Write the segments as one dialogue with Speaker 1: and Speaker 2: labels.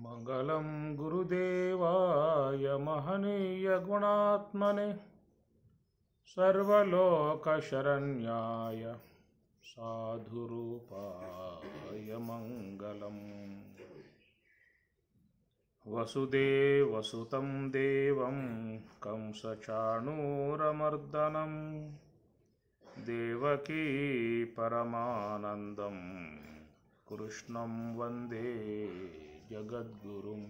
Speaker 1: మంగళం గురుదేవాయ మహనీయ గుణాత్మనే సర్వలోకశరణ్యాయ సాధురూపాయ మంగళం. వసుదేవసుతం దేవం కంసచాణూరమర్దనం దేవకీ పరమానందం కృష్ణం వందే జగద్గురుం.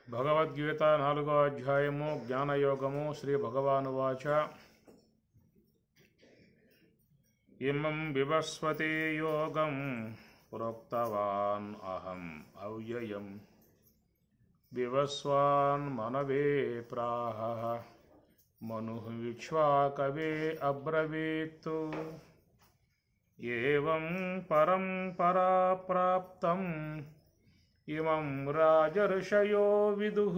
Speaker 1: భగవద్గీత 4వ అధ్యాయము జ్ఞానయోగము. శ్రీ భగవానువాచ ఇమం వివస్వతే యోగం ప్రోక్తవాన్ అహం అవ్యయం వివస్వాన్ మనవే ప్రాహ మనుః విశ్వాకవే అబ్రవీత్తు ఏవం పరంపరా ప్రాప్తం ఇమం రాజర్షయో విదుః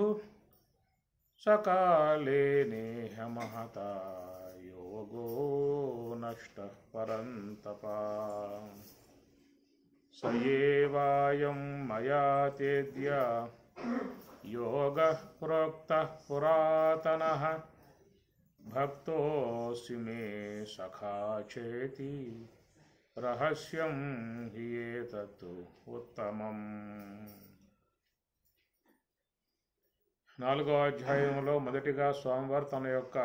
Speaker 1: సకాలే నేహ మహతా యోగో నష్టః పరంతప సయేవాయం మయా తేద్య యోగః ప్రోక్తః పురాతనః భక్తోऽసి మే సఖా చేతి రహస్యం హి ఏతత్ ఉత్తమం. 4వ అధ్యాయంలో మొదటిగా స్వామివారు తన యొక్క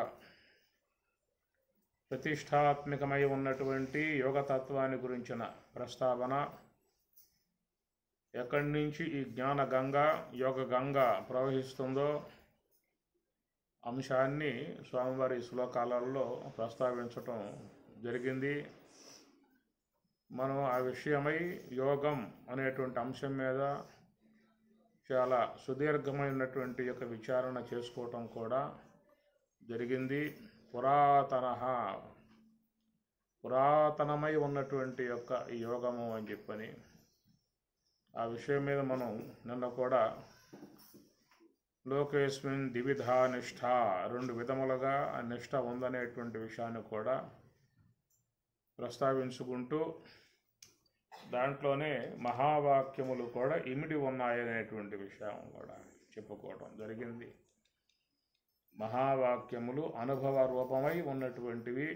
Speaker 1: ప్రతిష్టాత్మకమై ఉన్నటువంటి యోగతత్వాన్ని గురించిన ప్రస్తావన, ఎక్కడి నుంచి ఈ జ్ఞాన గంగ యోగ గంగ ప్రవహిస్తుందో అంశాన్ని స్వామివారి శ్లోకాలలో ప్రస్తావించటం జరిగింది. మనం ఆ విషయమై యోగం అనేటువంటి అంశం మీద చాలా సుదీర్ఘమైనటువంటి యొక్క విచారణ చేసుకోవటం కూడా జరిగింది. పురాతనమై ఉన్నటువంటి యొక్క ఈ యోగము అని చెప్పని ఆ విషయం మీద మనం నిన్న కూడా లోకేస్మిన్ ద్విధా నిష్ఠ, 2 విధములుగా ఆ నిష్ఠ ఉందనేటువంటి విషయాన్ని కూడా ప్రస్తావించుకుంటూ దాంట్లోనే మహావాక్యములు కూడా ఇమిడి ఉన్నాయనేటువంటి విషయం కూడా చెప్పుకోవడం జరిగింది. మహావాక్యములు అనుభవ రూపమై ఉన్నటువంటివి,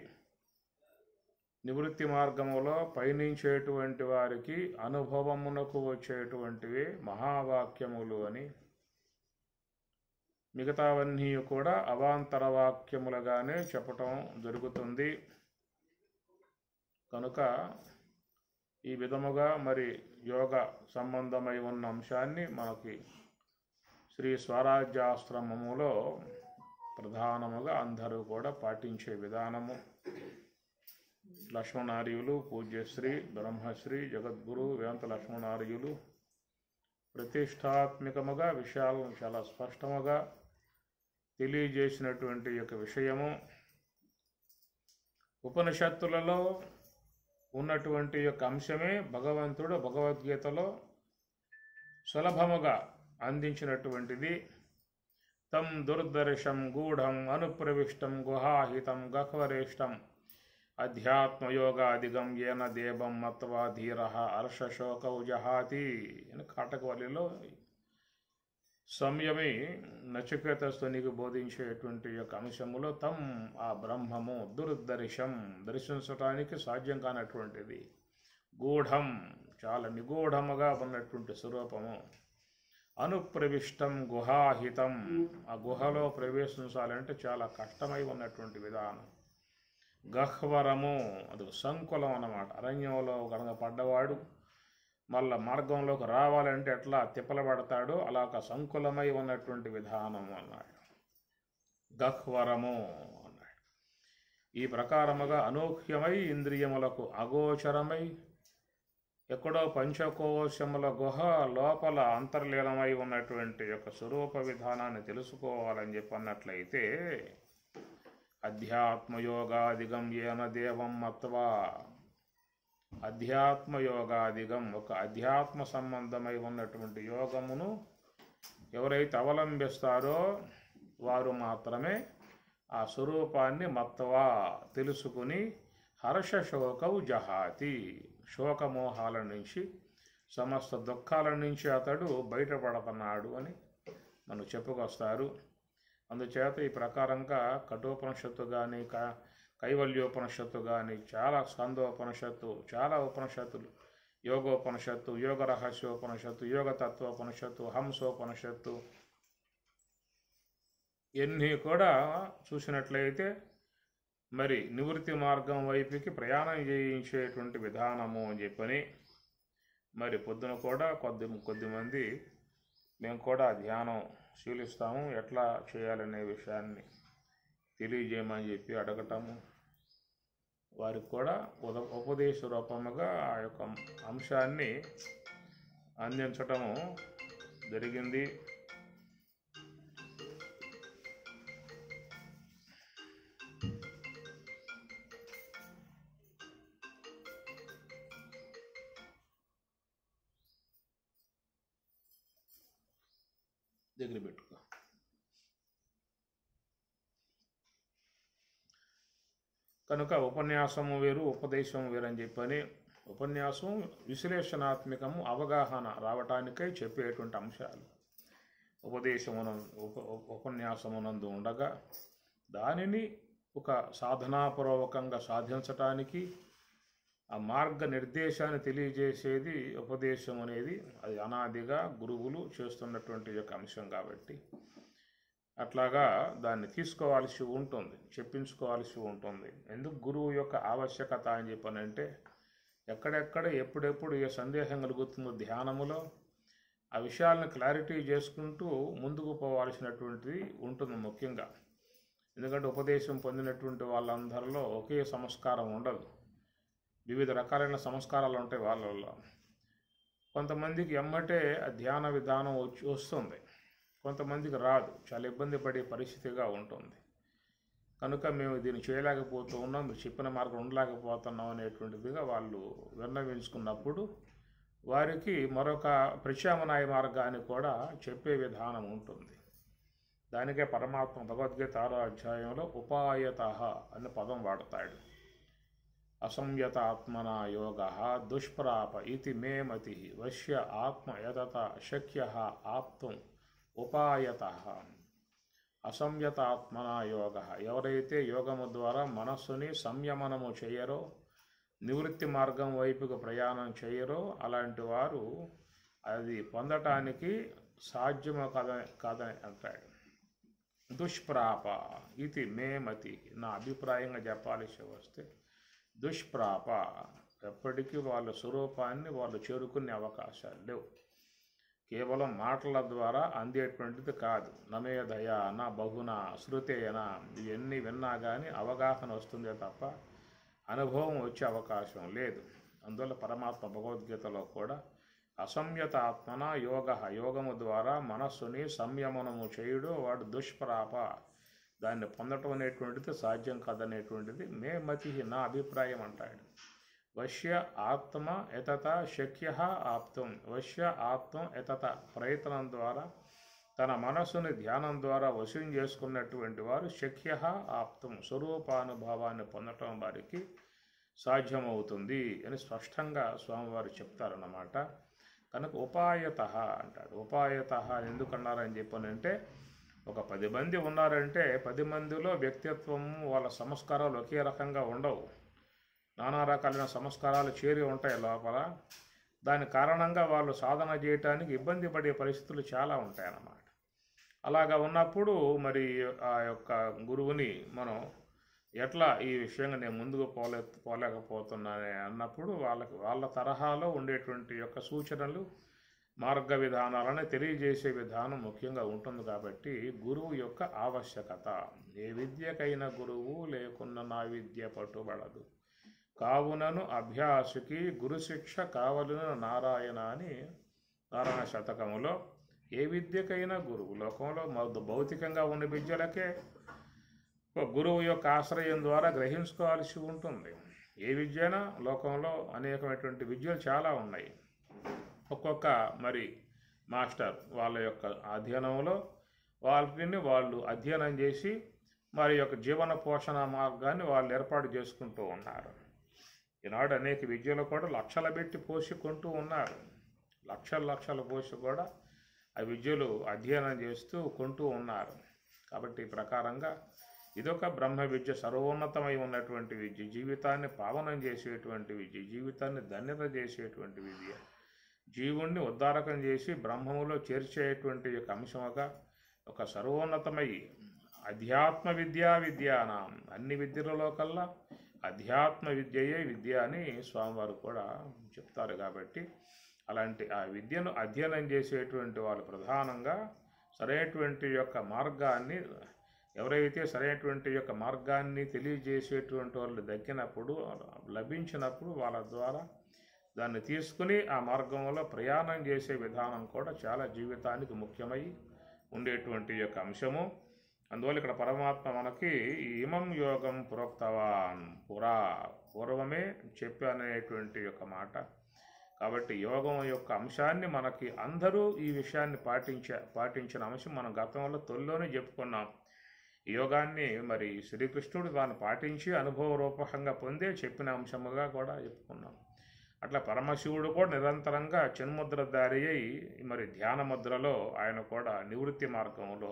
Speaker 1: నివృత్తి మార్గములో పయనించేటువంటి వారికి అనుభవమునకు వచ్చేటువంటివి మహావాక్యములు అని, మిగతావన్నీ కూడా అవాంతర వాక్యములుగానే చెప్పటం జరుగుతుంది. కనుక ఈ విధముగా మరి యోగ సంబంధమై ఉన్న అంశాన్ని మనకి శ్రీ స్వరాజ్యాశ్రమములో ప్రధానముగా అందరూ కూడా పాటించే విధానము. లక్ష్మణార్యులు, పూజ్యశ్రీ బ్రహ్మశ్రీ జగద్గురు వేంత లక్ష్మణార్యులు ప్రతిష్టాత్మకముగా విషయాలను చాలా స్పష్టముగా తెలియజేసినటువంటి యొక్క విషయము ఉపనిషత్తులలో ఉన్నటువంటి యొక్క అంశమే భగవంతుడు భగవద్గీతలో సులభముగా అందించినటువంటిది. తం దుర్దర్శం గూఢం అనుప్రవిష్టం గుహాహితం గహ్వరేష్టం అధ్యాత్మయోగాదిగం ఏన దేవం మత్వా ధీర హర్షశోకౌ జహాతి అని కాటకవల్లిలో సంయమి నచికేతస్తునికి బోధించేటువంటి యొక్క అంశములో తం ఆ బ్రహ్మము దుర్దర్శం దర్శించటానికి సాధ్యం కానటువంటిది, గూఢం చాలా నిగూఢముగా ఉన్నటువంటి స్వరూపము, అనుప్రవిష్టం గుహాహితం ఆ గుహలో ప్రవేశించాలంటే చాలా కష్టమై ఉన్నటువంటి విధానం, గహ్వరము అది సంకులం అన్నమాట. అరణ్యంలో కనుక పడ్డవాడు మళ్ళా మార్గంలోకి రావాలంటే ఎట్లా తిప్పలబడతాడో అలా ఒక సంకులమై ఉన్నటువంటి విధానం అన్నాడు, గహ్వరము అన్నాడు. ఈ ప్రకారముగా అనూహ్యమై ఇంద్రియములకు అగోచరమై ఎక్కడో పంచకోశముల గుహ లోపల అంతర్లీనమై ఉన్నటువంటి యొక్క స్వరూప విధానాన్ని తెలుసుకోవాలని చెప్పన్నట్లయితే అధ్యాత్మయోగాదిగం ఏన దేవం మత్వా, అధ్యాత్మయోగాదిగం ఒక అధ్యాత్మ సంబంధమై ఉన్నటువంటి యోగమును ఎవరైతే అవలంబిస్తారో వారు మాత్రమే ఆ స్వరూపాన్ని మత్వా తెలుసుకుని హర్షశోకౌ జహాతి, శోకమోహాల నుంచి సమస్త దుఃఖాల నుంచి అతడు బయటపడుతున్నాడు అని మనం చెప్పుకొస్తారు. అందుచేత ఈ ప్రకారంగా కఠోపనిషత్తు కానీ కైవల్యోపనిషత్తు కానీ చాలా స్కందోపనిషత్తు, చాలా ఉపనిషత్తులు, యోగోపనిషత్తు, యోగ రహస్యోపనిషత్తు, యోగ తత్వోపనిషత్తు, హంసోపనిషత్తు ఇవన్నీ కూడా చూసినట్లయితే మరి నివృత్తి మార్గం వైపుకి ప్రయాణం చేయించేటువంటి విధానము అని చెప్పని మరి పొద్దున కూడా కొద్దిమంది మేము కూడా ధ్యానం శీలిస్తాము, ఎట్లా చేయాలనే విషయాన్ని తెలియజేయమని చెప్పి అడగటము, వారికి కూడా ఉపదేశ రూపముగా ఆ యొక్క అంశాన్ని అందించటము జరిగింది. దగ్గర పెట్టుకో. కనుక ఉపన్యాసము వేరు, ఉపదేశం వేరని చెప్పని, ఉపన్యాసం విశ్లేషణాత్మకము, అవగాహన రావటానికై చెప్పేటువంటి అంశాలు. ఉపన్యాసమునందు ఉండగా దానిని ఒక సాధనాపూర్వకంగా సాధించటానికి ఆ మార్గ నిర్దేశాన్ని తెలియజేసేది ఉపదేశం అనేది. అది అనాదిగా గురువులు చేస్తున్నటువంటి యొక్క అంశం కాబట్టి అట్లాగా దాన్ని తీసుకోవాల్సి ఉంటుంది, చెప్పించుకోవాల్సి ఉంటుంది. ఎందుకు గురువు యొక్క ఆవశ్యకత అని చెప్పనంటే, ఎక్కడెక్కడ ఎప్పుడెప్పుడు ఏ సందేహం కలుగుతుందో ధ్యానములో ఆ విషయాలను క్లారిటీ చేసుకుంటూ ముందుకు పోవాల్సినటువంటిది ఉంటుంది ముఖ్యంగా. ఎందుకంటే ఉపదేశం పొందినటువంటి వాళ్ళందరిలో ఒకే సంస్కారం ఉండదు, వివిధ రకాలైన సంస్కారాలు ఉంటాయి వాళ్ళల్లో. కొంతమందికి ఎమ్మటే ధ్యాన విధానం వస్తుంది, కొంతమందికి రాదు, చాలా ఇబ్బంది పడే పరిస్థితిగా ఉంటుంది. కనుక మేము దీన్ని చేయలేకపోతూ ఉన్నాం, మీరు చెప్పిన మార్గం ఉండలేకపోతున్నాం అనేటువంటిదిగా వాళ్ళు విన్నవించుకున్నప్పుడు వారికి మరొక ప్రత్యామ్నాయ మార్గాన్ని కూడా చెప్పే విధానం ఉంటుంది. దానికే పరమాత్మ భగవద్గీత 6వ అధ్యాయంలో ఉపాయత అనే పదం వాడతాడు. అసంయతాత్మన యోగ దుష్ప్రాప ఇది మే మతి వశ్య ఆత్మ యతత శక్య ఆప్తం ఉపాయత. అసంయతాత్మన యోగ, ఎవరైతే యోగము ద్వారా మనస్సుని సంయమనము చేయరో, నివృత్తి మార్గం వైపుకు ప్రయాణం చేయరో, అలాంటి వారు అది పొందటానికి సాధ్యము కాదని అంటాడు. దుష్ప్రాప ఇది మే మతి, నా అభిప్రాయంగా చెప్పాల్సి వస్తే దుష్ప్రాప, ఎప్పటికీ వాళ్ళ స్వరూపాన్ని వాళ్ళు చేరుకునే అవకాశాలు లేవు. కేవలం మాటల ద్వారా అందేటువంటిది కాదు. నమేధయ నా బహున శృతేన ఇవన్నీ విన్నా కానీ అవగాహన వస్తుందే తప్ప అనుభవం వచ్చే అవకాశం లేదు. అందువల్ల పరమాత్మ భగవద్గీతలో కూడా అసంయత ఆత్మన యోగ, యోగము ద్వారా మనస్సుని సంయమనము చేయుడు వాడు దుష్ప్రాప, దాన్ని పొందటం అనేటువంటిది సాధ్యం కాదనేటువంటిది మే మతి, నా అభిప్రాయం అంటాడు. వశ్య ఆత్మ యతత శక్య ఆప్తం, వశ్య ఆత్మ యతత, ప్రయత్నం ద్వారా తన మనస్సుని ధ్యానం ద్వారా వశం చేసుకున్నటువంటి వారు శక్య ఆప్తం, స్వరూపానుభవాన్ని పొందటం వారికి సాధ్యమవుతుంది అని స్పష్టంగా స్వామివారు చెప్తారన్నమాట. కనుక ఉపాయత అంటాడు. ఉపాయత ఎందుకన్నారని చెప్పనంటే, ఒక 10 మంది ఉన్నారంటే 10 మందిలో వ్యక్తిత్వము వాళ్ళ సంస్కారాలు ఒకే రకంగా ఉండవు, నానా రకాలైన సంస్కారాలు చేరి ఉంటాయి లోపల. దాని కారణంగా వాళ్ళు సాధన చేయటానికి ఇబ్బంది పడే పరిస్థితులు చాలా ఉంటాయన్నమాట. అలాగా ఉన్నప్పుడు మరి ఆ యొక్క గురువుని మనం ఎట్లా ఈ విషయంగా నేను ముందుకు పోలేకపోతున్నానే అన్నప్పుడు వాళ్ళ తరహాలో ఉండేటువంటి యొక్క సూచనలు, మార్గ విధానాలను తెలియజేసే విధానం ముఖ్యంగా ఉంటుంది. కాబట్టి గురువు యొక్క ఆవశ్యకత, ఏ విద్యకైనా గురువు లేకున్న నా విద్య పట్టుబడదు, కావునను అభ్యాసుకి గురుశిక్ష కావలను నారాయణ అని నారాయణ శతకములో, ఏ విద్యకైనా గురువు, లోకంలో భౌతికంగా ఉన్న విద్యలకే గురువు యొక్క ఆశ్రయం ద్వారా గ్రహించుకోవాల్సి ఉంటుంది. ఏ విద్యనా లోకంలో అనేకమైనటువంటి విద్యలు చాలా ఉన్నాయి. ఒక్కొక్క మరి మాస్టర్ వాళ్ళ యొక్క అధ్యయనంలో వాళ్ళు అధ్యయనం చేసి వారి యొక్క జీవన పోషణ మార్గాన్ని వాళ్ళు ఏర్పాటు చేసుకుంటూ ఉన్నారు. ఈనాడు అనేక విద్యలు కూడా లక్షలు పెట్టి పోషించుకుంటూ ఉన్నారు. లక్షలు లక్షలు పోసి కూడా ఆ విద్యలు అధ్యయనం చేస్తూ కొంటూ ఉన్నారు. కాబట్టి ఈ ప్రకారంగా ఇదొక బ్రహ్మ విద్య, సర్వోన్నతమై ఉన్నటువంటి విద్య, జీవితాన్ని పావనం చేసేటువంటి విద్య, జీవితాన్ని ధన్యత చేసేటువంటి విద్య, జీవుణ్ణి ఉద్ధారకం చేసి బ్రహ్మములో చేర్చేటువంటి యొక్క అంశముగా ఒక సర్వోన్నతమై అధ్యాత్మ విద్యానాం, అన్ని విద్యలలో కల్లా అధ్యాత్మ విద్యయే విద్య అని స్వామివారు కూడా చెప్తారు. కాబట్టి అలాంటి ఆ విద్యను అధ్యయనం చేసేటువంటి వాళ్ళు ప్రధానంగా సరైనటువంటి యొక్క మార్గాన్ని, ఎవరైతే సరైనటువంటి యొక్క మార్గాన్ని తెలియజేసేటువంటి వాళ్ళు దక్కినప్పుడు, లభించినప్పుడు వాళ్ళ ద్వారా దాన్ని తీసుకుని ఆ మార్గంలో ప్రయాణం చేసే విధానం కూడా చాలా జీవితానికి ముఖ్యమై ఉండేటువంటి యొక్క అంశము. అందువల్ల ఇక్కడ పరమాత్మ మనకి ఇమం యోగం ప్రోక్తవాన్, పూర్వమే చెప్పనేటువంటి యొక్క మాట. కాబట్టి యోగం యొక్క అంశాన్ని మనకి అందరూ ఈ విషయాన్ని పాటించిన అంశం మనం గతంలో తొలిలోనే చెప్పుకున్నాం. ఈ యోగాన్ని మరి శ్రీకృష్ణుడు దాన్ని పాటించి అనుభవరూపకంగా పొందే చెప్పిన అంశముగా కూడా చెప్పుకున్నాం. అట్లా పరమశివుడు కూడా నిరంతరంగా చిన్ముద్రధారి అయి మరి ధ్యాన ముద్రలో ఆయన కూడా నివృత్తి మార్గంలో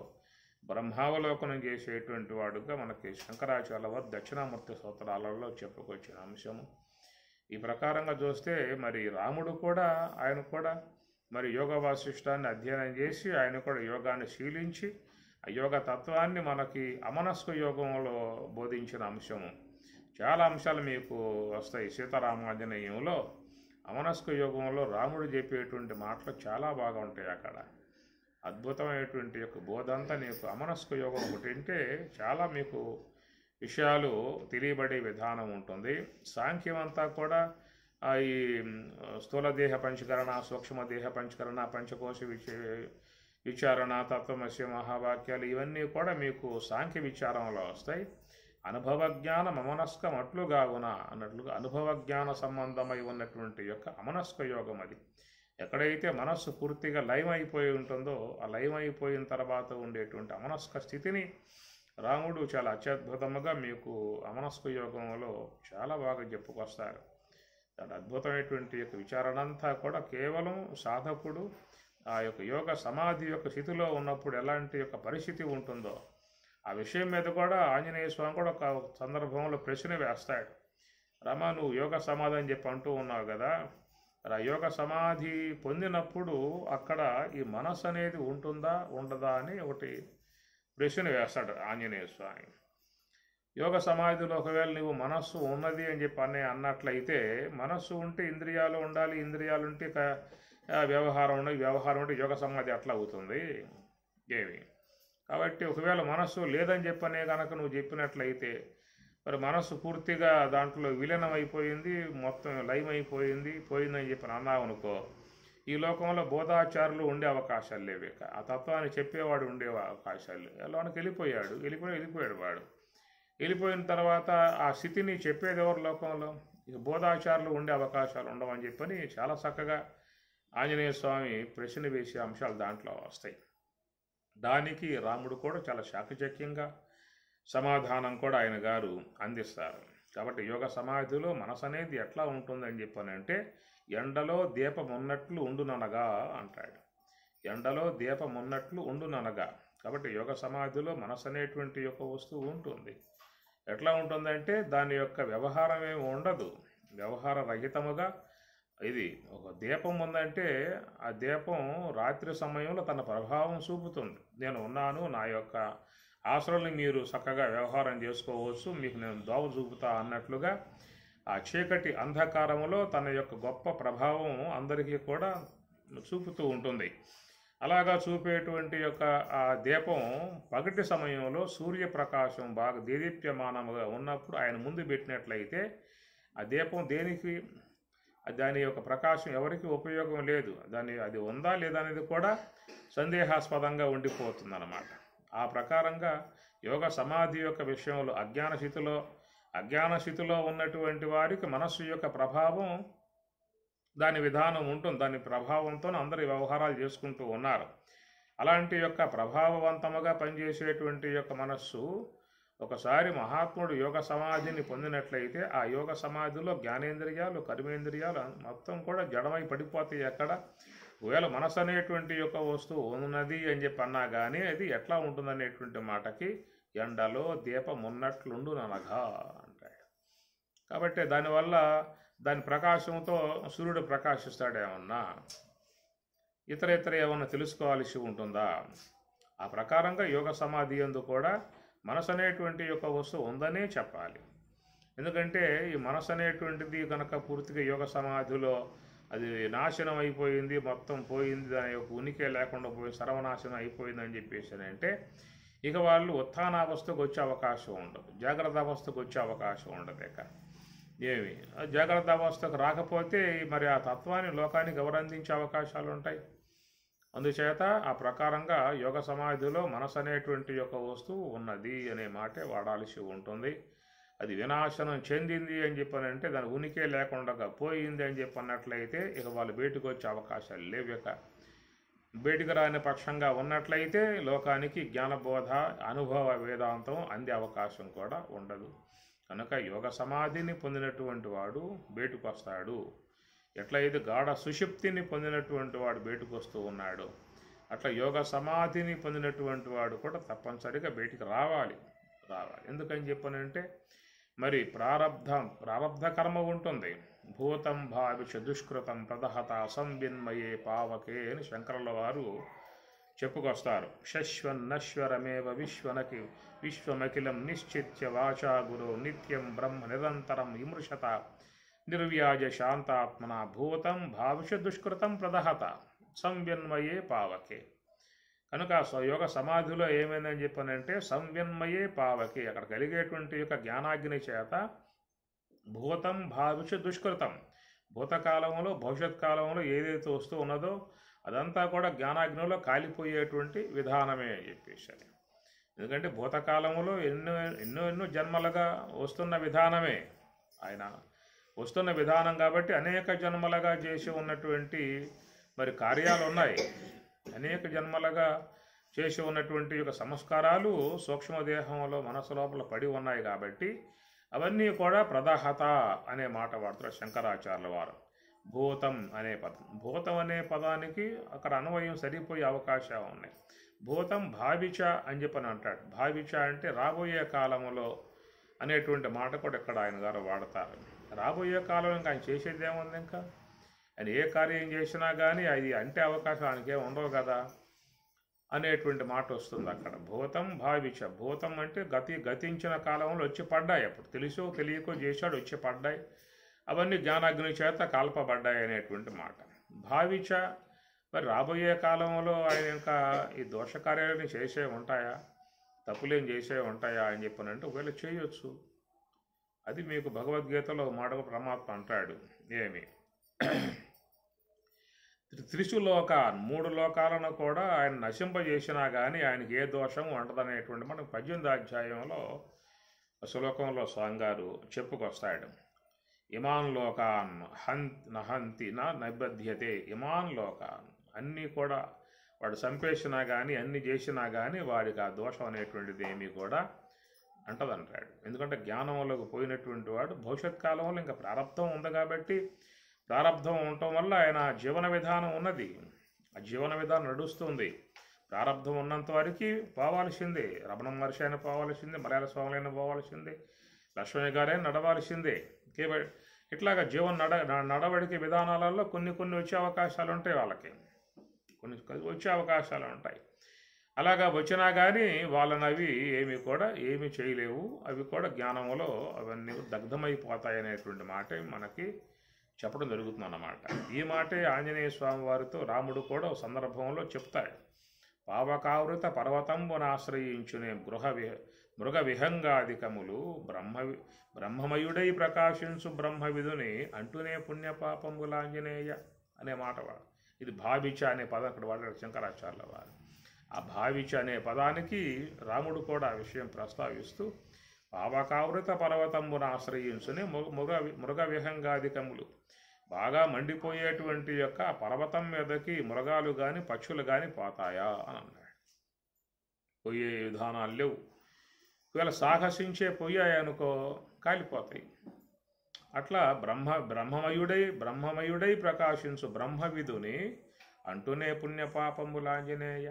Speaker 1: బ్రహ్మావలోకనం చేసేటువంటి వాడుగా మనకి శంకరాచార్యుల వారు దక్షిణామూర్తి స్తోత్రాలలో చెప్పుకొచ్చిన అంశము. ఈ ప్రకారంగా చూస్తే మరి రాముడు కూడా, ఆయన కూడా మరి యోగ వాసిష్టాన్ని అధ్యయనం చేసి ఆయన కూడా యోగాన్ని శీలించి ఆ యోగ తత్వాన్ని మనకి అమనస్క యోగంలో బోధించిన అంశము. చాలా అంశాలు మీకు వస్తాయి. సీతారామాంజనేయంలో అమనస్క యోగంలో రాముడు చెప్పేటువంటి మాటలు చాలా బాగా ఉంటాయి. అక్కడ అద్భుతమైనటువంటి యొక్క బోధంతా నీకు అమనస్క యోగం ఒకటి అంటే చాలా మీకు విషయాలు తెలియబడే విధానం ఉంటుంది. సాంఖ్యం అంతా కూడా ఈ స్థూలదేహ పంచకరణ, సూక్ష్మదేహ పంచకరణ, పంచకోశ విచారణ, తత్వమస్య మహావాక్యాలు ఇవన్నీ కూడా మీకు సాంఖ్య విచారంలో వస్తాయి. అనుభవ జ్ఞానం అమనస్కం అట్లుగాగున అన్నట్లుగా అనుభవ జ్ఞాన సంబంధమై ఉన్నటువంటి యొక్క అమనస్క యోగం అది. ఎక్కడైతే మనస్సు పూర్తిగా లయమైపోయి ఉంటుందో ఆ లయమైపోయిన తర్వాత ఉండేటువంటి అమనస్క స్థితిని రాముడు చాలా అత్యద్భుతముగా మీకు అమనస్క యోగంలో చాలా బాగా చెప్పుకొస్తారు. దాని అద్భుతమైనటువంటి యొక్క విచారణ అంతా కూడా కేవలం సాధకుడు ఆ యొక్క యోగ సమాధి యొక్క స్థితిలో ఉన్నప్పుడు ఎలాంటి యొక్క పరిస్థితి ఉంటుందో ఆ విషయం మీద కూడా ఆంజనేయ స్వామి కూడా ఒక సందర్భంలో ప్రశ్న వేస్తాడు. రమ, నువ్వు యోగ సమాధి అని చెప్పి అంటూ ఉన్నావు కదా, ఆ యోగ సమాధి పొందినప్పుడు అక్కడ ఈ మనస్సు అనేది ఉంటుందా ఉండదా అని ఒకటి ప్రశ్న వేస్తాడు ఆంజనేయ స్వామి. యోగ సమాధిలో ఒకవేళ నువ్వు మనస్సు ఉన్నది అని చెప్పి అన్నట్లయితే, మనస్సు ఉంటే ఇంద్రియాలు ఉండాలి, ఇంద్రియాలు ఉంటే వ్యవహారం ఉండాలి, వ్యవహారం ఉంటే యోగ సమాధి అట్లా అవుతుంది ఏమి. కాబట్టి ఒకవేళ మనస్సు లేదని చెప్పనే కనుక నువ్వు చెప్పినట్లయితే మరి మనస్సు పూర్తిగా దాంట్లో విలీనం అయిపోయింది, మొత్తం లయమైపోయింది, పోయిందని చెప్పి అన్నావు అనుకో, ఈ లోకంలో బోధాచారులు ఉండే అవకాశాలు లేవు. ఆ తత్వాన్ని చెప్పేవాడు ఉండే అవకాశాలు ఎలానికి వెళ్ళిపోయాడు వాడు. వెళ్ళిపోయిన తర్వాత ఆ స్థితిని చెప్పేది ఎవరు లోకంలో? ఇక బోధాచారులు ఉండే అవకాశాలు ఉండవని చెప్పని చాలా చక్కగా ఆంజనేయ స్వామి ప్రశ్న వేసే అంశాలు దాంట్లో వస్తాయి. దానికి రాముడు కూడా చాలా చాకచక్యంగా సమాధానం కూడా ఆయన గారు అందిస్తారు. కాబట్టి యోగ సమాధిలో మనసు అనేది ఎట్లా ఉంటుందని చెప్పనంటే, ఎండలో దీపం ఉన్నట్లు ఉండుననగా అంటాడు. ఎండలో దీపం ఉన్నట్లు ఉండుననగా. కాబట్టి యోగ సమాధిలో మనసు అనేటువంటి యొక్క వస్తువు ఉంటుంది. ఎట్లా ఉంటుందంటే దాని యొక్క వ్యవహారం ఏమి ఉండదు, వ్యవహార రహితముగా. ఇది ఒక దీపం ఉందంటే ఆ దీపం రాత్రి సమయంలో తన ప్రభావం చూపుతుంది. నేను ఉన్నాను, నా యొక్క ఆశ్రయాన్ని మీరు చక్కగా వ్యవహారం చేసుకోవచ్చు, మీకు నేను దోవ చూపుతా అన్నట్లుగా ఆ చీకటి అంధకారంలో తన యొక్క గొప్ప ప్రభావం అందరికీ కూడా చూపుతూ ఉంటుంది. అలాగా చూపేటువంటి యొక్క ఆ దీపం పగటి సమయంలో సూర్యప్రకాశం బాగా దేదీప్యమానముగా ఉన్నప్పుడు ఆయన ముందు పెట్టినట్లయితే ఆ దీపం దేనికి, దాని యొక్క ప్రకాశం ఎవరికి ఉపయోగం లేదు, అది ఉందా లేదా అనేది కూడా సందేహాస్పదంగా ఉండిపోతుంది అన్నమాట. ఆ ప్రకారంగా యోగ సమాధి యొక్క విషయంలో అజ్ఞాన స్థితిలో ఉన్నటువంటి వారికి మనస్సు యొక్క ప్రభావం, దాని విధానం ఉంటుంది. దాని ప్రభావంతో అందరి వ్యవహారాలు చేసుకుంటూ ఉన్నారు. అలాంటి యొక్క ప్రభావవంతముగా పనిచేసేటువంటి యొక్క మనస్సు ఒకసారి మహాత్ముడు యోగ సమాధిని పొందినట్లయితే ఆ యోగ సమాధిలో జ్ఞానేంద్రియాలు, కర్మేంద్రియాలు మొత్తం కూడా జడమై పడిపోతాయి. ఎక్కడ ఒకవేళ మనసు అనేటువంటి యొక్క వస్తువు ఉన్నది అని చెప్పి అన్నా కానీ అది ఎట్లా ఉంటుందనేటువంటి మాటకి ఎండలో దీపం ఉన్నట్లుండు ననగా అంటాడు. కాబట్టి దానివల్ల దాని ప్రకాశంతో సూర్యుడు ప్రకాశిస్తాడేమన్నా, ఇతర ఏమన్నా తెలుసుకోవాల్సి ఉంటుందా? ఆ ప్రకారంగా యోగ సమాధి యందు కూడా మనసు అనేటువంటి యొక్క వస్తువు ఉందనే చెప్పాలి. ఎందుకంటే ఈ మనసు అనేటువంటిది కనుక పూర్తిగా యోగ సమాధిలో అది నాశనం అయిపోయింది, మొత్తం పోయింది, దాని యొక్క ఉనికి లేకుండా పోయింది, సర్వనాశనం అయిపోయింది అని చెప్పేసి అంటే ఇక వాళ్ళు ఉత్థానావస్థకు వచ్చే అవకాశం ఉండదు, జాగ్రత్త అవస్థకు వచ్చే అవకాశం ఉండదు. ఇక ఏమి జాగ్రత్త అవస్థకు రాకపోతే మరి ఆ తత్వాన్ని లోకానికి ఎవరు అందించే అవకాశాలు ఉంటాయి? అందుచేత ఆ ప్రకారంగా యోగ సమాధిలో మనసు అనేటువంటి యొక్క వస్తువు ఉన్నది అనే మాటే వాడాల్సి ఉంటుంది. అది వినాశనం చెందింది అని చెప్పనంటే దాని ఉనికి లేకుండా పోయింది అని చెప్పన్నట్లయితే ఇక వాళ్ళు బయటకు వచ్చే అవకాశాలు లేవు. ఇక బయటికి రాని పక్షంగా ఉన్నట్లయితే లోకానికి జ్ఞానబోధ అనుభవ వేదాంతం అందే అవకాశం కూడా ఉండదు. కనుక యోగ సమాధిని పొందినటువంటి వాడు బయటకు వస్తాడు. ఎట్లయితే గాఢ సుషుప్తిని పొందినటువంటి వాడు బయటకు వస్తూ ఉన్నాడు, అట్లా యోగ సమాధిని పొందినటువంటి వాడు కూడా తప్పనిసరిగా బయటికి రావాలి. ఎందుకని చెప్పనంటే మరి ప్రారబ్ధ కర్మ ఉంటుంది. భూతం భావిష దుష్కృతం ప్రదహత అసంవిన్మయే పావకే అని శంకరుల వారు చెప్పుకొస్తారు. శశ్వన్నశ్వరమేవ విశ్వమఖిలం నిశ్చిత్య వాచా గురు నిత్యం బ్రహ్మ నిరంతరం విమృశత నిర్వ్యాజ శాంతాత్మన భూతం భావిష దుష్కృతం ప్రదహత సంవిన్మయే పావకే. కనుక యోగ సమాధిలో ఏమైందని చెప్పనంటే సంవిన్మయే పావకే, అక్కడ కలిగేటువంటి యొక్క జ్ఞానాగ్ని చేత భూతం భావిష దుష్కృతం, భూతకాలంలో భవిష్యత్ కాలంలో ఏదైతే వస్తూ ఉన్నదో అదంతా కూడా జ్ఞానాగ్నిలో కాలిపోయేటువంటి విధానమే అని చెప్పేసి. ఎందుకంటే భూతకాలంలో ఎన్నో జన్మలుగా వస్తున్న విధానమే, ఆయన వస్తున్న విధానం కాబట్టి అనేక జన్మలుగా చేసి ఉన్నటువంటి మరి కార్యాలు ఉన్నాయి, అనేక జన్మలుగా చేసి ఉన్నటువంటి యొక్క సంస్కారాలు సూక్ష్మదేహంలో మనసు లోపల పడి ఉన్నాయి కాబట్టి అవన్నీ కూడా ప్రదహత అనే మాట వాడుతారు శంకరాచార్యుల వారు. భూతం అనే పదం, భూతం అనే పదానికి అక్కడ అన్వయం సరిపోయే అవకాశాలు ఉన్నాయి. భూతం భావిచ అని చెప్పని అంటాడు. భావిచ అంటే రాబోయే కాలంలో అనేటువంటి మాట కూడా ఇక్కడ ఆయన గారు వాడతారు. రాబోయే కాలం ఇంకా ఆయన చేసేది ఏముంది? ఇంకా ఆయన ఏ కార్యం చేసినా కానీ అది అంటే అవకాశం ఆయనకేం ఉండవు కదా అనేటువంటి మాట వస్తుంది అక్కడ. భూతం భావిచ, భూతం అంటే గతించిన కాలంలో వచ్చి పడ్డాయి, అప్పుడు తెలుసో తెలియకో చేశాడు, వచ్చి పడ్డాయి, అవన్నీ జ్ఞానాగ్ని చేత కాల్పబడ్డాయి అనేటువంటి మాట. భావిచ మరి రాబోయే కాలంలో ఆయన ఇంకా ఈ దోషకార్యాలని చేసే ఉంటాయా, తప్పులేం చేసే ఉంటాయా అని చెప్పనంటే ఒకవేళ చేయొచ్చు. అది మీకు భగవద్గీతలో మాట పరమాత్మ అంటాడు, ఏమి త్రిశులోకాన్, 3 లోకాలను కూడా ఆయన నశింపజేసినా కానీ ఆయనకి ఏ దోషం ఉండదనేటువంటి మనకు 18వ అధ్యాయంలో శ్లోకంలో స్వామి గారు చెప్పుకొస్తాడు. ఇమాన్ లోకాన్ నహంతి నైబధ్యతే, ఇమాన్ లోకాన్ అన్నీ కూడా వాడు చంపేసినా కానీ అన్ని చేసినా కానీ వాడికి ఆ దోషం అనేటువంటిది ఏమీ కూడా అంటదంటాడు. ఎందుకంటే జ్ఞానంలోకి పోయినటువంటి వాడు భవిష్యత్ కాలంలో ఇంకా ప్రారంధం ఉంది కాబట్టి ప్రారంధం ఉండటం వల్ల ఆయన జీవన విధానం ఉన్నది, ఆ జీవన విధానం నడుస్తుంది. ప్రారంధం ఉన్నంత వరకు పోవాల్సిందే, రమణ మహర్షి అయినా పోవాల్సిందే, మలయాళ స్వాములైనా పోవాల్సిందే, లక్ష్మణ్ గారైనా నడవాల్సిందే. ఇట్లాగా నడవడికి విధానాలలో కొన్ని వచ్చే అవకాశాలు ఉంటాయి, వాళ్ళకి కొన్ని వచ్చే అవకాశాలు ఉంటాయి. అలాగా వచ్చినా కానీ వాళ్ళని అవి ఏమి చేయలేవు, అవి కూడా జ్ఞానంలో అవన్నీ దగ్ధమైపోతాయి అనేటువంటి మాట మనకి చెప్పడం జరుగుతుందన్నమాట. ఈ మాటే ఆంజనేయ స్వామి వారితో రాముడు కూడా ఒక సందర్భంలో చెప్తాడు. పావకావృత పర్వతంబునాశ్రయించునే మృగ విహంగాధికములు బ్రహ్మమయుడై ప్రకాశించు బ్రహ్మవిధుని అంటూనే పుణ్యపాపములాంజనేయ అనే మాట వాడు. ఇది భావిచ అనే పదం అక్కడ వాడాడు శంకరాచార్యుల వారు. ఆ భావిచ అనే పదానికి రాముడు కూడా ఆ విషయం ప్రస్తావిస్తూ పావకావృత పర్వతంబున ఆశ్రయించుని మృగ విహంగాధికములు, బాగా మండిపోయేటువంటి యొక్క పర్వతం మీదకి మృగాలు కానీ పక్షులు కానీ పోతాయా అని అన్నాడు. పోయే విధానాలు లేవు. ఒకవేళ సాహసించే పోయాయనుకో కాలిపోతాయి. అట్లా బ్రహ్మమయుడై ప్రకాశించు బ్రహ్మవిధుని అంటూనే పుణ్యపాపములాంజనేయ.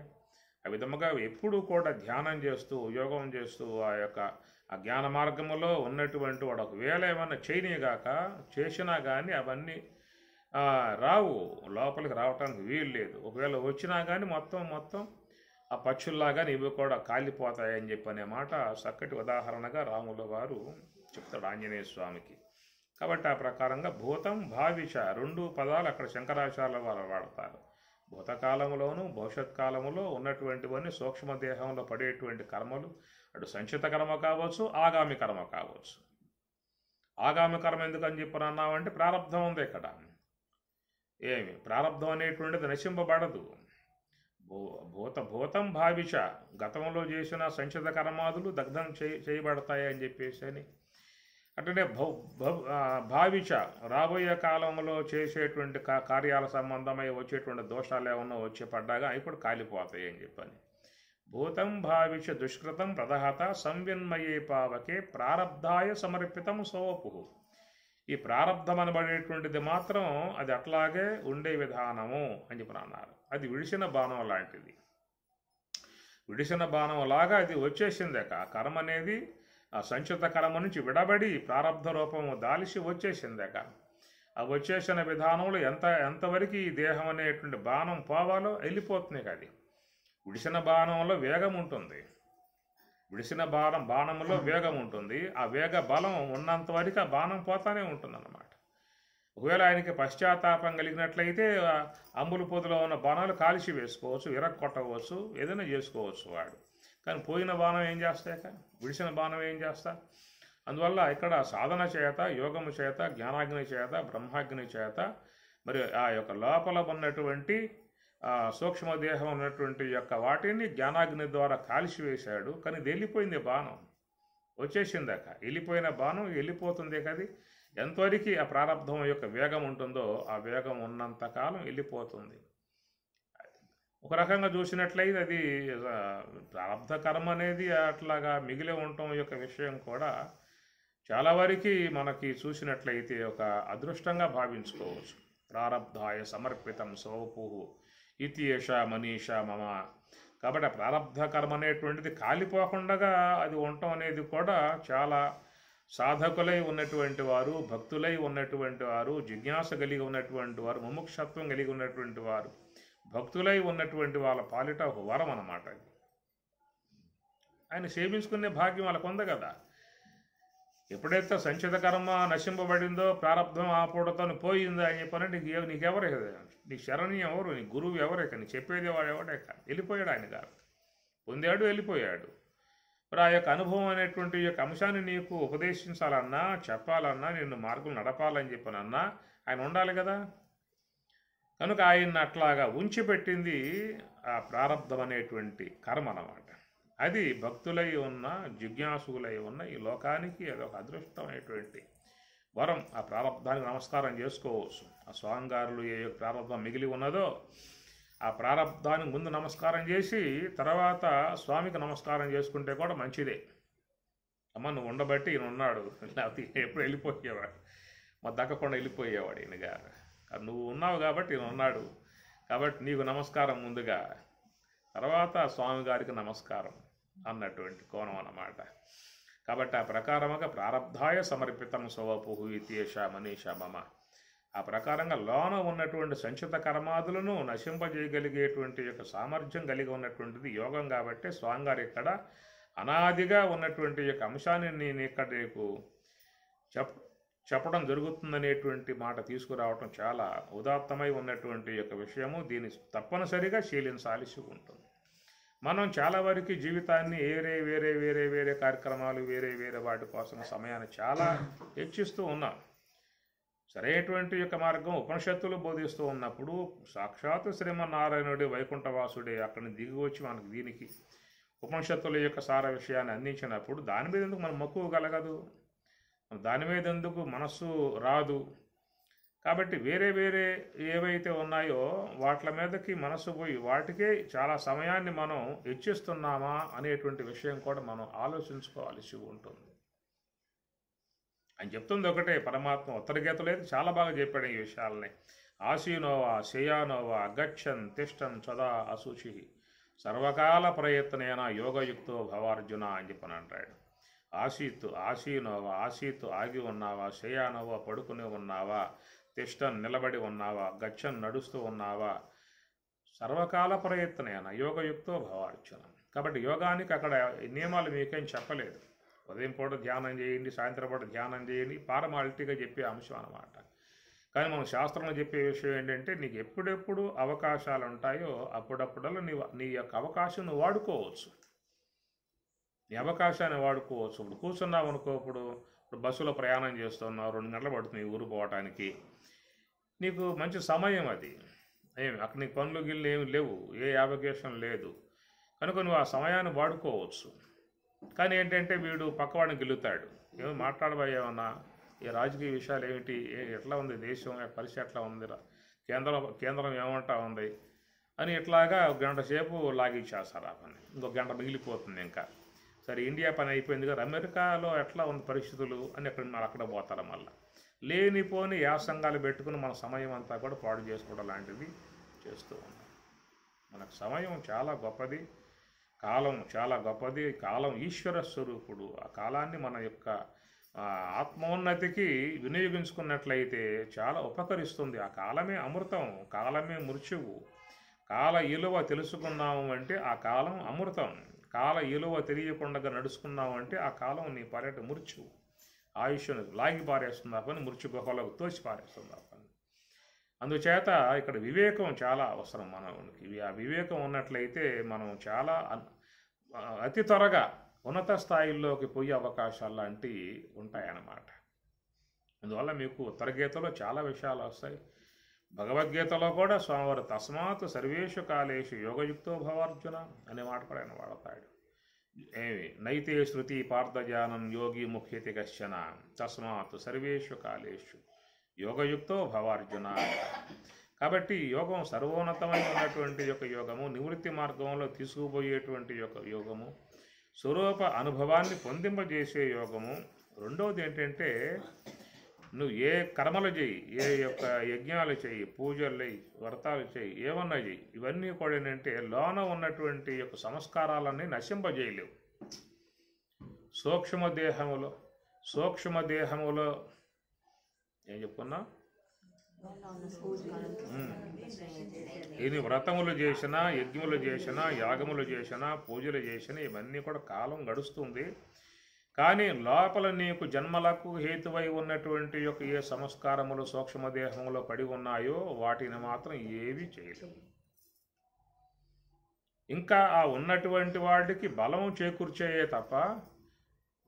Speaker 1: ఆ విధముగా ఎప్పుడూ కూడా ధ్యానం చేస్తూ యోగం చేస్తూ ఆ జ్ఞాన మార్గములో ఉన్నటువంటి వాడు ఒకవేళ ఏమన్నా చేయనిగాక చేసినా కానీ అవన్నీ రావు, లోపలికి రావటానికి వీలు లేదు. ఒకవేళ వచ్చినా కానీ మొత్తం ఆ పక్షుల్లాగా ఇవి కూడా కాలిపోతాయని చెప్పనే మాట చక్కటి ఉదాహరణగా రాముల వారు చెప్తాడు ఆంజనేయ స్వామికి. కాబట్టి ఆ ప్రకారంగా భూతం భావిష 2 పదాలు అక్కడ శంకరాచార్యుల వారు వాడతారు. భూతకాలంలోను భవిష్యత్ కాలంలో ఉన్నటువంటివన్నీ సూక్ష్మదేహంలో పడేటువంటి కర్మలు, అటు సంచిత కర్మ కావచ్చు, ఆగామి కర్మ కావచ్చు. ఆగామి కర్మ ఎందుకని చెప్పనన్నామంటే ప్రారంధం ఉంది ఇక్కడ. ఏమి ప్రారంధం అనేటువంటిది నశింపబడదు. భూతం భావిష గతంలో చేసిన సంచిత కర్మాదులు దగ్ధం చేయబడతాయి అని చెప్పేసి అని. అట్లనే భావిష రాబోయే కాలంలో చేసేటువంటి కార్యాల సంబంధమై వచ్చేటువంటి దోషాలు ఏమన్నా వచ్చి పడ్డాగా అవి కూడా కాలిపోతాయి అని చెప్పని. భూతం భావిష దుష్కృతం ప్రదహత సంవిన్మయే పావకే ప్రారబ్ధాయ సమర్పితం సోపు. ఈ ప్రారబ్ధం అనబడేటువంటిది మాత్రం అది అట్లాగే ఉండే విధానము అని చెప్పి అన్నారు. అది విడిసిన బాణం లాంటిది. విడిసిన బాణం లాగా అది వచ్చేసింది. ఆ కర్మ అనేది ఆ సంచిత కర్మ నుంచి విడబడి ప్రారబ్ధ రూపము దాల్చి వచ్చేసింది. ఆ వచ్చేసిన విధానంలో ఎంతవరకు ఈ దేహం అనేటువంటి బాణం పోవాలో వెళ్ళిపోతుంది. అది విడిసిన బాణంలో వేగం ఉంటుంది. విడిసిన బాణంలో వేగం ఉంటుంది. ఆ వేగ బలం ఉన్నంత వరకు ఆ బాణం పోతానే ఉంటుంది అన్నమాట. ఒకవేళ ఆయనకి పశ్చాత్తాపం కలిగినట్లయితే అంబులు పొదిలో ఉన్న బాణాలు కాల్చి వేసుకోవచ్చు, కొట్టవచ్చు, ఏదైనా చేసుకోవచ్చు వాడు. కానీ పోయిన బాణం ఏం చేస్తాక, విడిసిన బాణం ఏం చేస్తా? అందువల్ల ఇక్కడ సాధన చేత, యోగము చేత, జ్ఞానాగ్ని చేత, బ్రహ్మాగ్ని చేత మరి ఆ యొక్క లోపల ఉన్నటువంటి సూక్ష్మదేహం ఉన్నటువంటి యొక్క వాటిని జ్ఞానాగ్ని ద్వారా కాల్చివేశాడు. కానీ ఇది వెళ్ళిపోయింది, బాణం వచ్చేసిందాక. వెళ్ళిపోయిన బాణం వెళ్ళిపోతుంది కది. ఎంతవరకు ఆ ప్రారంధం యొక్క వేగం ఉంటుందో ఆ వేగం ఉన్నంతకాలం వెళ్ళిపోతుంది. ఒక రకంగా చూసినట్లయితే అది ప్రారంధ కర్మ అనేది అట్లాగా మిగిలి ఉండటం యొక్క విషయం కూడా చాలా వరకు మనకి చూసినట్లయితే ఒక అదృష్టంగా భావించుకోవచ్చు. ప్రారబ్ధాయ సమర్పితం సోపు ఇతియేష మనీష మమ. కాబట్టి ఆ ప్రారబ్ధ కర్మ అనేటువంటిది కాలిపోకుండా అది ఉండటం అనేది కూడా చాలా సాధకులై ఉన్నటువంటి వారు, భక్తులై ఉన్నటువంటి వారు, జిజ్ఞాస కలిగి ఉన్నటువంటి వారు, ముముక్షత్వం కలిగి ఉన్నటువంటి వారు, భక్తులై ఉన్నటువంటి వాళ్ళ పాలిట ఒక వరం అన్నమాట. అది ఆయన సేవించుకునే భాగ్యం వాళ్ళకు ఉంది కదా. ఎప్పుడైతే సంచిత కర్మ నశింపబడిందో, ప్రారంధం ఆపూడతో పోయిందో అని చెప్పానంటే నీకెవరే కదా, నీ శరణ్యం ఎవరు, నీ గురువు ఎవరే, నీ చెప్పేది వాడు ఎవడే కాదు. వెళ్ళిపోయాడు ఆయన గారు, పొందాడు, వెళ్ళిపోయాడు. మరి ఆ యొక్క అనుభవం అనేటువంటి యొక్క అంశాన్ని నీకు ఉపదేశించాలన్నా, చెప్పాలన్నా, నిన్ను మార్గం నడపాలని చెప్పనన్నా ఆయన ఉండాలి కదా. కనుక ఆయన అట్లాగా ఉంచిపెట్టింది ఆ ప్రారబ్ధం అనేటువంటి కర్మ అన్నమాట. అది భక్తులై ఉన్న, జిజ్ఞాసులై ఉన్న ఈ లోకానికి అదొక అదృష్టమైనటువంటి వరం. ఆ ప్రారబ్ధానికి నమస్కారం చేసుకోవచ్చు. ఆ స్వామిగారులు ఏ ప్రారబ్ధం మిగిలి ఉన్నదో ఆ ప్రారబ్ధానికి ముందు నమస్కారం చేసి తర్వాత స్వామికి నమస్కారం చేసుకుంటే కూడా మంచిదే. అమ్మ నువ్వు ఉండబట్టి ఈయన ఉన్నాడు, లేకపోతే ఎప్పుడు వెళ్ళిపోయేవాడు, మా దక్కకుండా వెళ్ళిపోయేవాడు ఈయన గారు. నువ్వు ఉన్నావు కాబట్టి ఈయన ఉన్నాడు, కాబట్టి నీకు నమస్కారం ముందుగా, తర్వాత స్వామి గారికి నమస్కారం అన్నటువంటి కోణం అన్నమాట. కాబట్టి ఆ ప్రకారముగా ప్రారబ్ధాయ సమర్పితం సోవపు ఇతియేష మనీష మమ. ఆ ప్రకారంగా లోన ఉన్నటువంటి సంచిత కర్మాదులను నశింపజేయగలిగేటువంటి యొక్క సామర్థ్యం కలిగి ఉన్నటువంటిది యోగం. కాబట్టి స్వామిగారు ఇక్కడ అనాదిగా ఉన్నటువంటి యొక్క అంశాన్ని నేను ఇక్కడ నీకు చెప్పడం జరుగుతుందనేటువంటి మాట తీసుకురావటం చాలా ఉదాత్తమై ఉన్నటువంటి యొక్క విషయము. దీన్ని తప్పనిసరిగా శీలించాల్సి ఉంటుంది. మనం చాలా వరకు జీవితాన్ని వేరే కార్యక్రమాలు, వేరే వాటి కోసం సమయాన్ని చాలా హెచ్చిస్తూ ఉన్నాం. సరైనటువంటి యొక్క మార్గం ఉపనిషత్తులు బోధిస్తూ ఉన్నప్పుడు సాక్షాత్ శ్రీమన్నారాయణుడి వైకుంఠవాసుడే అక్కడిని దిగి వచ్చి మనకు దీనికి ఉపనిషత్తుల యొక్క సార విషయాన్ని అందించినప్పుడు దాని మీద ఎందుకు మనం మక్కువ కలగదు, దాని మీద ఎందుకు మనస్సు రాదు. కాబట్టి వేరే ఏవైతే ఉన్నాయో వాటి మీదకి మనసు పోయి వాటికే చాలా సమయాన్ని మనం హెచ్చిస్తున్నామా అనేటువంటి విషయం కూడా మనం ఆలోచించుకోవాల్సి ఉంటుంది. అని చెప్తుంది ఒకటే, పరమాత్మ ఉత్తరగీతలో అయితే చాలా బాగా చెప్పాడు ఈ విషయాలని. ఆసీనోవా శయానోవా గచ్చన్ తిష్టన్ సదా అశుచి సర్వకాల ప్రయత్నేన యోగయుక్తో భవార్జున అని చెప్పని అంటాడు. ఆసీనోవా ఆసీతు ఆగి ఉన్నావా, శయానోవా పడుకుని ఉన్నావా, తిష్టన్ నిలబడి ఉన్నావా, గచ్చన్ నడుస్తూ ఉన్నావా, సర్వకాల ప్రయత్నేన యోగయుక్తో భవార్జున. కాబట్టి యోగానికి అక్కడ నియమాలు మీకేం చెప్పలేదు. ఉదయం పూట ధ్యానం చేయండి, సాయంత్రం పూట ధ్యానం చేయండి, పారమాలిటీగా చెప్పే అంశం అన్నమాట. కానీ మనం శాస్త్రంలో చెప్పే విషయం ఏంటంటే నీకు ఎప్పుడెప్పుడు అవకాశాలు ఉంటాయో అప్పుడప్పుడల్లా నీ యొక్క అవకాశం నువ్వు వాడుకోవచ్చు. నీ అవకాశాన్ని వాడుకోవచ్చు. ఇప్పుడు కూర్చున్నావు అనుకో, ఇప్పుడు బస్సులో ప్రయాణం చేస్తున్నావు, 2 గంటలు పడుతుంది ఈ ఊరు పోవటానికి, నీకు మంచి సమయం అది. అక్కడ నీకు పనులు గిల్లు ఏమి లేవు, ఏ అప్లికేషన్ లేదు కనుక నువ్వు ఆ సమయాన్ని వాడుకోవచ్చు. కానీ ఏంటంటే వీడు పక్కవాడిని గెలుతాడు, ఏమో మాట్లాడబోయేమన్నా ఈ రాజకీయ విషయాలు ఏమిటి, ఎట్లా ఉంది దేశం పరిస్థితి, ఎట్లా ఉంది, కేంద్రం ఏమంటా ఉంది అని ఇట్లాగా 1 గంట సేపు లాగిచ్చేస్తారు. ఆ పని ఇంకొక గంట మిగిలిపోతుంది. ఇంకా సరే ఇండియా పని అయిపోయింది కదా, అమెరికాలో ఎట్లా ఉంది పరిస్థితులు అని అక్కడ పోతారు. మళ్ళీ లేనిపోని యాసంగాలు పెట్టుకుని మన సమయం అంతా కూడా పాడు చేసుకోవడం లాంటిది చేస్తూ ఉన్నాం. మనకు సమయం చాలా గొప్పది, కాలం చాలా గొప్పది. కాలం ఈశ్వర స్వరూపుడు. ఆ కాలాన్ని మన యొక్క ఆత్మోన్నతికి వినియోగించుకున్నట్లయితే చాలా ఉపకరిస్తుంది. ఆ కాలమే అమృతం, కాలమే మృత్యువు. కాల విలువ తెలుసుకున్నాము అంటే ఆ కాలం అమృతం. కాల విలువ తెలియకుండా నడుచుకున్నాము అంటే ఆ కాలం నీ పర్యటన మృత్యువు. ఆయుష్ను లాగి పారేస్తుంది ఆ పని, మృత్యు గుహలోకి తోసి పారేస్తుంది ఆ పని. అందుచేత ఇక్కడ వివేకం చాలా అవసరం మనకి. ఆ వివేకం ఉన్నట్లయితే మనం చాలా అతి త్వరగా ఉన్నత స్థాయిల్లోకి పోయే అవకాశాలు లాంటివి ఉంటాయన్నమాట. అందువల్ల మీకు ఉత్తరగీతలో చాలా విషయాలు వస్తాయి. భగవద్గీతలో కూడా స్వామివారు తస్మాత్ సర్వేషు కాలేషు యోగయుక్తో భవార్జున అనే మాట కూడా ఆయన వాడతాడు. నైతే శృతి పార్థజానం యోగి ముఖ్యతి కశ్చన తస్మాత్ సర్వేషు కాలేషు యోగయుక్తో భవార్జున. కాబట్టి యోగం సర్వోన్నతమైనటువంటి యొక్క యోగము, నివృత్తి మార్గంలో తీసుకుపోయేటువంటి యొక్క యోగము, స్వరూప అనుభవాన్ని పొందింపజేసే యోగము. రెండవది ఏంటంటే నువ్వు ఏ కర్మలు చేయి, ఏ యొక్క యజ్ఞాలు చేయి, పూజలు చేయి, వ్రతాలు చేయి, ఏమన్నా చేయి, ఇవన్నీ కూడా ఏంటంటే లోన ఉన్నటువంటి యొక్క సంస్కారాలన్నీ నశింపజేయలేవు. సూక్ష్మదేహములో ఏం చెప్పుకున్నా, ఎన్ని వ్రతములు చేసినా, యజ్ఞములు చేసినా, యాగములు చేసినా, పూజలు చేసినా ఇవన్నీ కూడా కాలం గడుస్తుంది. కానీ లోపల నీకు జన్మలకు హేతువై ఉన్నటువంటి యొక్క ఏ సంస్కారములు సూక్ష్మదేహంలో పడి ఉన్నాయో వాటిని మాత్రం ఏవి చేయలేవు. ఇంకా ఆ ఉన్నటువంటి వాటికి బలం చేకూర్చేయే తప్ప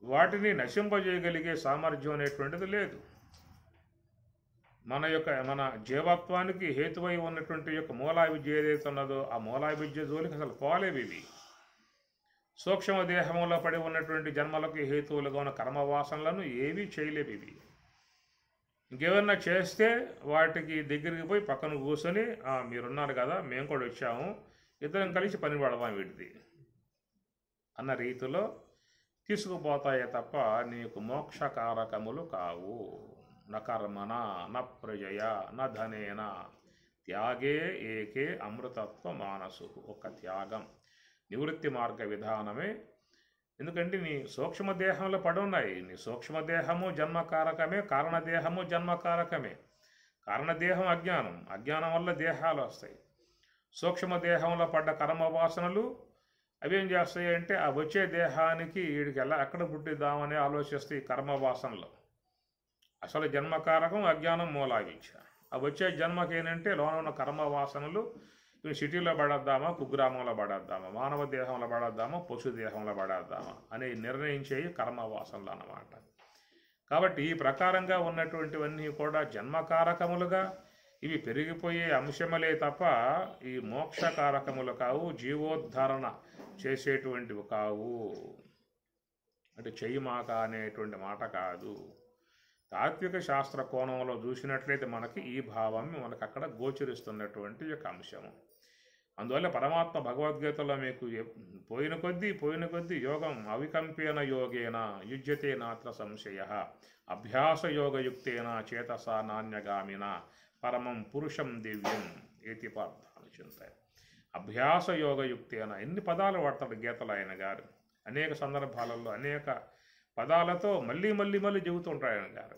Speaker 1: వాటిని నశింపజేయగలిగే సామర్థ్యం అనేటువంటిది లేదు. మన జీవత్వానికి హేతువై ఉన్నటువంటి యొక్క మూలా విద్య ఏదైతే ఉన్నదో ఆ మూలా విద్య జోలికి అసలు పోలేవి ఇవి. సూక్ష్మదేహంలో పడి ఉన్నటువంటి జన్మలకు హేతువులుగా ఉన్న కర్మవాసనలను ఏవీ చేయలేవు ఇవి. ఇంకేమన్నా చేస్తే వాటికి దగ్గరికి పోయి పక్కన కూర్చొని మీరున్నారు కదా మేము కూడా వచ్చాము, ఇద్దరం కలిసి పని పడదాం వీటిది అన్న రీతిలో తీసుకుపోతాయే తప్ప నీకు మోక్షకారకములు కావు. న కర్మణ న ప్రజయ న ధనేన త్యాగే ఏకే అమృతత్వ మానసు. ఒక త్యాగం నివృత్తి మార్గ విధానమే. ఎందుకంటే నీ సూక్ష్మదేహంలో పడి ఉన్నాయి. నీ సూక్ష్మదేహము జన్మకారకమే, కారణదేహము జన్మకారకమే. కారణదేహం అజ్ఞానం, అజ్ఞానం వల్ల దేహాలు వస్తాయి. సూక్ష్మదేహంలో పడ్డ కర్మవాసనలు అవేం చేస్తాయి అంటే ఆ వచ్చే దేహానికి వీడికి ఎక్కడ పుట్టిద్దామని ఆలోచిస్తాయి కర్మవాసనలు. అసలు జన్మకారకం అజ్ఞానం మూలావిద్య. ఆ వచ్చే జన్మకి ఏంటంటే లోన ఉన్న కర్మవాసనలు సిటీలో పడేద్దామా, కుగ్రామంలో పడేద్దామా, మానవ దేహంలో పడేద్దామా, పశు దేహంలో పడేద్దామా అని నిర్ణయించేవి కర్మవాసనలు అన్నమాట. కాబట్టి ఈ ప్రకారంగా ఉన్నటువంటివన్నీ కూడా జన్మకారకములుగా ఇవి పెరిగిపోయే అంశములే తప్ప ఈ మోక్షకారకములు కావు, జీవోద్ధరణ చేసేటువంటివి కావు. అంటే చెయ్యిమాక అనేటువంటి మాట కాదు. తాత్విక శాస్త్ర కోణంలో చూసినట్లయితే మనకి ఈ భావం మనకు అక్కడ గోచరిస్తున్నటువంటి యొక్క అంశము. అందువల్ల పరమాత్మ భగవద్గీతలో మీకు పోయిన కొద్దీ యోగం అవికంపేన యోగేన యుజ్యతే నాత్ర సంశయ అభ్యాస యోగయుక్తేన చేతసా నాణ్యగామిన పరమం పురుషం దివ్యం ఏతి పార్థాలు చింతాయి. అభ్యాస యోగయుక్తి అని ఎన్ని పదాలు వాడతాడు గీతలో ఆయన గారు. అనేక సందర్భాలలో అనేక పదాలతో మళ్ళీ మళ్ళీ మళ్ళీ చెబుతుంటాడు ఆయన గారు.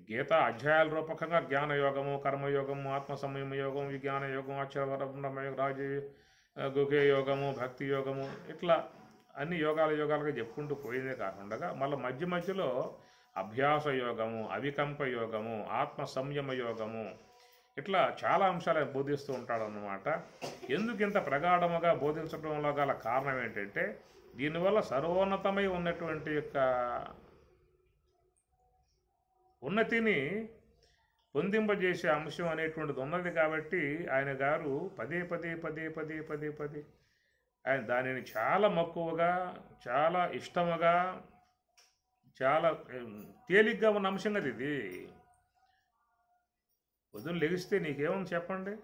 Speaker 1: గీత అధ్యాయాల రూపకంగా జ్ఞానయోగము, కర్మయోగము, ఆత్మ సంయమ యోగం, విజ్ఞాన యోగం, ఆచారవరమయ రాజ గుహే యోగము, భక్తి యోగము, ఇట్లా అన్ని యోగాలుగా చెప్పుకుంటూ పోయిందే కాకుండా మళ్ళీ మధ్య మధ్యలో అభ్యాస యోగము, అవికంప యోగము, ఆత్మ సంయమ యోగము, ఇట్లా చాలా అంశాలను బోధిస్తూ ఉంటాడు అన్నమాట. ఎందుకు ఇంత ప్రగాఢముగా బోధించడంలో గల కారణం ఏంటంటే దీనివల్ల సర్వోన్నతమై ఉన్నటువంటి యొక్క ఉన్నతిని పొందింపజేసే అంశం అనేటువంటిది ఉన్నది కాబట్టి ఆయన గారు పదే ఆయన దానిని చాలా మక్కువగా, చాలా ఇష్టముగా, చాలా తేలిగ్గా ఉన్న అంశం కదా ఇది. పొద్దున్న లెగిస్తే నీకేమని చెప్పండి,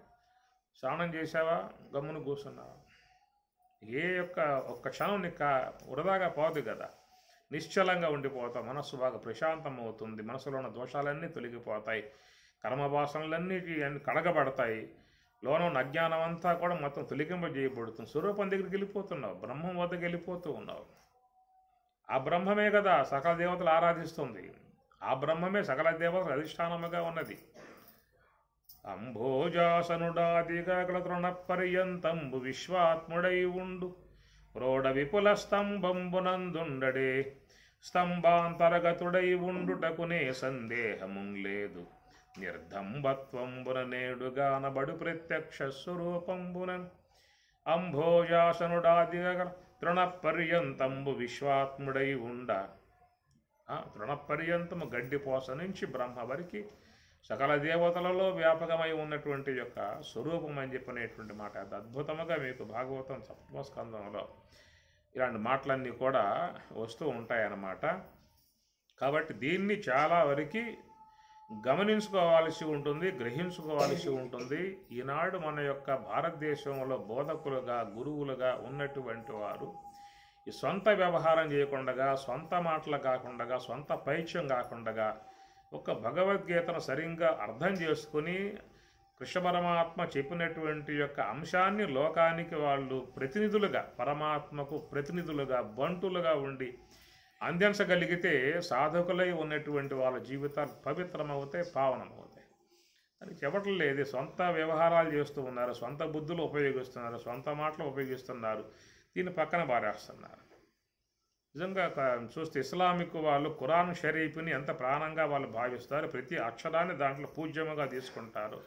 Speaker 1: స్నానం చేసావా, గమ్మున కూర్చున్నావా, ఒక్క క్షణం నీకు వృధాగా పోదు కదా. నిశ్చలంగా ఉండిపోతాం, మనస్సు బాగా ప్రశాంతం అవుతుంది, మనసులో ఉన్న దోషాలన్నీ తొలగిపోతాయి, కర్మవాసనలన్నీ కడగబడతాయి, లోన ఉన్న అజ్ఞానం అంతా కూడా మొత్తం తొలగింపజేయబడుతుంది. స్వరూపం దగ్గరికి వెళ్ళిపోతున్నావు, బ్రహ్మం వద్దకు వెళ్ళిపోతూ ఉన్నావు. ఆ బ్రహ్మమే కదా సకల దేవతలు ఆరాధిస్తుంది, ఆ బ్రహ్మమే సకల దేవతల అధిష్టానముగా ఉన్నది. అంభోజాసనుడాదిగా తృణ పర్యంతంబు విశ్వాత్ముడై ఉండు ప్రోఢ విపుల స్తంభంబునందుండడే స్తంభాంతరగతుడై ఉండుటకునే సందేహము లేదు. నిర్దంబత్వంబున నేడుగానబడు ప్రత్యక్ష స్వరూపంబున అంభోజాసనుడాదిగా తృణపర్యంతంబు విశ్వాత్ముడై ఉండ. తృణపర్యంతము గడ్డిపోస నుంచి బ్రహ్మ వరకు సకల దేవతలలో వ్యాపకమై ఉన్నటువంటి యొక్క స్వరూపం అని చెప్పనేటువంటి మాట అది అద్భుతముగా మీకు భాగవతం సప్తమ స్కందంలో ఇలాంటి మాటలన్నీ కూడా వస్తూ ఉంటాయన్నమాట. కాబట్టి దీన్ని చాలా వరకు గమనించుకోవాల్సి ఉంటుంది, గ్రహించుకోవాల్సి ఉంటుంది. ఈనాడు మన యొక్క భారతదేశంలో బోధకులుగా, గురువులుగా ఉన్నటువంటి వారు ఈ సొంత వ్యవహారం చేయకుండా, సొంత మాటలు కాకుండా, సొంత పైత్యం కాకుండా ఒక భగవద్గీతను సరిగ్గా అర్థం చేసుకుని కృష్ణ పరమాత్మ చెప్పినటువంటి యొక్క అంశాన్ని లోకానికి వాళ్ళు ప్రతినిధులుగా, పరమాత్మకు ప్రతినిధులుగా, బంటులుగా ఉండి అందించగలిగితే సాధకులై ఉన్నటువంటి వాళ్ళ జీవితాలు పవిత్రమవుతాయి, పావనమవుతాయి. అని చెప్పటం లేదు. సొంత వ్యవహారాలు చేస్తూ ఉన్నారు, సొంత బుద్ధులు ఉపయోగిస్తున్నారు, సొంత మాటలు ఉపయోగిస్తున్నారు, దీన్ని పక్కన పారేస్తున్నారు. నిజంగా చూస్తే ఇస్లామిక్ వాళ్ళు ఖురాన్ షరీఫ్ని ఎంత ప్రాణంగా వాళ్ళు భావిస్తారు, ప్రతి అక్షరాన్ని దాంట్లో పూజ్యముగా తీసుకుంటారు.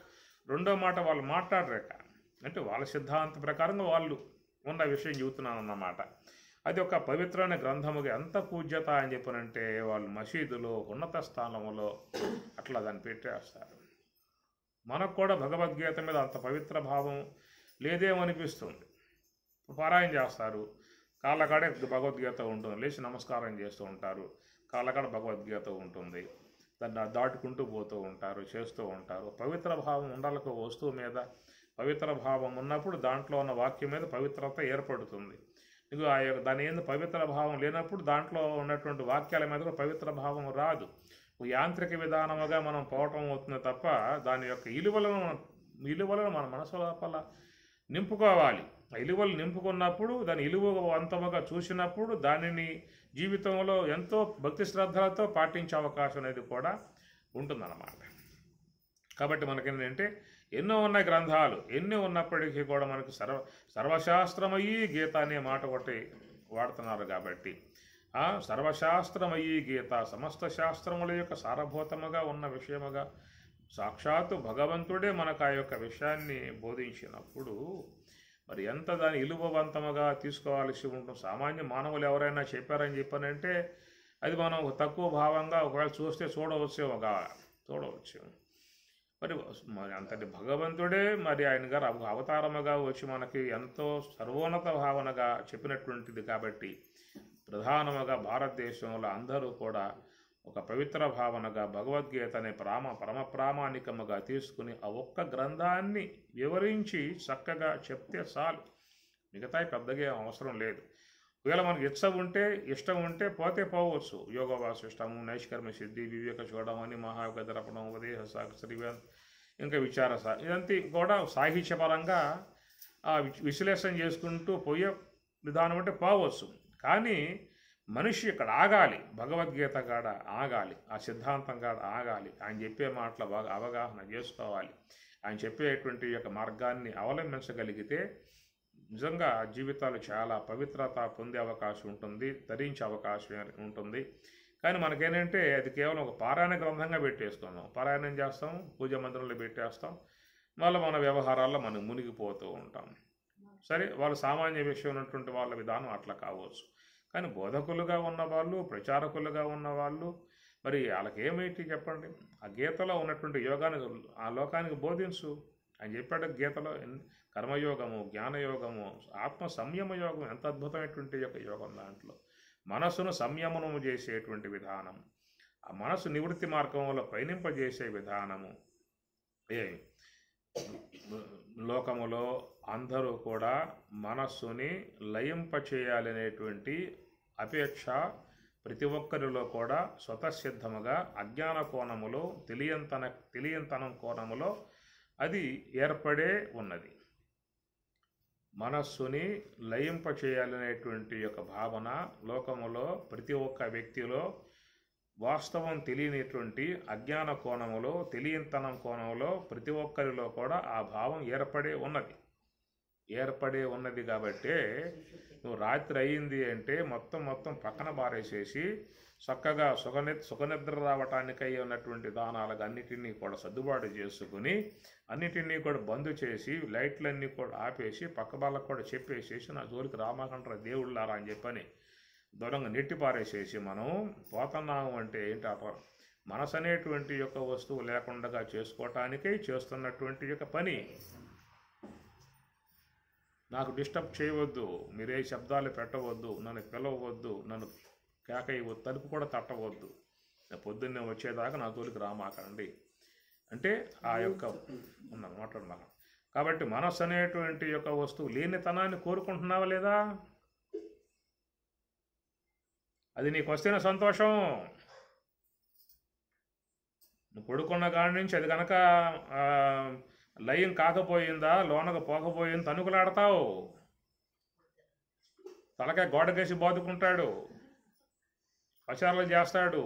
Speaker 1: రెండో మాట వాళ్ళు మాట్లాడరేక, అంటే వాళ్ళ సిద్ధాంత ప్రకారంగా వాళ్ళు ఉన్న విషయం చెబుతున్నాను అన్నమాట. అది ఒక పవిత్రమైన గ్రంథముగా ఎంత పూజ్యత అని చెప్పనంటే వాళ్ళు మసీదులో ఉన్నత స్థానంలో అట్లా దాన్ని పెట్టేస్తారు. మనకు కూడా భగవద్గీత మీద అంత పవిత్ర భావం లేదేమనిపిస్తుంది. పారాయణ చేస్తారు, కాళ్ళకాడే భగవద్గీత ఉంటుంది, లేచి నమస్కారం చేస్తూ ఉంటారు, కాళ్ళకాడ భగవద్గీత ఉంటుంది, దాన్ని దాటుకుంటూ పోతూ ఉంటారు, చేస్తూ ఉంటారు. పవిత్ర భావం ఉండాలి. వస్తువు మీద పవిత్ర భావం ఉన్నప్పుడు దాంట్లో ఉన్న వాక్యం మీద పవిత్రత ఏర్పడుతుంది. నీకు దాని ఏంది పవిత్ర భావం లేనప్పుడు దాంట్లో ఉన్నటువంటి వాక్యాల మీద పవిత్ర భావం రాదు. యాంత్రిక విధానముగా మనం పోవటం అవుతుంది తప్ప దాని యొక్క ఇలువలను మన మనసు లోపల నింపుకోవాలి. ఆ ఇలువలు నింపుకున్నప్పుడు దాని ఇలువవంతముగా చూసినప్పుడు దానిని జీవితంలో ఎంతో భక్తి శ్రద్ధలతో పాటించే అవకాశం అనేది కూడా ఉంటుందన్నమాట. కాబట్టి మనకేంటంటే ఎన్నో ఉన్న గ్రంథాలు ఎన్ని ఉన్నప్పటికీ కూడా మనకు సర్వశాస్త్రమయీ గీత అనే మాట ఒకటి వాడుతున్నారు. కాబట్టి ఆ సర్వశాస్త్రమయీ గీత సమస్త శాస్త్రముల యొక్క సారభూతముగా ఉన్న విషయముగా సాక్షాత్తు భగవంతుడే మనకు ఆ యొక్క విషయాన్ని బోధించినప్పుడు మరి ఎంత దాని ఇలువవంతముగా తీసుకోవాల్సి ఉంటుంది. సామాన్య మానవులు ఎవరైనా చెప్పారని చెప్పానంటే అది మనం తక్కువ భావంగా ఒకవేళ చూడవచ్చు. మరి అంతటి భగవంతుడే మరి ఆయన గారు అవతారముగా వచ్చి మనకి ఎంతో సర్వోన్నత భావనగా చెప్పినటువంటిది. కాబట్టి ప్రధానముగా భారతదేశంలో అందరూ కూడా ఒక పవిత్ర భావనగా భగవద్గీతని పరమ ప్రామాణికముగా తీసుకుని ఆ ఒక్క గ్రంథాన్ని వివరించి చక్కగా చెప్తే చాలు, మిగతా పెద్దగా అవసరం లేదు. ఒకవేళ మనకి ఇష్టం ఉంటే పోతే పోవచ్చు. యోగ వాసిష్టము, నైష్కర్మ సిద్ధి, వివేక చూడమని, మహాగదరపణం, ఉపదేశ శ్రీవేంద్ర ఇంకా ఇదంతా కూడా సాహిత్యపరంగా విశ్లేషణ చేసుకుంటూ పోయే విధానం అంటే పోవచ్చు. కానీ మనిషి ఇక్కడ ఆగాలి, భగవద్గీత కాడ ఆగాలి, ఆ సిద్ధాంతం కాడ ఆగాలి, ఆయన చెప్పే మాటల బాగా అవగాహన చేసుకోవాలి. ఆయన చెప్పేటువంటి యొక్క మార్గాన్ని అవలంబించగలిగితే నిజంగా జీవితాలు చాలా పవిత్రత పొందే అవకాశం ఉంటుంది, ధరించే అవకాశం ఉంటుంది. కానీ మనకేంటంటే అది కేవలం ఒక పారాయణ గ్రంథంగా పెట్టేస్తున్నాం, పారాయణం చేస్తాం, పూజ మందిరంలో పెట్టేస్తాం, మళ్ళీ మన వ్యవహారాల్లో మనం మునిగిపోతూ ఉంటాం. సరే, వాళ్ళు సామాన్య విషయం ఉన్నటువంటి వాళ్ళ విధానం అట్లా కావచ్చు. కానీ బోధకులుగా ఉన్నవాళ్ళు, ప్రచారకులుగా ఉన్నవాళ్ళు మరి వాళ్ళకి ఏమైతే చెప్పండి, ఆ గీతలో ఉన్నటువంటి యోగాన్ని ఆ లోకానికి బోధించు. ఆయన చెప్పాడు గీతలో కర్మయోగము, జ్ఞానయోగము, ఆత్మ సంయమ యోగం, ఎంత అద్భుతమైనటువంటి యొక్క యోగం. దాంట్లో మనసును సంయమనము చేసేటువంటి విధానం, ఆ మనసు నివృత్తి మార్గంలో పయనింపజేసే విధానము. లోకములో అందరూ కూడా మనస్సుని లయింపచేయాలనేటువంటి అపేక్ష ప్రతి ఒక్కరిలో కూడా స్వతసిద్ధముగా అజ్ఞాన కోణములో తెలియంతనం కోణములో అది ఏర్పడే ఉన్నది. మనస్సుని లయింపచేయాలనేటువంటి యొక్క భావన లోకములో ప్రతి ఒక్క వ్యక్తిలో వాస్తవం తెలియనిటువంటి అజ్ఞాన కోణములో, తెలియంతనం కోణంలో ప్రతి ఒక్కరిలో కూడా ఆ భావం ఏర్పడే ఉన్నది. కాబట్టే నువ్వు రాత్రి అయ్యింది అంటే మొత్తం పక్కన బారేసేసి చక్కగా సుఖనిద్ర రావటానికై ఉన్నటువంటి దానాలకు అన్నిటినీ కూడా సర్దుబాటు చేసుకుని అన్నిటినీ కూడా బంద్ చేసి లైట్లన్నీ కూడా ఆపేసి పక్క వాళ్ళకు కూడా చెప్పేసేసి నా జోలికి రామాకంటారా దేవుళ్ళారా అని చెప్పని దూరంగా నెట్టి పారేసేసి మనం పోతున్నాము. అంటే ఏంటి అట, మనసు అనేటువంటి యొక్క వస్తువు లేకుండా చేసుకోవటానికై చేస్తున్నటువంటి యొక్క పని. నాకు డిస్టర్బ్ చేయవద్దు, మీరే శబ్దాలు పెట్టవద్దు, నన్ను పిలవద్దు, నన్ను కేకయ్యవద్దు, తలుపు కూడా తట్టవద్దు, పొద్దున్నే వచ్చేదాకా నా తోలికి రామాకండి అంటే ఆ యొక్క మాట్లాడమా. కాబట్టి మనస్సు అనేటువంటి యొక్క వస్తువు లేనితనాన్ని కోరుకుంటున్నావా లేదా? అది నీకు వస్తేనే సంతోషం. నువ్వు పడుకున్న కాడి నుంచి అది కనుక లయం కాకపోయిందా, లోనకు పోకపోయింది తనుకులాడతావు, తలకాయ గోడకేసి బాదుకుంటాడు, పచారాలు చేస్తాడు,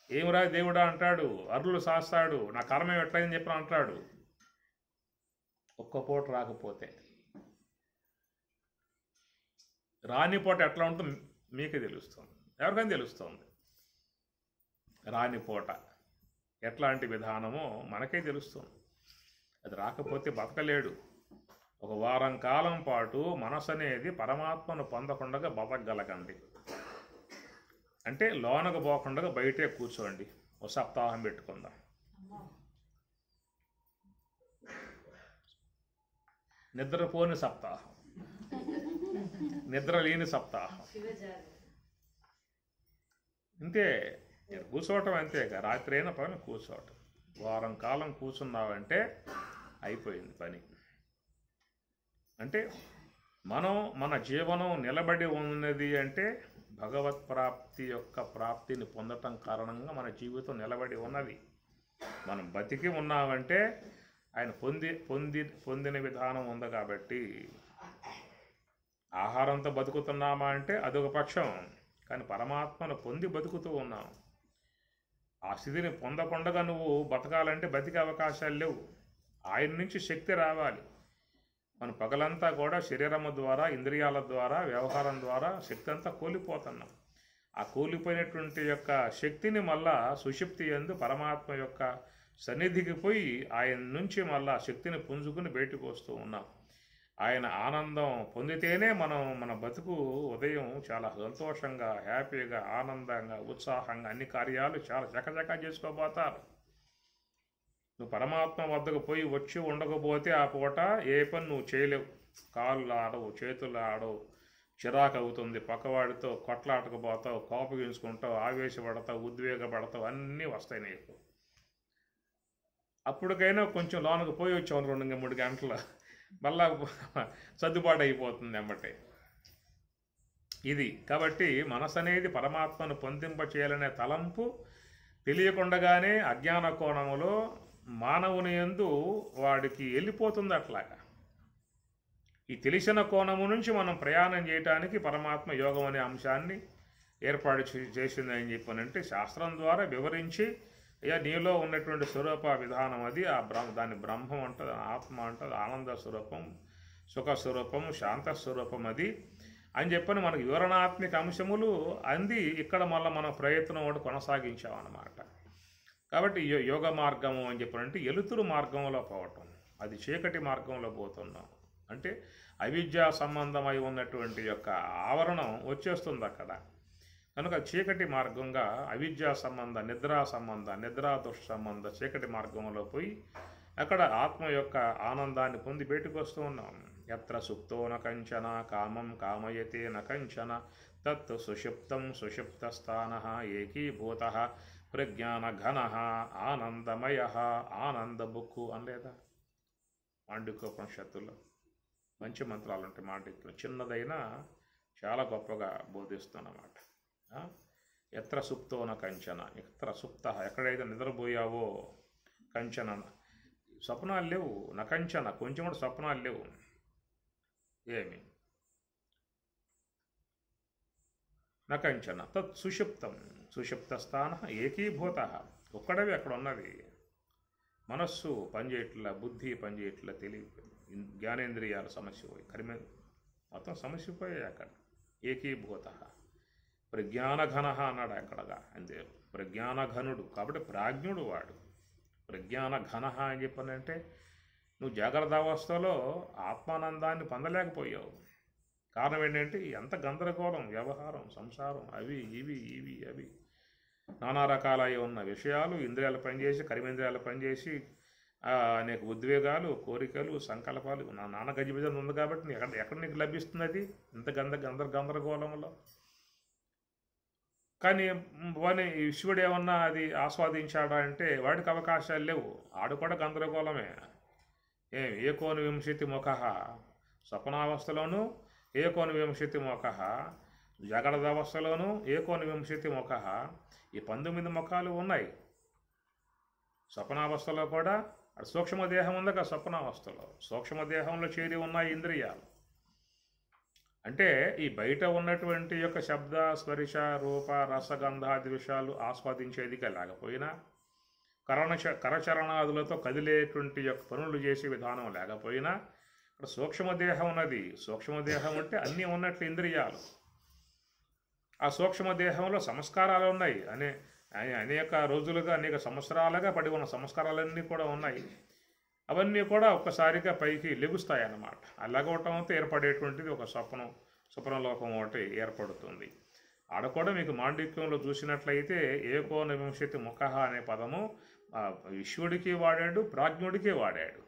Speaker 1: ఏమిరా దేవుడా అంటాడు, అరులు సాస్తాడు, నా కర్మ ఎట్లయిందని చెప్పి అంటాడు. ఒక్క పూట రాకపోతే రాని పూట ఎట్లా ఉంటుందో మీకే తెలుస్తుంది, ఎవరికైనా తెలుస్తుంది. రాని పూట ఎట్లాంటి విధానమో మనకే తెలుస్తుంది. అది రాకపోతే బతకలేడు. ఒక వారం కాలం పాటు మనసు అనేది పరమాత్మను పొందకుండా బతకగలగండి. అంటే లోనకు పోకుండా బయటే కూర్చోండి. ఒక సప్తాహం పెట్టుకుందాం. నిద్రపోని సప్తాహం, నిద్ర లేని సప్తాహం. అంతే, కూర్చోవటం అంతేగా. రాత్రి అయినా పని కూర్చోవటం. వారం కాలం కూర్చున్నావంటే అయిపోయింది పని. అంటే మనం మన జీవనం నిలబడి ఉన్నది అంటే భగవత్ ప్రాప్తి యొక్క ప్రాప్తిని పొందటం కారణంగా మన జీవితం నిలబడి ఉన్నది. మనం బతికి ఉన్నామంటే ఆయన పొందిన విధానం ఉంది. కాబట్టి ఆహారంతో బతుకుతున్నామా అంటే అదొక పక్షం, కానీ పరమాత్మను పొంది బతుకుతూ ఉన్నాం. ఆ స్థితిని పొందకుండా నువ్వు బతకాలంటే బతికే అవకాశాలు లేవు. ఆయన నుంచి శక్తి రావాలి. మనం పగలంతా కూడా శరీరము ద్వారా, ఇంద్రియాల ద్వారా, వ్యవహారం ద్వారా శక్తి అంతా కోల్పోతున్నాం. ఆ కోల్పోయినటువంటి యొక్క శక్తిని మళ్ళా సుషుప్తి యందు పరమాత్మ యొక్క సన్నిధికి పోయి ఆయన నుంచి మళ్ళా శక్తిని పుంజుకుని బయటకు వస్తూ ఉన్నాం. ఆయన ఆనందం పొందితేనే మన బతుకు ఉదయం చాలా సంతోషంగా, హ్యాపీగా, ఆనందంగా, ఉత్సాహంగా అన్ని కార్యాలు చాలా చకచకా చేసుకోబోతారు. నువ్వు పరమాత్మ వద్దకు పోయి వచ్చి ఉండకపోతే ఆ పూట ఏ పని నువ్వు చేయలేవు. కాళ్ళు ఆడవు, చేతులు ఆడవు, చిరాకు అవుతుంది, పక్కవాడితో కొట్లాటకపోతావు, కోపగించుకుంటావు, ఆవేశపడతావు, ఉద్వేగపడతావు, అన్నీ వస్తాయి నీకు. అప్పటికైనా కొంచెం లోనకు పోయి వచ్చావు 2-3 గంటలు, మళ్ళా సర్దుబాటు అయిపోతుంది ఎమ్మటే. ఇది కాబట్టి మనసు అనేది పరమాత్మను పొందింప చేయాలనే తలంపు తెలియకుండానే అజ్ఞాన కోణములో మానవుని యందు వాడికి వెళ్ళిపోతుంది అట్లాగా. ఈ తెలిసిన కోణము నుంచి మనం ప్రయాణం చేయడానికి పరమాత్మ యోగం అనే అంశాన్ని ఏర్పాటు చేసిందని చెప్పానంటే శాస్త్రం ద్వారా వివరించి, అయ్యా నీలో ఉన్నటువంటి స్వరూప విధానం అది, దాన్ని బ్రహ్మం అంటది, ఆత్మ అంటది, ఆనంద స్వరూపం, సుఖ స్వరూపం, శాంత స్వరూపం అది అని చెప్పని మనకు వివరణాత్మక అంశములు అంది. ఇక్కడ మళ్ళీ మన ప్రయత్నం ఒకటి కొనసాగించామన్నమాట. కాబట్టి యోగ మార్గము అని చెప్పారంటే ఎలుతురు మార్గంలో పోవటం, అది చీకటి మార్గంలో పోతున్నాం అంటే అవిద్యా సంబంధమై ఉన్నటువంటి యొక్క ఆవరణం వచ్చేస్తుంది అక్కడ. కనుక చీకటి మార్గంగా అవిద్యా సంబంధ, నిద్రా సంబంధ, నిద్రాదోష సంబంధ చీకటి మార్గంలో పోయి అక్కడ ఆత్మ యొక్క ఆనందాన్ని పొంది బయటకు వస్తూ ఉన్నాం. ఎత్ర సుప్తో నకంచన కామం కామయతే నకంచన తత్ సుషుప్తం సుషుప్తస్థాన ఏకీభూత ప్రజ్ఞానఘన ఆనందమయ ఆనందబుక్కు అనలేదా మాండిక్యోపనిషత్తుల్లో? మంచి మంత్రాలు ఉంటాయి మాండిక్యులు, చిన్నదైనా చాలా గొప్పగా బోధిస్తున్నమాట. ఎత్ర సుప్తో కంచన, ఎత్ర సుప్త, ఎక్కడైతే నిద్రపోయావో, కంచన స్వప్నాలు లేవు, నకంచన కొంచెం కూడా స్వప్నాలు లేవు. ఏమి నకంచన తత్ సుషుప్తం సుషుప్త స్థాన ఏకీభూత, ఒక్కడవి అక్కడ ఉన్నది. మనస్సు పనిచేయట్ల, బుద్ధి పనిచేయట్ల, జ్ఞానేంద్రియాల సమస్య పోయి, మొత్తం సమస్య పోయాయి అక్కడ. ఏకీభూత ప్రజ్ఞానఘన అన్నాడు అక్కడగా, అంతే ప్రజ్ఞానఘనుడు కాబట్టి ప్రాజ్ఞుడు వాడు. ప్రజ్ఞానఘన అని చెప్పానంటే నువ్వు జాగ్రత్త అవస్థలో ఆత్మానందాన్ని పొందలేకపోయావు. కారణం ఏంటంటే ఎంత గందరగోళం, వ్యవహారం, సంసారం, అవి ఇవి ఇవి అవి నానా రకాలై ఉన్న విషయాలు, ఇంద్రియాలు పనిచేసి, కర్మేంద్రియాలు పనిచేసి అనేక ఉద్వేగాలు, కోరికలు, సంకల్పాలు, నాన్న గజిబిజం ఉంది కాబట్టి ఎక్కడ నీకు లభిస్తుంది అది ఇంత గందరగోళంలో? కానీ వాని ఈశ్వరుడు ఏమన్నా అది ఆస్వాదించాడా అంటే వాడికి అవకాశాలు లేవు. ఆడు కూడా గందరగోళమే. ఏకోన వింశతి ముఖ, స్వప్నావస్థలోనూ ఏకోన వింశతి ముఖ, జాగ్రత్త అవస్థలోనూ ఏకోన వింశతి ముఖ. ఈ 19 ముఖాలు ఉన్నాయి. స్వప్నావస్థలో కూడా సూక్ష్మదేహం ఉంది కదా, స్వప్నావస్థలో సూక్ష్మదేహంలో చేరి ఉన్నాయి ఇంద్రియాలు. అంటే ఈ బయట ఉన్నటువంటి యొక్క శబ్ద, స్పర్శ, రూప, రసగంధాది విషయాలు ఆస్వాదించేదిగా లేకపోయినా, కరచరణాదులతో కదిలేటువంటి యొక్క పనులు చేసే విధానం లేకపోయినా, ఇక్కడ సూక్ష్మదేహం ఉన్నది. సూక్ష్మదేహం అంటే అన్నీ ఉన్నట్లు ఇంద్రియాలు. ఆ సూక్ష్మదేహంలో సంస్కారాలు ఉన్నాయి. అనేక రోజులుగా, అనేక సంవత్సరాలుగా పడి ఉన్న సంస్కారాలన్నీ కూడా ఉన్నాయి. అవన్నీ కూడా ఒక్కసారిగా పైకి లెగుస్తాయి అన్నమాట. ఆ లెగవటంతో ఏర్పడేటువంటిది ఒక స్వప్నలోకం ఒకటి ఏర్పడుతుంది. ఆడ కూడా మీకు మాండిక్యంలో చూసినట్లయితే ఏకోన వింశతి ముఖ అనే పదము విశ్వడికి వాడాడు, ప్రాజ్ఞుడికి వాడాడు.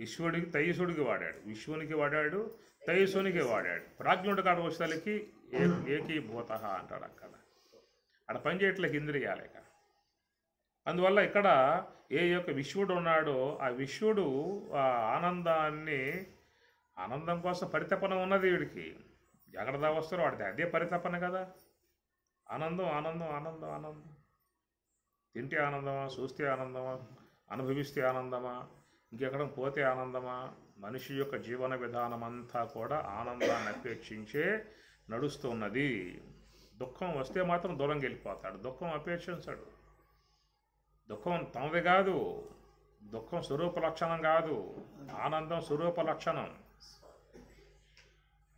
Speaker 1: ఈశ్వరుడికి తైసుడికి వాడాడు, విశ్వునికి వాడాడు, తైసునికి వాడాడు. ప్రాజ్ఞుడి కాడ వచ్చేసరికి ఏకీభూత అంటాడు. అక్కడ పనిచేయట్లకి ఇంద్రియాలేక. అందువల్ల ఇక్కడ ఏ యొక్క విశ్వడు ఉన్నాడో ఆ విశ్వడు ఆ ఆనందం కోసం పరితపన ఉన్నది వీడికి. జాగ్రత్త అవస్థలో వాడితే అదే పరితపన కదా. ఆనందం ఆనందం ఆనందం ఆనందం. తింటే ఆనందమా, చూస్తే ఆనందమా, అనుభవిస్తే ఆనందమా, ఇంకెక్కడ పోతే ఆనందమా? మనిషి యొక్క జీవన విధానం అంతా కూడా ఆనందాన్ని అపేక్షించే నడుస్తున్నది. దుఃఖం వస్తే మాత్రం దూరంగా వెళ్ళిపోతాడు, దుఃఖం అపేక్షించాడు. దుఃఖం తమది కాదు, దుఃఖం స్వరూప లక్షణం కాదు, ఆనందం స్వరూప లక్షణం.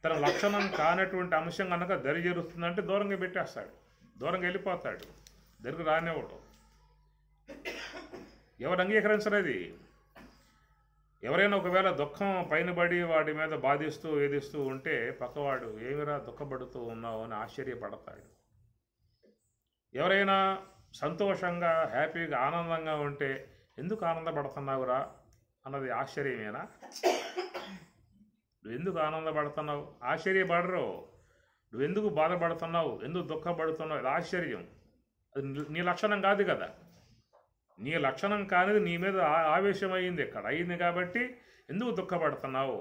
Speaker 1: తన లక్షణం కానటువంటి అంశం కనుక దరి జరుగుతుందంటే దూరంగా పెట్టేస్తాడు, దూరంగా వెళ్ళిపోతాడు, దగ్గర రానివ్వడు. ఎవరు అంగీకరించలేదు. ఎవరైనా ఒకవేళ దుఃఖం పైన పడి వాడి మీద బాధిస్తూ వేధిస్తూ ఉంటే పక్కవాడు ఏమిరా దుఃఖపడుతూ ఉన్నావు అని ఆశ్చర్యపడతాడు. ఎవరైనా సంతోషంగా, హ్యాపీగా, ఆనందంగా ఉంటే ఎందుకు ఆనందపడుతున్నావురా అన్నది ఆశ్చర్యమేనా? నువ్వు ఎందుకు ఆనందపడుతున్నావు? ఆశ్చర్యపడరు. నువ్వెందుకు బాధపడుతున్నావు, ఎందుకు దుఃఖపడుతున్నావు, అది ఆశ్చర్యం. అది నీ లక్షణం కాదు కదా. నీ లక్షణం కానిది నీ మీద ఆవేశమైంది ఇక్కడ అయింది కాబట్టి ఎందుకు దుఃఖపడుతున్నావు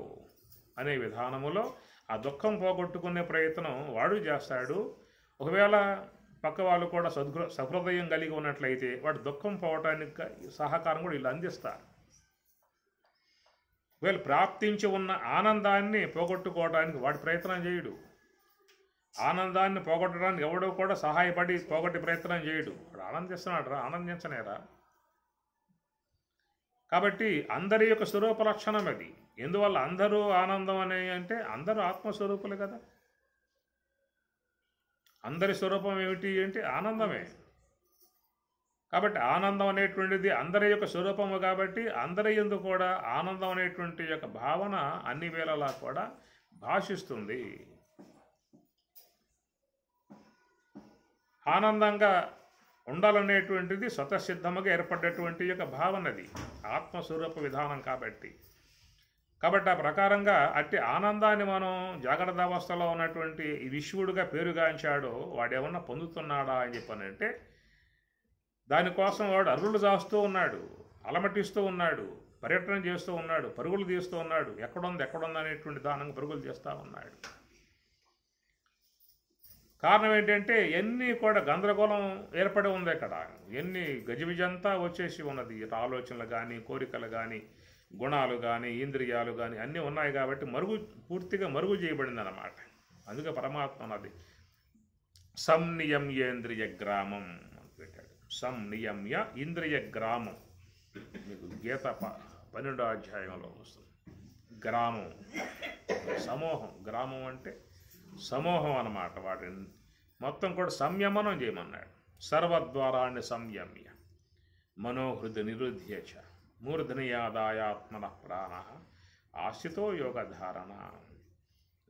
Speaker 1: అనే విధానములో ఆ దుఃఖం పోగొట్టుకునే ప్రయత్నం వాడు చేస్తాడు. ఒకవేళ పక్క వాళ్ళు కూడా సహృదయం కలిగి ఉన్నట్లయితే వాడి దుఃఖం పోవటానికి సహకారం కూడా వీళ్ళు అందిస్తారు. వీళ్ళు ప్రాప్తించి ఉన్న ఆనందాన్ని పోగొట్టుకోవడానికి వాడి ప్రయత్నం చేయడు. ఆనందాన్ని పోగొట్టడానికి ఎవడో కూడా సహాయపడి పోగొట్టి ప్రయత్నం చేయడు. వాడు ఆనందిస్తున్నాడు రా, ఆనందించనేరా. కాబట్టి అందరి యొక్క స్వరూప లక్షణం అది. ఎందువల్ల అందరూ ఆనందం అనే అంటే అందరూ ఆత్మస్వరూపులు కదా. అందరి స్వరూపం ఏమిటి అంటే ఆనందమే. కాబట్టి ఆనందం అనేటువంటిది అందరి యొక్క స్వరూపము కాబట్టి అందరి యందు కూడా ఆనందం అనేటువంటి యొక్క భావన అన్ని వేళలా కూడా భాషిస్తుంది. ఆనందంగా ఉండాలనేటువంటిది స్వతసిద్ధముగా ఏర్పడేటువంటి యొక్క భావనది ఆత్మస్వరూప విధానం కాబట్టి ఆ ప్రకారంగా అట్టి ఆనందాన్ని మనం జాగ్రత్త అవస్థలో ఉన్నటువంటి విశ్వడుగా పేరుగాంచాడో వాడేమన్నా పొందుతున్నాడా అని చెప్పానంటే దానికోసం వాడు అరువులు చేస్తూ ఉన్నాడు, అలమటిస్తూ ఉన్నాడు, పర్యటన చేస్తూ ఉన్నాడు, పరుగులు తీస్తూ ఉన్నాడు. ఎక్కడుంది అనేటువంటి దానంగా పరుగులు చేస్తూ ఉన్నాడు. కారణం ఏంటంటే ఎన్ని కూడా గందరగోళం ఏర్పడి ఉంది అక్కడ. ఎన్ని గజిబిజంతా వచ్చేసి ఉన్నది. ఆలోచనలు కానీ, కోరికలు కానీ, గుణాలు కానీ, ఇంద్రియాలు కానీ అన్నీ ఉన్నాయి కాబట్టి పూర్తిగా మరుగు చేయబడింది అన్నమాట. అందుకే పరమాత్మ అన్నది సంనియమ్యేంద్రియ గ్రామం అని పెట్టాడు. సంనియమ్య ఇంద్రియ గ్రామం మీకు గీత 12వ అధ్యాయంలో వస్తుంది. గ్రామం సమూహం, గ్రామం అంటే సమూహం అన్నమాట. వాటిని మొత్తం కూడా సంయమనం చేయమన్నాడు. సర్వద్వారాన్ని సంయమ్య మనోహృది నిరుధ్యచ మూర్ధనియాదాయాత్మన ప్రాణ ఆశ్రితో యోగధారణ.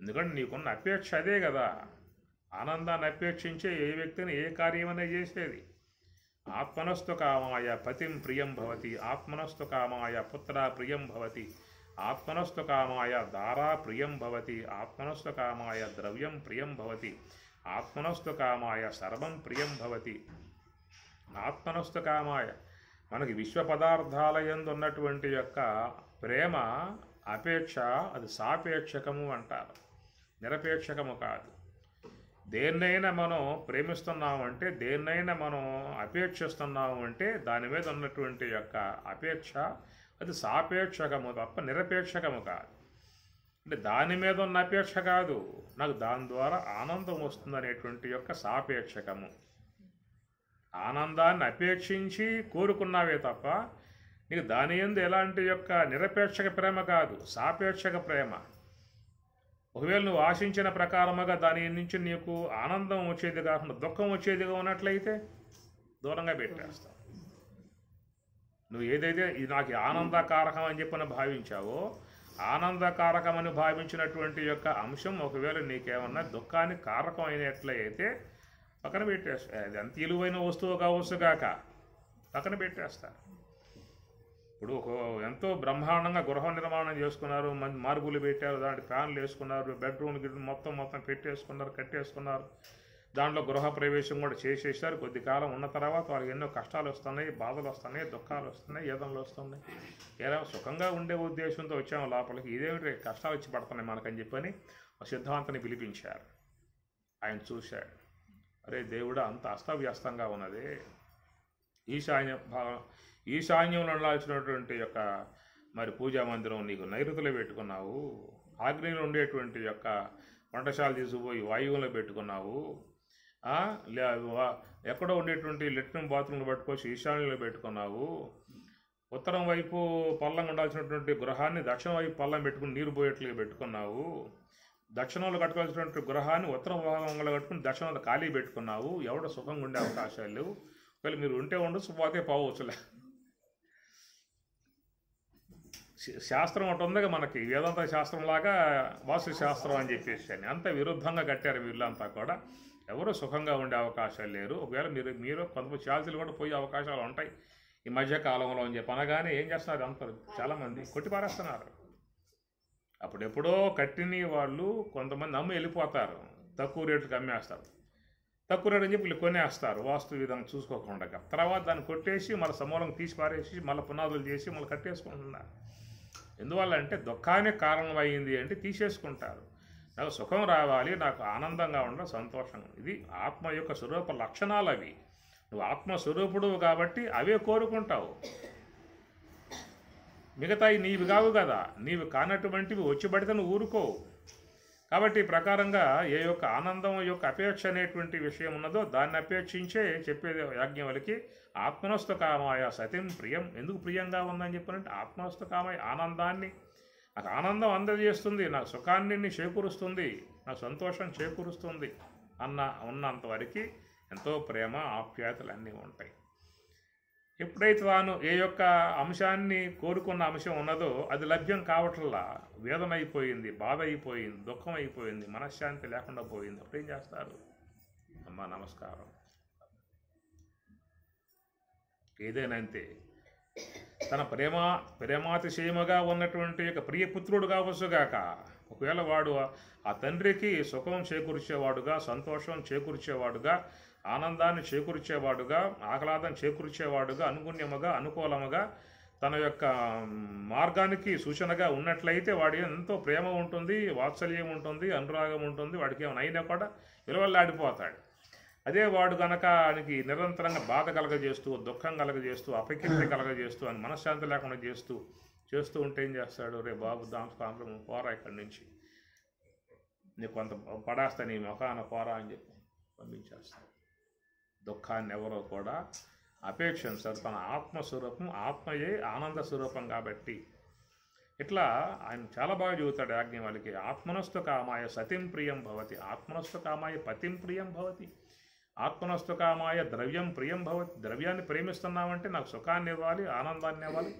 Speaker 1: ఎందుకంటే నీకున్న అపేక్ష అదే కదా. ఆనందాన్ని అపేక్షించే ఏ వ్యక్తిని ఏ కార్యమనే చేసేది. ఆత్మనస్తు కామాయ పతిం ప్రియం భవతి, ఆత్మనస్తు కామాయ పుత్ర ప్రియం భవతి, ఆత్మనస్తు కామాయ దారా ప్రియం భవతి, ఆత్మనస్తు కామాయ ద్రవ్యం ప్రియం భవతి, ఆత్మనస్తు కామాయ సర్వం ప్రియం భవతి. ఆత్మనస్తు కామాయ మనకి విశ్వ పదార్థాల యందు ఉన్నటువంటి యొక్క ప్రేమ అపేక్ష అది సాపేక్షకము అంటారు, నిరపేక్షకము కాదు. దేన్నైనా మనం ప్రేమిస్తున్నామంటే, దేన్నైనా మనం అపేక్షిస్తున్నాము అంటే దాని మీద ఉన్నటువంటి యొక్క అపేక్ష అది సాపేక్షకము తప్ప నిరపేక్షకము కాదు. అంటే దాని మీద ఉన్న అపేక్ష కాదు, నాకు దాని ద్వారా ఆనందం వస్తుందనేటువంటి యొక్క సాపేక్షకము. ఆనందాన్ని అపేక్షించి కోరుకున్నావే తప్ప నీకు దాని యందు ఎలాంటి యొక్క నిరపేక్షక ప్రేమ కాదు, సాపేక్షక ప్రేమ. ఒకవేళ నువ్వు ఆశించిన ప్రకారముగా దాని నుంచి నీకు ఆనందం వచ్చేది కాకుండా దుఃఖం వచ్చేదిగా ఉన్నట్లయితే దూరంగా పెట్టేస్తావు. నువ్వు ఏదైతే ఇది నాకు ఆనందకారకం అని చెప్పని భావించావో, ఆనందకారకమని భావించినటువంటి యొక్క అంశం ఒకవేళ నీకేమన్నా దుఃఖానికి కారకం అయినట్లయితే పక్కన పెట్టేస్తా. అది ఎంత విలువైన వస్తువు కావచ్చుగాక పక్కన పెట్టేస్తారు. ఇప్పుడు ఎంతో బ్రహ్మాండంగా గృహ నిర్మాణం చేసుకున్నారు, మంచి మార్బులు పెట్టారు, దాంట్లో ఫ్యాన్లు వేసుకున్నారు, బెడ్రూమ్ మొత్తం పెట్టేసుకున్నారు, కట్టేసుకున్నారు, దాంట్లో గృహ ప్రవేశం కూడా చేసేసారు. కొద్ది కాలం ఉన్న తర్వాత వాళ్ళకి ఎన్నో కష్టాలు వస్తున్నాయి, బాధలు వస్తున్నాయి, దుఃఖాలు వస్తున్నాయి, ఏదనలు వస్తున్నాయి. ఏదో సుఖంగా ఉండే ఉద్దేశంతో వచ్చాము లోపలికి, ఇదేమిటి కష్టాలు వచ్చి పడుతున్నాయి మనకని చెప్పని ఆ సిద్ధాంతాన్ని పిలిపించారు. ఆయన చూశాడు, అరే దేవుడా అంత అస్తవ్యస్తంగా ఉన్నది, ఈశాన్యంలో ఉండాల్సినటువంటి యొక్క మరి పూజా మందిరం నీకు నైరుతిలో పెట్టుకున్నావు, ఆగ్నేయంలో ఉండేటువంటి యొక్క వంటశాల తీసుకుపోయి వాయువులో పెట్టుకున్నావు, ఎక్కడో ఉండేటువంటి లెట్రిన్ బాత్రూమ్లు పట్టుకొచ్చి ఈశాన్యంలో పెట్టుకున్నావు, ఉత్తరం వైపు పల్లం ఉండాల్సినటువంటి గృహాన్ని దక్షిణ వైపు పల్లం పెట్టుకుని నీరు పోయేట్లుగా పెట్టుకున్నావు, దక్షిణంలో కట్టుకోవాల్సినటువంటి గృహాన్ని ఉత్తరం భాగంలో కట్టుకుని దక్షిణంలో ఖాళీ పెట్టుకున్నావు. ఎవడో సుఖంగా ఉండే అవకాశాలు లేవు. ఒకవేళ మీరు ఉంటే ఉండొచ్చు, పోతే పోవచ్చులే. శాస్త్రం ఒకటి ఉందిగా మనకి, వేదాంత శాస్త్రంలాగా వాస్తు శాస్త్రం అని చెప్పేసి అని అంత విరుద్ధంగా కట్టారు వీళ్ళంతా కూడా. ఎవరు సుఖంగా ఉండే అవకాశాలు లేరు. ఒకవేళ మీరు కొంతమంది ఛార్జీలు కూడా పోయే అవకాశాలు ఉంటాయి ఈ మధ్యకాలంలో అని చెప్పి అనగానే ఏం చేస్తున్నారు అంత చాలామంది కొట్టిపారేస్తున్నారు. అప్పుడెప్పుడో కట్టిని వాళ్ళు కొంతమంది నమ్మి వెళ్ళిపోతారు, తక్కువ రేటుకి అమ్మేస్తారు. తక్కువ రేటు అని చెప్పి వీళ్ళు కొనేస్తారు వాస్తు విధంగా చూసుకోకుండా. తర్వాత దాన్ని కొట్టేసి మళ్ళీ సమూలంగా తీసి పారేసి మళ్ళీ పునాదులు చేసి మళ్ళీ కట్టేసుకుంటున్నారు. ఎందువల్ల అంటే దుఃఖానికి కారణం అయ్యింది అంటే తీసేసుకుంటారు. నాకు సుఖం రావాలి, నాకు ఆనందంగా ఉండడం, సంతోషంగా. ఇది ఆత్మ యొక్క స్వరూప లక్షణాలు అవి. నువ్వు ఆత్మస్వరూపుడు కాబట్టి అవే కోరుకుంటావు. మిగతాయి నీవి కావు కదా. నీవు కానటువంటివి వచ్చి పడితే నువ్వు ఊరుకోవు. కాబట్టి ఈ ప్రకారంగా ఏ యొక్క ఆనందం యొక్క అపేక్ష అనేటువంటి విషయం ఉన్నదో దాన్ని అపేక్షించే చెప్పేది యాజ్ఞవల్కి. ఆత్మనస్తు కామాయ సతిం ప్రియం. ఎందుకు ప్రియంగా ఉందని చెప్పానంటే ఆత్మనస్తు కామాయ ఆనందాన్ని, నాకు ఆనందం అందజేస్తుంది, నాకు సుఖాన్ని చేకూరుస్తుంది, నాకు సంతోషం చేకూరుస్తుంది ఉన్నంతవరకు ఎంతో ప్రేమ ఆప్యాయతలు అన్నీ ఉంటాయి. ఎప్పుడైతే తాను ఏ యొక్క అంశాన్ని కోరుకున్న అంశం ఉన్నదో అది లభ్యం కావట్లా, వేదన అయిపోయింది, బాధ అయిపోయింది, దుఃఖం అయిపోయింది, మనశ్శాంతి లేకుండా పోయింది, అప్పుడు ఏం చేస్తారు? అమ్మా నమస్కారం. ఏదైనా అంతే. తన ప్రేమాతిశయముగా ఉన్నటువంటి యొక్క ప్రియపుత్రుడు కావచ్చుగాక, ఒకవేళ వాడు ఆ తండ్రికి సుఖం చేకూర్చేవాడుగా, సంతోషం చేకూర్చేవాడుగా, ఆనందాన్ని చేకూర్చేవాడుగా, ఆహ్లాదం చేకూర్చేవాడుగా, అనుగుణ్యముగా, అనుకూలముగా తన యొక్క మార్గానికి సూచనగా ఉన్నట్లయితే వాడి ఎంతో ప్రేమ ఉంటుంది, వాత్సల్యం ఉంటుంది, అనురాగం ఉంటుంది. వాడికి ఏమైనా అయినా కూడా విలువల్లాడిపోతాడు. అదే వాడు కనుక ఆయనకి నిరంతరంగా బాధ కలగజేస్తూ, దుఃఖం కలగజేస్తూ, అపకీర్తి కలగజేస్తూ, అని మనశ్శాంతి లేకుండా చేస్తూ ఉంటే ఏం చేస్తాడు? రే బాబు దాంట్లో పోరా ఇక్కడి నుంచి, నీకు కొంత పడేస్తా, నీ ముఖాన పోరా అని చెప్పి పంపించేస్తాడు. దుఃఖాన్ని ఎవరో కూడా అపేక్షించారు. తన ఆత్మస్వరూపం, ఆత్మయే ఆనంద స్వరూపం కాబట్టి. ఇట్లా ఆయన చాలా బాగా చెబుతాడు యాజ్ఞవల్కి. ఆత్మనస్తు కామాయ సతిం ప్రియం భవతి, ఆత్మనస్తు కామాయ పతిం ప్రియం భవతి, ఆత్మనస్తు కామాయ ద్రవ్యం ప్రియం భవతి. ద్రవ్యాన్ని ప్రేమిస్తున్నామంటే నాకు సుఖాన్ని ఇవ్వాలి, ఆనందాన్ని ఇవ్వాలి,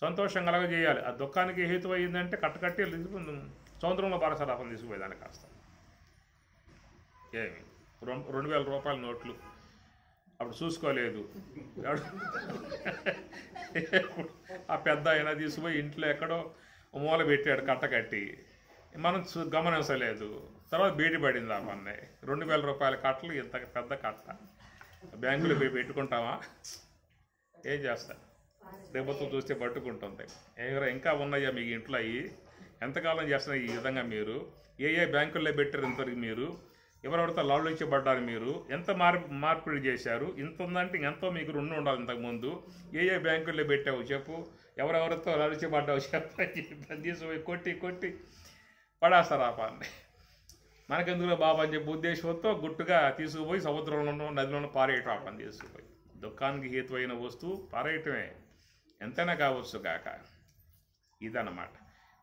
Speaker 1: సంతోషం కలగజేయాలి. ఆ దుఃఖానికి హేతు అయ్యిందంటే కట్టకట్టి సముద్రంలో బారసరాపం తీసుకుపోయేదాన్ని కాస్త. ఏమి 2000 రూపాయల నోట్లు అప్పుడు చూసుకోలేదు, ఆ పెద్ద అయినా తీసుకుపోయి ఇంట్లో ఎక్కడో మూల పెట్టాడు కట్టకట్టి, మనం గమనించలేదు. తర్వాత బీడి పడింది ఆ పన్నే. 2000 రూపాయల కట్టలు, ఇంత పెద్ద కట్ట బ్యాంకులో పోయి పెట్టుకుంటామా? ఏం చేస్తా, రేపొత్తు చూస్తే పట్టుకుంటుంది. ఇంకా ఉన్నాయా మీకు ఇంట్లో అయ్యి? ఎంతకాలం చేస్తున్నారు ఈ విధంగా మీరు? ఏ బ్యాంకుల్లో పెట్టారు ఇంతవరకు మీరు? ఎవరెవరితో లాలుంచబడ్డారు మీరు? ఎంత మార్పిడి చేశారు? ఇంత ఉందంటే ఎంతో మీకు రెండు ఉండాలి ఇంతకుముందు. ఏ బ్యాంకుల్లో పెట్టావు చెప్పు, ఎవరెవరితో లాలుంచబడ్డావు చెప్పు. తీసుకుపోయి కొట్టి పడేస్తారు ఆ పాన్ని. మనకెందుకు బాబా అని చెప్పి ఉద్దేశంతో గుట్టుగా తీసుకుపోయి సముద్రంలోనూ నదిలోనూ పారేయటం. ఆ పని తీసుకుపోయి దుఃఖానికి హేతువైన వస్తువు పారేయటమే, ఎంతైనా కావచ్చు కాక. ఇదన్నమాట.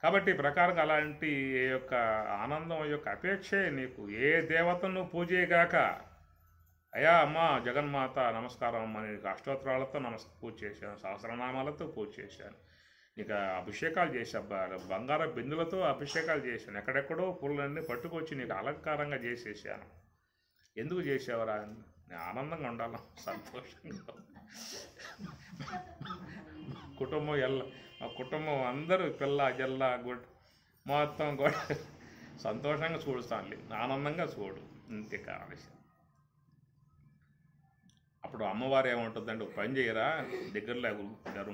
Speaker 1: కాబట్టి ప్రకారంగా అలాంటి యొక్క ఆనందం యొక్క అపేక్షే నీకు. ఏ దేవతను పూజేగాక, అయ్యా అమ్మ జగన్మాత నమస్కారం అమ్మ, నీకు అష్టోత్తరాలతో పూజ చేశాను, సహస్రనామాలతో పూజ చేశాను, నీకు అభిషేకాలు చేసా, బంగార బిందులతో అభిషేకాలు చేశాను, ఎక్కడెక్కడో పూలన్నీ పట్టుకొచ్చి నీకు అలంకారంగా చేసేసాను. ఎందుకు చేసావురా? నేను ఆనందంగా ఉండాలి, సంతోషంగా. మా కుటుంబం అందరూ పిల్ల జల్ల మొత్తం కూడా సంతోషంగా చూడుస్తాను, ఆనందంగా చూడు, ఇంతే కావాలి. అప్పుడు అమ్మవారు ఏముంటుందంటే, పని చేయరా, దగ్గరలో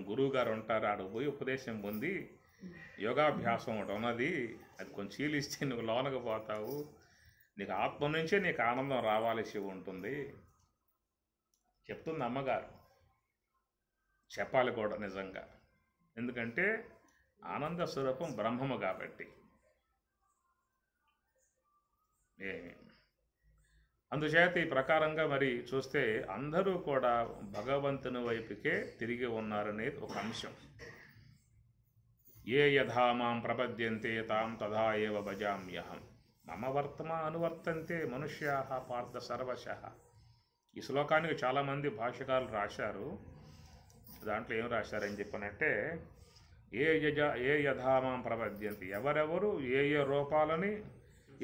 Speaker 1: గురువు గారు ఉంటారు, ఆడ పోయి ఉపదేశం పొంది యోగాభ్యాసం ఒకటి ఉన్నది, అది కొంచెం చీలిస్తే నువ్వు లోనకు పోతావు, నీకు ఆత్మ నుంచే నీకు ఆనందం రావాల్సి ఉంటుంది చెప్తుంది అమ్మగారు. చెప్పాలి కూడా నిజంగా, ఎందుకంటే ఆనంద స్వరూపం బ్రహ్మము కాబట్టి. అందుచేత ఈ ప్రకారంగా మరి చూస్తే అందరూ కూడా భగవంతుని వైపుకే తిరిగి ఉన్నారనేది ఒక అంశం. ఏ యథా మాం ప్రపద్యంతే తాం తథా ఏవ భజామ్యహం మమ వర్తమా అనువర్తంతే మనుష్యాః పార్థ సర్వశః. ఈ శ్లోకానికి చాలామంది భాష్యకారులు రాశారు. దాంట్లో ఏం రాశారని చెప్పనంటే, ఏ యథామాం ప్రపద్యంతి, ఎవరెవరు ఏ రూపాలని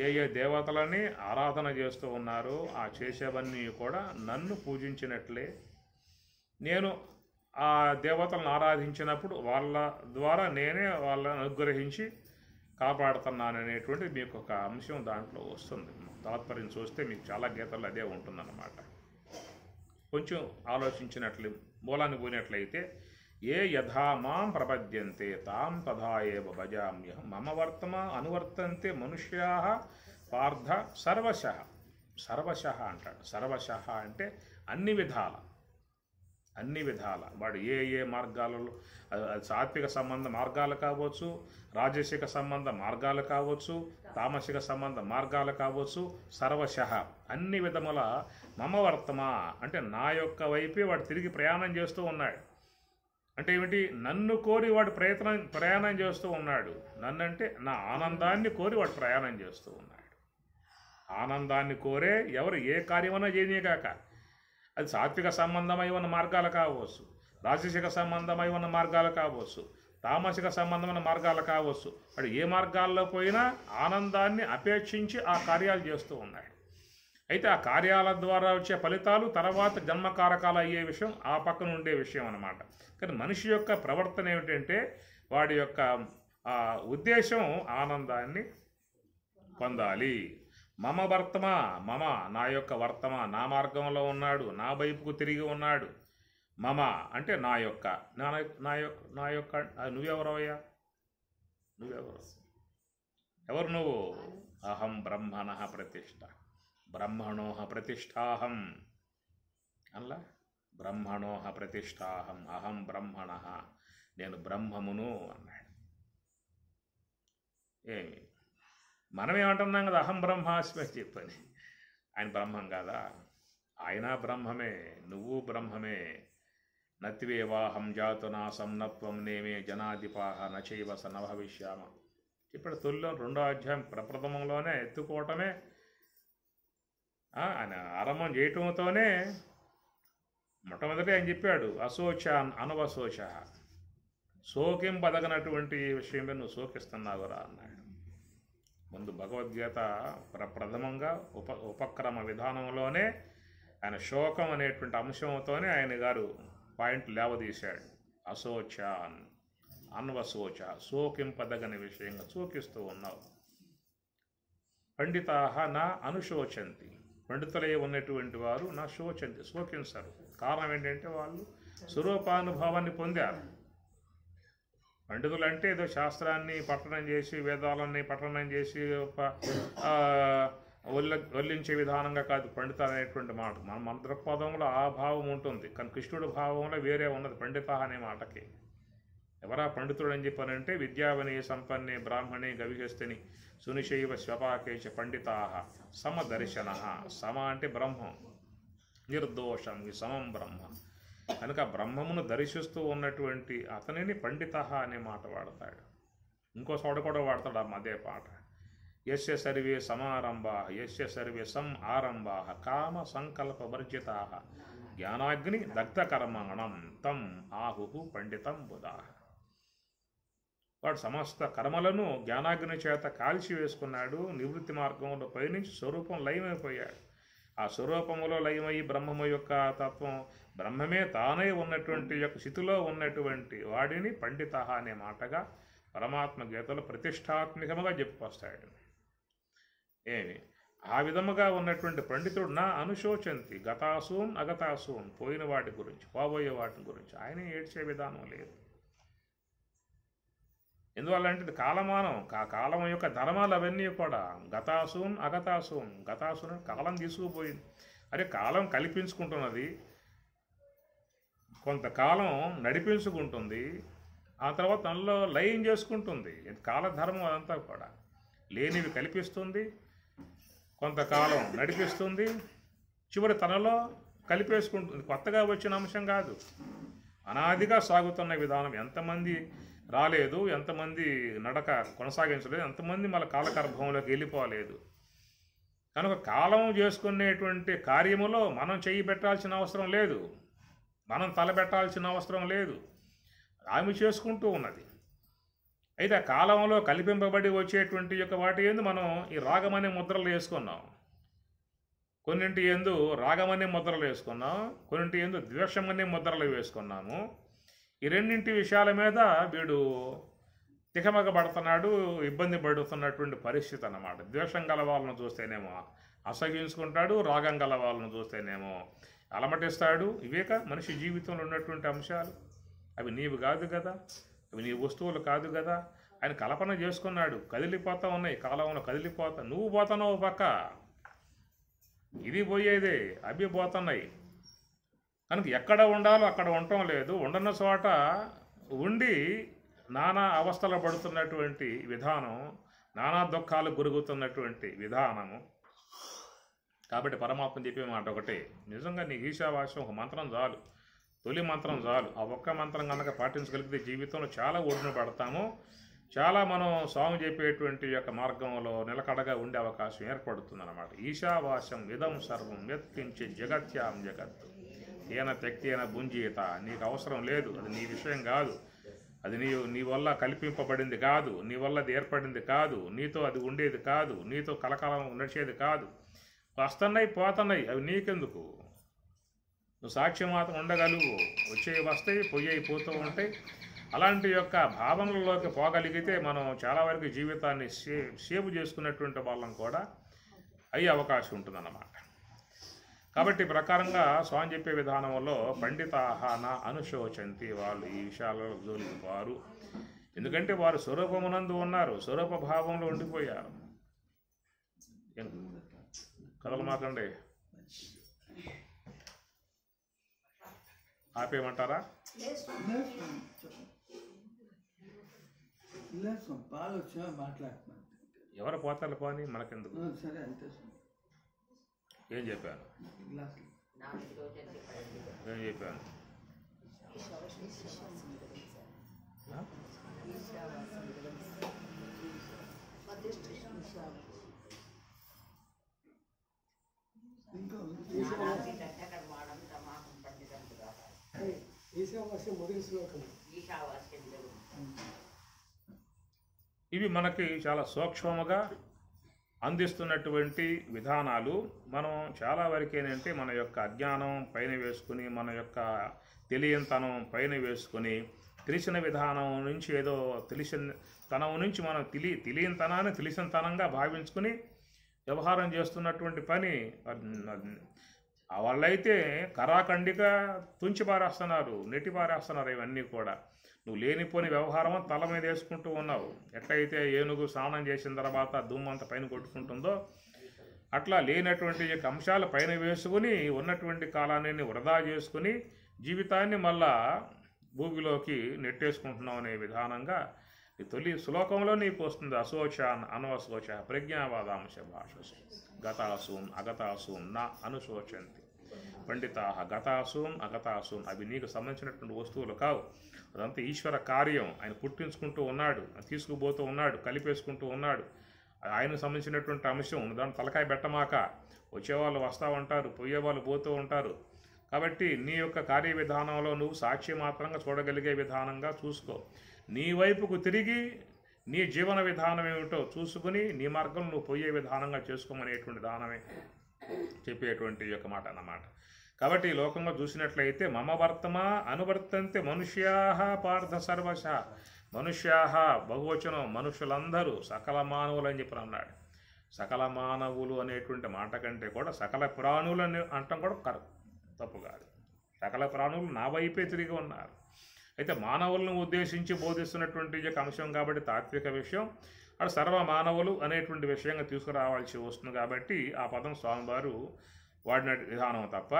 Speaker 1: ఏ దేవతలని ఆరాధన చేస్తూ ఉన్నారో ఆ చేసేవన్నీ కూడా నన్ను పూజించినట్లే, నేను ఆ దేవతలను ఆరాధించినప్పుడు వాళ్ళ ద్వారా నేనే వాళ్ళని అనుగ్రహించి కాపాడుతున్నాననేటువంటిది మీకు ఒక అంశం దాంట్లో వస్తుంది. తాత్పర్యం చూస్తే మీకు చాలా గీతల్లో అదే ఉంటుందన్నమాట. కొంచెం ఆలోచించినట్లు మూలాన్ని పోయినట్లయితే ఏ యథా మాం ప్రపద్యంతే తాం తథా ఏవ భజామ్యహం మమ వర్తమా అనువర్తంతే మనుష్యా పార్థ సర్వశః. సర్వశః అంటాడు. సర్వశః అంటే అన్ని విధాల, అన్ని విధాల. వాడు ఏ మార్గాలలో, సాత్విక సంబంధ మార్గాలు కావచ్చు, రాజసిక సంబంధ మార్గాలు కావచ్చు, తామసిక సంబంధ మార్గాలు కావచ్చు, సర్వశః అన్ని విధముల మమ వర్తమా అంటే నా యొక్క వైపే వాడు తిరిగి ప్రయాణం చేస్తూ ఉన్నాడు. అంటే ఏమిటి? నన్ను కోరి వాడు ప్రయాణం చేస్తూ ఉన్నాడు. నన్నంటే నా ఆనందాన్ని కోరి వాడు ప్రయాణం చేస్తూ ఉన్నాడు. ఆనందాన్ని కోరే ఎవరు ఏ కార్యమైనా చేయనీయగాక, అది సాత్విక సంబంధమై ఉన్న మార్గాలు కావచ్చు, రాజసిక సంబంధమై ఉన్న మార్గాలు కావచ్చు, తామసిక సంబంధమైన మార్గాలు కావచ్చు. వాడు ఏ మార్గాల్లో పోయినా ఆనందాన్ని అపేక్షించి ఆ కార్యాలు చేస్తూ ఉన్నాడు. అయితే ఆ కార్యాల ద్వారా వచ్చే ఫలితాలు తర్వాత జన్మకారకాలు అయ్యే విషయం ఆ పక్కన ఉండే విషయం అన్నమాట. కానీ మనిషి యొక్క ప్రవర్తన ఏమిటంటే వాడి యొక్క ఉద్దేశం ఆనందాన్ని పొందాలి. మమ వర్తమా, మమ నా యొక్క వర్తమా, నా మార్గంలో ఉన్నాడు, నా వైపుకు తిరిగి ఉన్నాడు. మమ అంటే నా యొక్క, నా యొక్క నువ్వెవరవయ్యా? నువ్వెవరు? ఎవరు నువ్వు? అహం బ్రహ్మణ ప్రతిష్ఠ, బ్రహ్మణోహ ప్రతిష్టాహం అలా. బ్రహ్మణోహ ప్రతిష్టాహం అహం బ్రహ్మణ, నేను బ్రహ్మమును అన్నాడు. ఏమి మనమేమంటున్నాం కదా, అహం బ్రహ్మాస్మి అని చెప్పని. ఆయన బ్రహ్మం కాదా? ఆయన బ్రహ్మమే, నువ్వు బ్రహ్మమే. నత్వేవాహం జాతునాసం నత్వం నేమే జనాధిపాహ నచైవ స న భవిష్యామ. ఇప్పుడు తొలిలో 2వ అధ్యాయం ప్రప్రథమంలోనే ఎత్తుకోవటమే, ఆయన ఆరంభం చేయటంతోనే మొట్టమొదటి ఆయన చెప్పాడు అశోచ అనవశోచ, శోకింపదగినటువంటి విషయమే నువ్వు శోకిస్తున్నావురా అన్నాడు. ముందు భగవద్గీత ప్రథమంగా ఉపక్రమ విధానంలోనే ఆయన శోకం అనేటువంటి అంశంతోనే ఆయన గారు పాయింట్ లేవదీశాడు. అశోచ అన్వశోచ, శోకింపదగని విషయంగా శోకిస్తూ ఉన్నావు. పండితాహ నా అనుశోచంతి, పండితులై ఉన్నటువంటి వారు నా శోచంతి, శోకించరు. కారణం ఏంటంటే వాళ్ళు స్వరూపానుభవాన్ని పొందారు. పండితులు అంటే ఏదో శాస్త్రాన్ని పఠనం చేసి, వేదాలన్నీ పఠనం చేసి వల్లించే విధానంగా కాదు పండిత అనేటువంటి మాట. మన దృక్పథంలో ఆ భావం ఉంటుంది, కానీ కృష్ణుడి భావంలో వేరే ఉన్నది పండిత అనే మాటకి. ఎవరా పండితుడు అని చెప్పానంటే విద్యావని సంపన్నే బ్రాహ్మణే గవిహస్తిని సునిశైవ స్వపాకేశ పండితా సమదర్శన. సమ అంటే బ్రహ్మం, నిర్దోషం, ఈ సమం బ్రహ్మ. కనుక బ్రహ్మమును దర్శిస్తూ ఉన్నటువంటి అతనిని పండిత అనే మాట వాడతాడు. ఇంకో చోట కూడా వాడతాడు అదే పాట. యస్య సర్వే సమారంభా యస్య సర్వే ఆరంభా కామ సంకల్ప వర్జితా జ్ఞానాగ్ని దగ్ధ కర్మణం తం ఆహు పండితం బుధా. వాడు సమస్త కర్మలను జ్ఞానాగ్ని చేత కాల్చి వేసుకున్నాడు. నివృత్తి మార్గంలో పయనించి స్వరూపం లయమైపోయాడు. ఆ స్వరూపములో లయమయ్యి బ్రహ్మము యొక్క తత్వం, బ్రహ్మమే తానే ఉన్నటువంటి యొక్క స్థితిలో ఉన్నటువంటి వాడిని పండిత అనే మాటగా పరమాత్మ గీతలో ప్రతిష్టాత్మకముగా చెప్పుకొస్తాడు. ఏమి ఆ విధముగా ఉన్నటువంటి పండితుడు నా అనుశోచంతి గతాసూన్ అగతాసూన్, పోయిన వాటి గురించి పోబోయే వాటి గురించి ఆయన ఏడ్చే విధానం లేదు. ఎందువల్ల అంటే ఇది కాలమానం, కాలం యొక్క ధర్మాలు అవన్నీ కూడా గతాసూన్ అగతాసూన్. గతాసూన్ కాలం తీసుకుపోయింది. అరే కాలం కల్పించుకుంటున్నది, కొంతకాలం నడిపించుకుంటుంది, ఆ తర్వాత తనలో లయం చేసుకుంటుంది. ఇది కాలధర్మం. అదంతా కూడా లేనివి కల్పిస్తుంది, కొంతకాలం నడిపిస్తుంది, చివరి తనలో కలిపేసుకుంటుంది. కొత్తగా వచ్చిన అంశం కాదు, అనాదిగా సాగుతున్న విధానం. ఎంతమంది రాలేదు, ఎంతమంది నడక కొనసాగించలేదు, ఎంతమంది మళ్ళీ కాలగర్భంలోకి వెళ్ళిపోలేదు. కనుక కాలం చేసుకునేటువంటి కార్యములో మనం చెయ్యి పెట్టాల్సిన అవసరం లేదు, మనం తలపెట్టాల్సిన అవసరం లేదు, ఆమె చేసుకుంటూ ఉన్నది. అయితే ఆ కాలంలో కల్పింపబడి వచ్చేటువంటి యొక్క వాటి ఎందు మనం ఈ రాగమనే ముద్రలు వేసుకున్నాం. కొన్నింటి ఎందు రాగమనే ముద్రలు వేసుకున్నాం, కొన్నింటి ఎందు ద్వేషమనే ముద్రలు వేసుకున్నాము. ఈ రెండింటి విషయాల మీద వీడు తికమకబడుతున్నాడు, ఇబ్బంది పడుతున్నటువంటి పరిస్థితి అన్నమాట. ద్వేషం గల వాళ్ళను చూస్తేనేమో అసహించుకుంటాడు, రాగం గల వాళ్ళను చూస్తేనేమో అలమటిస్తాడు. ఇవేక మనిషి జీవితంలో ఉన్నటువంటి అంశాలు. అవి నీవు కాదు కదా, అవి నీ వస్తువులు కాదు కదా. ఆయన కల్పన చేసుకున్నాడు. కదిలిపోతా ఉన్నాయి, కాలంలో కదిలిపోతా. నువ్వు పోతున్నావు పక్క, ఇది పోయేదే, అవి పోతున్నాయి. కనుక ఎక్కడ ఉండాలో అక్కడ ఉండటం లేదు. ఉండని చోట ఉండి నానా అవస్థలు పడుతున్నటువంటి విధానం, నానా దుఃఖాలు గురుగుతున్నటువంటి విధానము. కాబట్టి పరమాత్మ చెప్పే మాట ఒకటే, నిజంగా నీ ఈశావాస్యం ఒక మంత్రం చాలు, తొలి మంత్రం చాలు. ఆ ఒక్క మంత్రం కనుక పాటించగలిగితే జీవితంలో చాలా ఒడిన పడతాము. చాలా మనం స్వామి చెప్పేటువంటి యొక్క మార్గంలో నిలకడగా ఉండే అవకాశం ఏర్పడుతుందన్నమాట. ఈశావాస్యం ఇదం సర్వం యత్కించి జగత్యాం జగత్తు ఏన త్యక్తేన భుంజీత. నీకు అవసరం లేదు, అది నీ విషయం కాదు, అది నీ వల్ల కల్పింపబడింది కాదు, నీ వల్ల అది ఏర్పడింది కాదు, నీతో అది ఉండేది కాదు, నీతో కలకాలం నడిచేది కాదు. వస్తున్నాయి పోతున్నాయి, అవి నీకెందుకు? నువ్వు సాక్ష్యం మాత్రం ఉండగలుగు. వచ్చేవి వస్తాయి, పోయేవి పోతూ ఉంటాయి. అలాంటి యొక్క భావనలోకి పోగలిగితే మనం చాలా వరకు జీవితాన్ని సేవ్ చేసుకున్నటువంటి వాళ్ళం కూడా అయ్యే అవకాశం ఉంటుందన్నమాట. కాబట్టి ప్రకారంగా స్వామి చెప్పే విధానంలో పండితాహాన అనుశోచంతి, వాళ్ళు ఈ విషయాలలో జోలికి వారు. ఎందుకంటే వారు స్వరూపమునందు ఉన్నారు, స్వరూప భావంలో ఉండిపోయారు. కదలమాకండి, ఆపేయమంటారా? ఎవరు పోతారు పోని, మనకెందుకు? ఏం చెప్పాను ఏం చెప్పాను? ఇవి మనకి చాలా సూక్ష్మముగా అందిస్తున్నటువంటి విధానాలు. మనం చాలా వరకు ఏంటంటే మన యొక్క అజ్ఞానం పైన వేసుకుని, మన యొక్క తెలియనితనం పైన వేసుకుని, తెలిసిన విధానం నుంచి ఏదో తెలిసిన తనం నుంచి మనం తెలియనితనాన్ని తెలిసినతనంగా భావించుకుని వ్యవహారం చేస్తున్నటువంటి పని. వాళ్ళైతే కరాఖండిగా తుంచి పారేస్తున్నారు, నెట్టి పారేస్తున్నారు. ఇవన్నీ కూడా నువ్వు లేనిపోని వ్యవహారం తల మీద వేసుకుంటూ ఉన్నావు. ఎట్లయితే ఏనుగు స్నానం చేసిన తర్వాత దుమ్మంతా పైన కొట్టుకుంటుందో అట్లా లేనటువంటి అంశాలు పైన వేసుకుని ఉన్నటువంటి కాలాన్ని వృధా చేసుకుని జీవితాన్ని మళ్ళా భూమిలోకి నెట్టేసుకుంటున్నావు అనే విధానంగా ఈ తొలి శ్లోకంలో నీకు వస్తుంది. అశోచాన్ అనవశోచ ప్రజ్ఞావాదాంశ భాషసు గతాసూన్ అగతాసూన్ నా అనుశోచంతి పండితా. గతాసూన్ అగతాసూన్ అవి నీకు సంబంధించినటువంటి వస్తువులు కావు. అదంతా ఈశ్వర కార్యం. ఆయన పుట్టించుకుంటూ ఉన్నాడు, తీసుకుపోతూ ఉన్నాడు, కలిపేసుకుంటూ ఉన్నాడు. ఆయనకు సంబంధించినటువంటి అంశం. దాన్ని తలకాయ పెట్టమాక. వచ్చేవాళ్ళు వస్తూ ఉంటారు, పోయేవాళ్ళు పోతూ ఉంటారు. కాబట్టి నీ యొక్క కార్య విధానంలో నువ్వు సాక్షి మాత్రంగా చూడగలిగే విధానంగా చూసుకో. నీ వైపుకు తిరిగి నీ జీవన విధానం ఏమిటో చూసుకుని నీ మార్గం నువ్వు పోయే విధానంగా చేసుకోమనేటువంటి విధానమే చెప్పేటువంటి యొక్క మాట అన్నమాట. కాబట్టి ఈ లోకంలో చూసినట్లయితే మమ వర్తమా అనువర్తంతే మనుష్యాః పార్థ సర్వశ. మనుష్యాః బహువచనం, మనుషులందరూ, సకల మానవులు అని చెప్పి అన్నాడు. సకల మానవులు అనేటువంటి మాట కంటే కూడా సకల ప్రాణులు అని అంటాం కూడా తప్పు కాదు. సకల ప్రాణులు నా వైపే తిరిగి ఉన్నారు. అయితే మానవులను ఉద్దేశించి బోధిస్తున్నటువంటి అంశం కాబట్టి తాత్విక విషయం అక్కడ సర్వ మానవులు అనేటువంటి విషయంగా తీసుకురావాల్సి వస్తుంది. కాబట్టి ఆ పదం స్వామివారు వాడిన విధానం తప్ప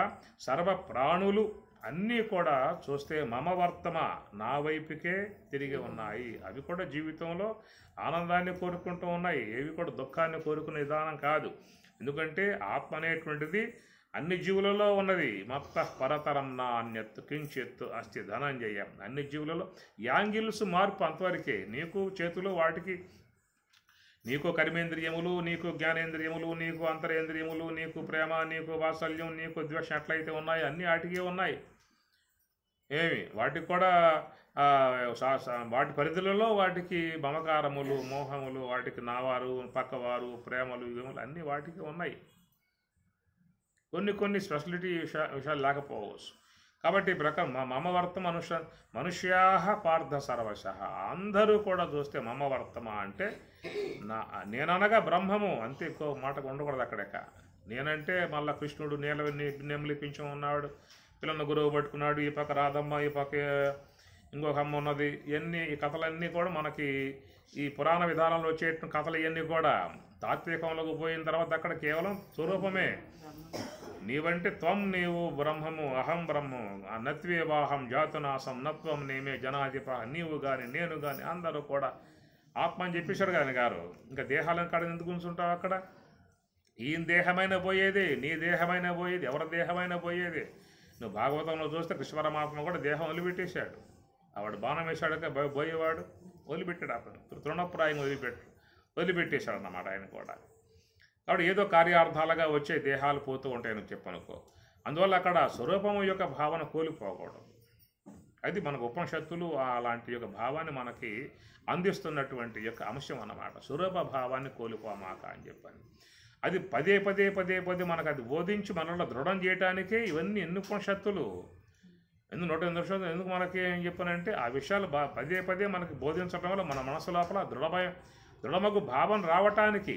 Speaker 1: సర్వ ప్రాణులు అన్నీ కూడా చూస్తే మమ వర్తమ నా వైపుకే తిరిగి ఉన్నాయి. అవి కూడా జీవితంలో ఆనందాన్ని కోరుకుంటూ ఉన్నాయి, ఏవి కూడా దుఃఖాన్ని కోరుకునే విధానం కాదు. ఎందుకంటే ఆత్మ అనేటువంటిది అన్ని జీవులలో ఉన్నది. మత్త పరతరం నా అన్యత్తు కించెత్తు అస్తి ధనంజయ. అన్ని జీవులలో యాంగిల్స్ మార్పు అంతవరకే. నీకు చేతులు వాటికి, నీకు కర్మేంద్రియములు, నీకు జ్ఞానేంద్రియములు, నీకు అంతరేంద్రియములు, నీకు ప్రేమ, నీకు వాత్సల్యం, నీకు ద్వేషం ఎట్లయితే ఉన్నాయి అన్నీ వాటికి ఉన్నాయి. ఏమి వాటికి కూడా వాటి పరిధులలో వాటికి మమకారములు, మోహములు, వాటికి నావారు, పక్కవారు, ప్రేమలు, ఇవేములు అన్నీ వాటికి ఉన్నాయి. కొన్ని స్పెషాలిటీ విషయాలు లేకపోవచ్చు. కాబట్టి ప్రకారం మమవర్తమ మనుష్యాః పార్థ సర్వశ. అందరూ కూడా చూస్తే మమవర్తమ అంటే నేననగా బ్రహ్మము అంతే. ఎక్కువ మాటకు ఉండకూడదు అక్కడెక్క. నేనంటే మళ్ళీ కృష్ణుడు నెమలిపించం ఉన్నాడు, పిల్లలను గురువు పట్టుకున్నాడు, ఈ పక్క రాధమ్మ, ఈ పక్క ఇంకొక అమ్మ ఉన్నది. ఈ కథలన్నీ కూడా మనకి ఈ పురాణ విధానంలో వచ్చేటువంటి కథలు ఇవన్నీ కూడా తాత్వికంలోకి పోయిన తర్వాత అక్కడ కేవలం స్వరూపమే. నీవంటే త్వం నీవు బ్రహ్మము, అహం బ్రహ్మం, నత్వేవాహం జాతునాశం నత్వం నేమే జనాధిప, నీవు కానీ నేను కానీ అందరూ కూడా ఆత్మ అని చెప్పేశారు కానీ గారు. ఇంకా దేహాలను కాడ ఎందుకు ఉంచుంటావు అక్కడ? ఈయన దేహమైన పోయేది, నీ దేహమైన పోయేది, ఎవరి దేహమైన పోయేది. నువ్వు భాగవతంలో చూస్తే కృష్ణ పరమాత్మ కూడా దేహం వదిలిపెట్టేశాడు. ఆవిడ బాణం వేశాడుగా పోయేవాడు వదిలిపెట్టాడు. అప్పుడు తృణప్రాయం వదిలిపెట్టేశాడు అన్నమాట ఆయన కూడా. కాబట్టి ఏదో కార్యార్థాలుగా వచ్చే దేహాలు పోతూ ఉంటాయని చెప్పనుకో. అందువల్ల అక్కడ స్వరూపము యొక్క భావన కోల్పోకూడదు. అది మనకు ఉపనిషత్తులు అలాంటి యొక్క భావాన్ని మనకి అందిస్తున్నటువంటి యొక్క అంశం అన్నమాట. స్వరూప భావాన్ని కోల్పోమాక అని చెప్పని అది పదే మనకు అది బోధించి మనలో దృఢం చేయడానికే ఇవన్నీ ఎన్ని ఉపనిషత్తులు, 108 వర్షాలు ఎందుకు మనకి ఏం చెప్పానంటే ఆ విషయాలు పదే మనకి బోధించడం వల్ల మన మనసు లోపల దృఢమగు భావం రావటానికి.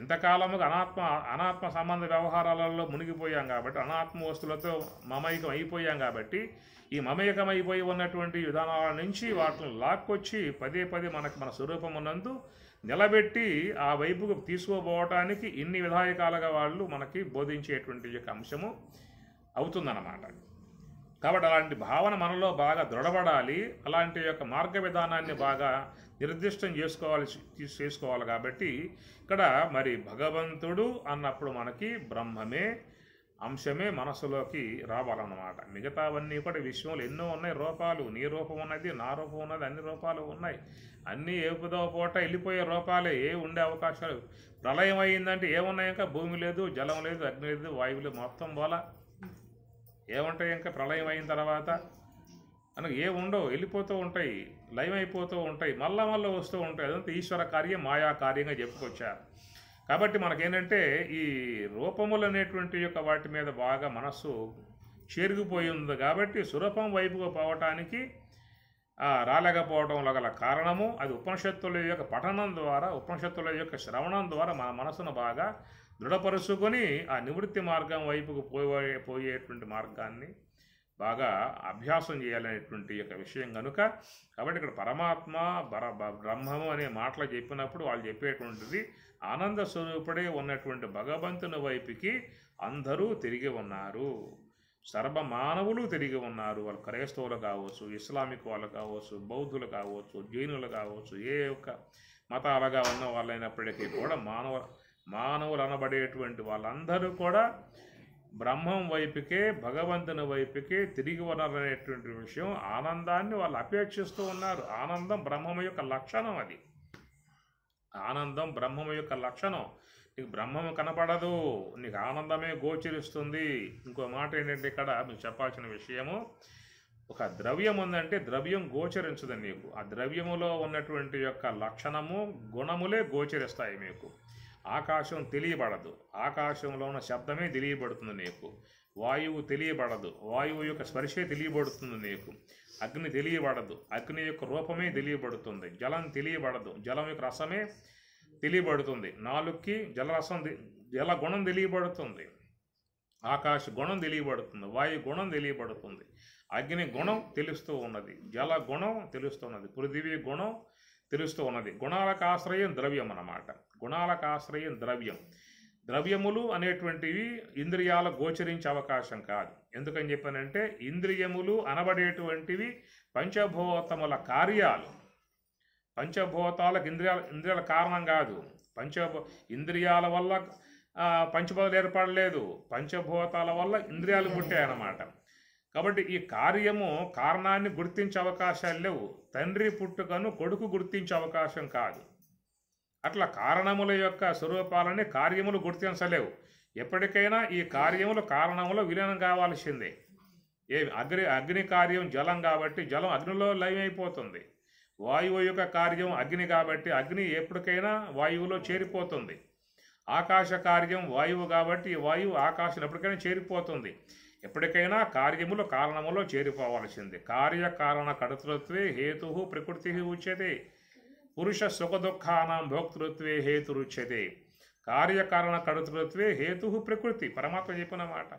Speaker 1: ఇంతకాలముగా అనాత్మ సంబంధ వ్యవహారాలలో మునిగిపోయాం కాబట్టి, అనాత్మ వస్తువులతో మమైకం అయిపోయాం కాబట్టి, ఈ మమేకం అయిపోయి ఉన్నటువంటి విధానాల నుంచి వాటిని లాక్కొచ్చి పదే మన స్వరూపమునందు నిలబెట్టి ఆ వైపుకు తీసుకోబోవటానికి ఇన్ని విధాయకాలుగా వాళ్ళు మనకి బోధించేటువంటి యొక్క అంశము అవుతుందన్నమాట. కాబట్టి అలాంటి భావన మనలో బాగా దృఢపడాలి. అలాంటి యొక్క మార్గ విధానాన్ని బాగా నిర్దిష్టం చేసుకోవాలి కాబట్టి ఇక్కడ మరి భగవంతుడు అన్నప్పుడు మనకి బ్రహ్మమే అంశమే మనసులోకి రావాలన్నమాట. మిగతావన్నీ కూడా విశ్వంలో ఎన్నో ఉన్నాయి రూపాలు. నీ రూపం ఉన్నది, నా రూపం ఉన్నది, అన్ని రూపాలు ఉన్నాయి. అన్నీ ఏపుదో పూట వెళ్ళిపోయే రూపాలే, ఉండే అవకాశాలు. ప్రళయం అయిందంటే ఏమున్నాయి? ఇంకా భూమి లేదు, జలం లేదు, అగ్ని లేదు, వాయువు లేదు, మొత్తం పోలా. ఏముంటాయి ఇంకా ప్రళయం అయిన తర్వాత? మనకు ఉండవు, వెళ్ళిపోతూ ఉంటాయి, లయం అయిపోతూ ఉంటాయి, మళ్ళా వస్తూ ఉంటాయి. అదంతా ఈశ్వర కార్యం, మాయా కార్యంగా చెప్పుకొచ్చారు. కాబట్టి మనకేంటంటే ఈ రూపములు అనేటువంటి యొక్క వాటి మీద బాగా మనస్సు చేరుకుపోయి ఉంది కాబట్టి స్వరూపం వైపుకు పోవటానికి రాలేకపోవడం గల కారణము అది ఉపనిషత్తుల యొక్క పఠనం ద్వారా, ఉపనిషత్తుల యొక్క శ్రవణం ద్వారా మన మనసును బాగా దృఢపరుచుకొని ఆ నివృత్తి మార్గం వైపుకు పోయేటువంటి మార్గాన్ని బాగా అభ్యాసం చేయాలనేటువంటి యొక్క విషయం కనుక. కాబట్టి ఇక్కడ పరమాత్మ బ్రహ్మము అనే మాటలు చెప్పినప్పుడు వాళ్ళు చెప్పేటువంటిది ఆనంద స్వరూపుడే ఉన్నటువంటి భగవంతుని వైపుకి అందరూ తిరిగి ఉన్నారు. సర్వమానవులు తిరిగి ఉన్నారు. వాళ్ళు క్రైస్తవులు కావచ్చు, ఇస్లామిక్ వాళ్ళు కావచ్చు, బౌద్ధులు కావచ్చు, జైనులు కావచ్చు, ఏ ఒక్క మతాలుగా ఉన్న వాళ్ళైనప్పటికీ కూడా మానవులు అనబడేటువంటి వాళ్ళందరూ కూడా బ్రహ్మం వైపుకే, భగవంతుని వైపుకే తిరిగి ఉన్నారనేటువంటి విషయం, ఆనందాన్ని వాళ్ళు అపేక్షిస్తూ ఉన్నారు. ఆనందం బ్రహ్మం యొక్క లక్షణం. అది ఆనందం బ్రహ్మం యొక్క లక్షణం. నీకు బ్రహ్మము కనపడదు, నీకు ఆనందమే గోచరిస్తుంది. ఇంకో మాట ఏంటంటే ఇక్కడ మీకు చెప్పాల్సిన విషయము, ఒక ద్రవ్యం ఉందంటే ద్రవ్యం గోచరించదు నీకు. ఆ ద్రవ్యములో ఉన్నటువంటి యొక్క లక్షణము, గుణములే గోచరిస్తాయి మీకు. ఆకాశం తెలియబడదు, ఆకాశంలో ఉన్న శబ్దమే తెలియబడుతుంది నీకు. వాయువు తెలియబడదు, వాయువు యొక్క స్పర్శే తెలియబడుతుంది నీకు. అగ్ని తెలియబడదు, అగ్ని యొక్క రూపమే తెలియబడుతుంది. జలం తెలియబడదు, జలం యొక్క రసమే తెలియబడుతుంది. నాలుగుకి జల గుణం తెలియబడుతుంది, ఆకాశ గుణం తెలియబడుతుంది, వాయు గుణం తెలియబడుతుంది, అగ్ని గుణం తెలుస్తూ ఉన్నది, జల గుణం తెలుస్తున్నది, పృథివీ గుణం తెలుస్తూ ఉన్నది. గుణాలకు ఆశ్రయం ద్రవ్యం అన్నమాట. గుణాలకు ఆశ్రయం ద్రవ్యం. ద్రవ్యములు అనేటువంటివి ఇంద్రియాల గోచరించే అవకాశం కాదు. ఎందుకని చెప్పానంటే ఇంద్రియములు అనబడేటువంటివి పంచభూతముల కార్యాలు. పంచభూతాలకు ఇంద్రియాల కారణం కాదు. ఇంద్రియాల వల్ల పంచభూతాలు ఏర్పడలేదు, పంచభూతాల వల్ల ఇంద్రియాలు పుట్టాయన్నమాట. కాబట్టి ఈ కార్యము కారణాన్ని గుర్తించే అవకాశాలు లేవు. తండ్రి పుట్టుకను కొడుకు గుర్తించే అవకాశం కాదు. అట్లా కారణముల యొక్క స్వరూపాలని కార్యములు గుర్తించలేవు. ఎప్పటికైనా ఈ కార్యములు కారణములో విలీనం కావాల్సిందే. అగ్ని కార్యం జలం కాబట్టి జలం అగ్నిలో లయమైపోతుంది. వాయువు యొక్క కార్యం అగ్ని కాబట్టి అగ్ని ఎప్పటికైనా వాయువులో చేరిపోతుంది. ఆకాశ కార్యం వాయువు కాబట్టి వాయువు ఆకాశం ఎప్పటికైనా చేరిపోతుంది. ఎప్పటికైనా కార్యములు కారణములో చేరిపోవాల్సింది. కార్యకారణ కర్తృత్వే హేతు ప్రకృతి ఉచ్యతే, పురుష సుఖదుఖానాం భోక్తృత్వే హేతురుచ్యతే. కార్యకారణ కర్తృత్వే హేతు ప్రకృతి. పరమాత్మ చెప్పిన మాట.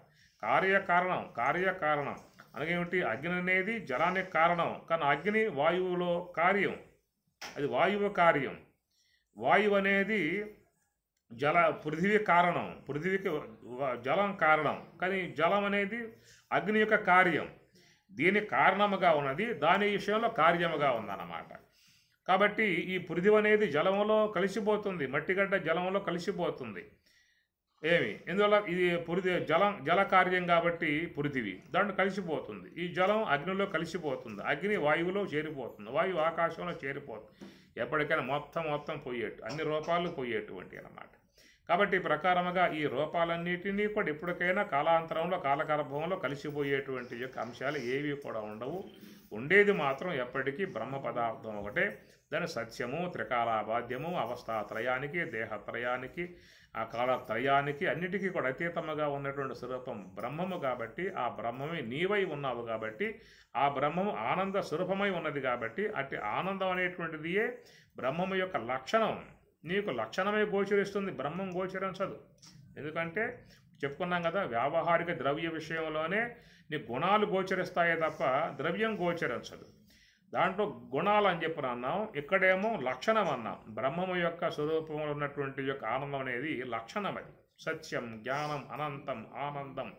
Speaker 1: కార్యకారణం అనగేమిటి? అగ్ని అనేది జలానికి కారణం, కానీ అగ్ని వాయువులో కార్యం, అది వాయువు కార్యం. వాయువు అనేది పృథివీ కారణం, పృథివీకి జలం కారణం, కానీ జలం అనేది అగ్ని యొక్క కార్యం. దీని కారణముగా ఉన్నది, దాని విషయంలో కార్యముగా ఉందన్నమాట. కాబట్టి ఈ పృథివీ అనేది జలంలో కలిసిపోతుంది, మట్టిగడ్డ జలంలో కలిసిపోతుంది. ఎందువల్ల? ఇది జల కార్యం కాబట్టి పృథివీ దాంట్లో కలిసిపోతుంది. ఈ జలం అగ్నిలో కలిసిపోతుంది, అగ్ని వాయువులో చేరిపోతుంది, వాయువు ఆకాశంలో చేరిపోతుంది. ఎప్పటికైనా మొత్తం పోయేట్టు, అన్ని రూపాలు పోయేటువంటి అన్నమాట. కాబట్టి ప్రకారముగా ఈ రూపాలన్నిటినీ కూడా ఎప్పటికైనా కాలాంతరంలో కాలగర్భంలో కలిసిపోయేటువంటి యొక్క అంశాలు ఏవి కూడా ఉండవు. ఉండేది మాత్రం ఎప్పటికీ బ్రహ్మ పదార్థం ఒకటే. దాని సత్యము, త్రికాలాబాధ్యము, అవస్థాత్రయానికి, దేహత్రయానికి, ఆ కాలత్రయానికి అన్నిటికీ కూడా అతీతముగా ఉన్నటువంటి స్వరూపం బ్రహ్మము కాబట్టి, ఆ బ్రహ్మమే నీవై ఉన్నావు కాబట్టి, ఆ బ్రహ్మము ఆనంద స్వరూపమై ఉన్నది కాబట్టి, అట్టి ఆనందం అనేటువంటిదియే బ్రహ్మము యొక్క లక్షణం. నీకు లక్షణమే గోచరిస్తుంది, బ్రహ్మం గోచరించదు. ఎందుకంటే చెప్పుకున్నాం కదా, వ్యావహారిక ద్రవ్య విషయంలోనే నీ గుణాలు గోచరిస్తాయే తప్ప ద్రవ్యం గోచరించదు. దాంట్లో గుణాలు అని చెప్పి అన్నాం, ఇక్కడేమో లక్షణం అన్నాం. బ్రహ్మము యొక్క స్వరూపంలో ఉన్నటువంటి యొక్క ఆనందం అనేది లక్షణం. అది సత్యం, జ్ఞానం, అనంతం, ఆనందం.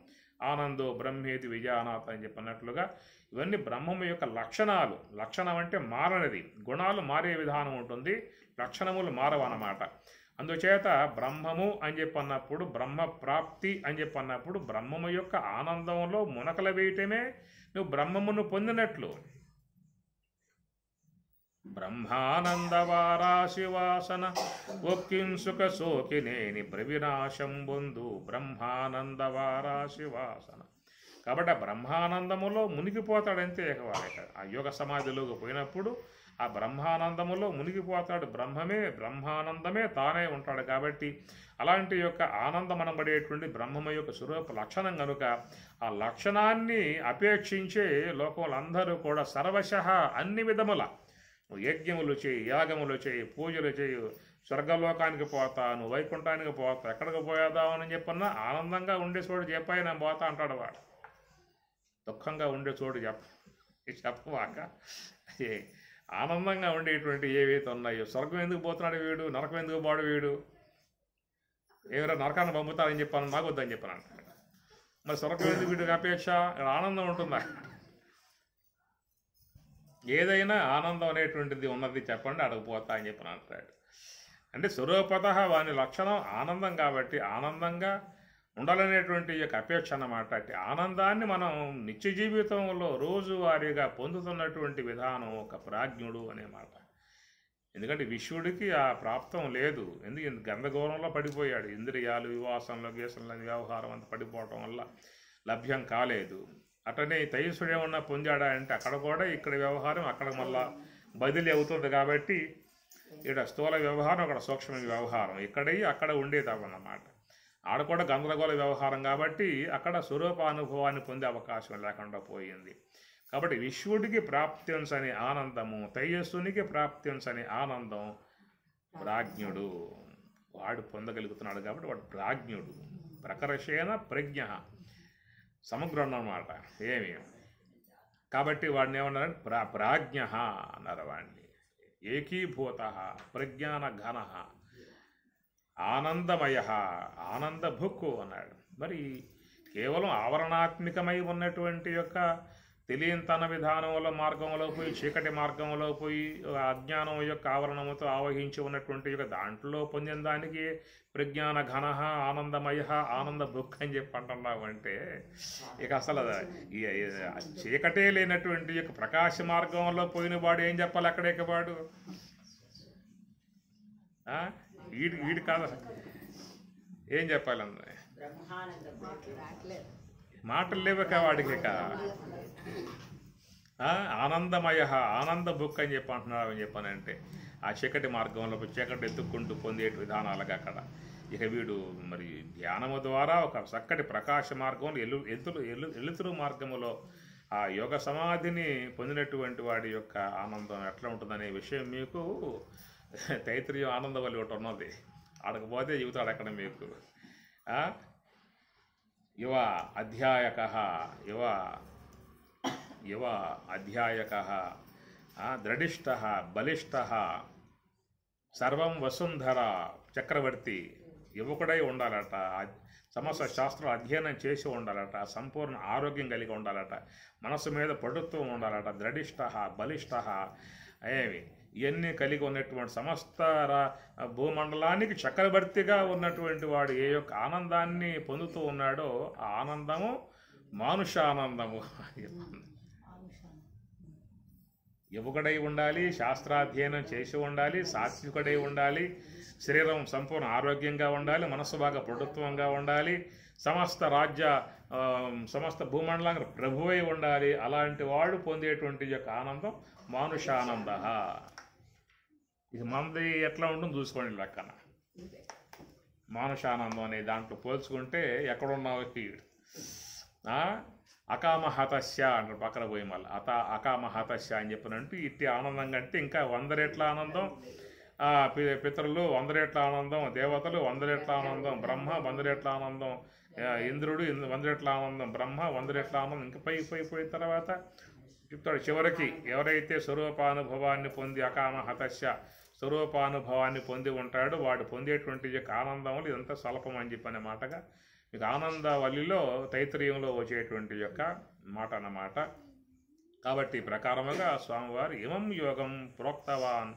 Speaker 1: ఆనందో బ్రహ్మేది విజానాథ్ అని చెప్పినట్లుగా ఇవన్నీ బ్రహ్మము యొక్క లక్షణాలు. లక్షణం అంటే మారనిది, గుణాలు మారే విధానం ఉంటుంది, లక్షణములు మారవన్నమాట. అందుచేత బ్రహ్మము అని చెప్పన్నప్పుడు, బ్రహ్మ ప్రాప్తి అని చెప్పన్నప్పుడు బ్రహ్మము యొక్క ఆనందంలో మునకల వేయటమే నువ్వు బ్రహ్మమును పొందినట్లు. బ్రహ్మానందవారాశివాసన ఒక్కింసుక సోకినేని ప్రవినాశం బొందు బ్రహ్మానందవారాశివాసన. కాబట్టి ఆ బ్రహ్మానందములో మునిగిపోతాడంతే ఏకవాడక. ఆ యోగ సమాధిలోకి పోయినప్పుడు ఆ బ్రహ్మానందములో మునిగిపోతాడు. బ్రహ్మానందమే తానే ఉంటాడు. కాబట్టి అలాంటి యొక్క ఆనందం అనబడేటువంటి బ్రహ్మము యొక్క స్వరూప లక్షణం కనుక ఆ లక్షణాన్ని అపేక్షించే లోకములందరూ కూడా సర్వశః అన్ని విధముల యజ్ఞములు చేయి, యాగములు చేయి, పూజలు చేయి, స్వర్గలోకానికి పోతాను, వైకుంఠానికి పోతా, ఎక్కడికి పోయేదామని చెప్పన్నా ఆనందంగా ఉండే చోటు చెప్పాయి నేను పోతా అంటాడు వాడు. దుఃఖంగా ఉండే చోటు చెప్పవాక ఆనందంగా ఉండేటువంటి ఏవైతే ఉన్నాయో, స్వర్గం ఎందుకు పోతున్నాడు వీడు, నరకం ఎందుకు పోడు వీడు, ఏమైనా నరకాన్ని పంపుతారని చెప్పాను, నాకు వద్దని చెప్పాను. మరి స్వర్గం ఎందుకు వీడికి అపేక్ష, ఆనందం ఉంటుందా? ఏదైనా ఆనందం అనేటువంటిది ఉన్నది చెప్పండి, అడగపోతా అని చెప్పి అంటాడు. అంటే స్వరూపత వాని లక్షణం ఆనందం కాబట్టి ఆనందంగా ఉండాలనేటువంటి యొక్క అపేక్ష అన్నమాట. అంటే ఆనందాన్ని మనం నిత్య జీవితంలో రోజువారీగా పొందుతున్నటువంటి విధానం ఒక ప్రాజ్ఞుడు అనే మాట. ఎందుకంటే విశ్వడికి ఆ ప్రాప్తం లేదు. ఎందుకు గందరగోళంలో పడిపోయాడు, ఇంద్రియాలు, వివాసంలో, గీసంలో వ్యవహారం అంతా పడిపోవటం వల్ల లభ్యం కాలేదు. అటనే తైసుడు ఏమన్నా పొందాడా అంటే అక్కడ కూడా ఇక్కడ వ్యవహారం అక్కడ మళ్ళా బదిలీ అవుతుంది. కాబట్టి ఇక్కడ స్థూల వ్యవహారం, అక్కడ సూక్ష్మ వ్యవహారం, ఇక్కడయ్యి అక్కడ ఉండేదన్నమాట. ఆడ కూడా గందరగోళ వ్యవహారం కాబట్టి అక్కడ స్వరూపానుభవాన్ని పొందే అవకాశం లేకుండా పోయింది. కాబట్టి విశ్వడికి ప్రాప్త్యంసని ఆనందము, తేజస్సునికి ప్రాప్త్యంసని ఆనందం ప్రాజ్ఞుడు వాడు పొందగలుగుతున్నాడు. కాబట్టి వాడు ప్రాజ్ఞుడు. ప్రకర్షేణ ప్రజ్ఞ సమగ్రం అన్నమాట. కాబట్టి వాడిని ఏమన్నారంటే ప్రాజ్ఞ అన్నారు. వాడిని ఏకీభూత ప్రజ్ఞాన ఘన ఆనందమయ ఆనందభుక్కు అన్నాడు. మరి కేవలం ఆవరణాత్మికమై ఉన్నటువంటి యొక్క తెలియనితన విధానంలో మార్గంలో పోయి, చీకటి మార్గంలో పోయి, అజ్ఞానం యొక్క ఆవరణముతో ఆవహించి ఉన్నటువంటి యొక్క దాంట్లో పొందిన దానికి ప్రజ్ఞాన ఘన ఆనందమయ ఆనంద భుక్ అని చెప్పి అంటున్నావు అంటే ఇక అసలు చీకటే లేనటువంటి యొక్క ప్రకాశ మార్గంలో పోయిన వాడు ఏం చెప్పాలి? అక్కడే వాడు వీడి కాదు ఏం చెప్పాలి? మాటలు లేవక వాడికి ఇక ఆనందమయ ఆనంద బుక్ అని చెప్పి అంటున్నాడు. అని చెప్పానంటే ఆ చీకటి మార్గంలో చీకటి ఎత్తుక్కుంటూ పొందే విధానాలుగా అక్కడ ఇక వీడు మరి ధ్యానము ద్వారా ఒక చక్కటి ప్రకాశ మార్గంలో ఎలుతురు మార్గములో ఆ యోగ సమాధిని పొందినటువంటి వాడి యొక్క ఆనందం ఎట్లా ఉంటుందనే విషయం మీకు తైత్రీయం ఆనందవల్లి ఒకటి ఉన్నది. ఆడకపోతే చెబుతాడు అక్కడ మీకు. ఇవ అధ్యాయక ఇవ యువ అధ్యాయక ద్రఢిష్ట బలిష్ట సర్వం వసుంధర చక్రవర్తి యువకుడై ఉండాలట, సమస్త శాస్త్రం అధ్యయనం చేసి ఉండాలట, సంపూర్ణ ఆరోగ్యం కలిగి ఉండాలట, మనసు మీద పడుతూ ఉండాలట, ద్రఢిష్ట బలిష్ట ఇవన్నీ కలిగి ఉన్నటువంటి సమస్త భూమండలానికి చక్రవర్తిగా ఉన్నటువంటి వాడు ఏ యొక్క ఆనందాన్ని పొందుతూ ఉన్నాడో ఆ ఆనందము మానుషానందము. యువకుడై ఉండాలి, శాస్త్రాధ్యయనం చేసి ఉండాలి, సాత్వికుడై ఉండాలి, శరీరం సంపూర్ణ ఆరోగ్యంగా ఉండాలి, మనస్సు బాగా పటుత్వంగా ఉండాలి, సమస్త భూమండలానికి ప్రభువై ఉండాలి. అలాంటి వాడు పొందేటువంటి యొక్క ఆనందం మానుషానంద. ఇది మనది ఎట్లా ఉంటుందో చూసుకోండి లెక్కన. మానుషానందం అనే దాంట్లో పోల్చుకుంటే ఎక్కడున్నావు అకామహతస్య అంటారు పక్కన పోయి మళ్ళీ అకామహతస్య అని చెప్పినంటూ ఇట్టి ఆనందం కంటే ఇంకా 100 రెట్ల ఆనందం పితరులు, 100 రెట్ల ఆనందం దేవతలు, 100 రెట్ల ఆనందం బ్రహ్మ, 100 రెట్ల ఆనందం ఇంద్రుడు, 100 రెట్ల ఆనందం బ్రహ్మ, 100 రెట్ల ఆనందం ఇంకా పోయిన తర్వాత చెప్తాడు. చివరికి ఎవరైతే స్వరూపానుభవాన్ని పొంది అకామహతస్య స్వరూపానుభవాన్ని పొంది ఉంటాడో వాడు పొందేటువంటి యొక్క ఆనందములు ఇదంతా స్వల్పం అని చెప్పనే మాటగా మీకు ఆనందవల్లిలో తైత్రీయంలో వచ్చేటువంటి యొక్క మాట అన్నమాట. కాబట్టి ప్రకారముగా స్వామివారు ఇమం యోగం ప్రోక్తవాన్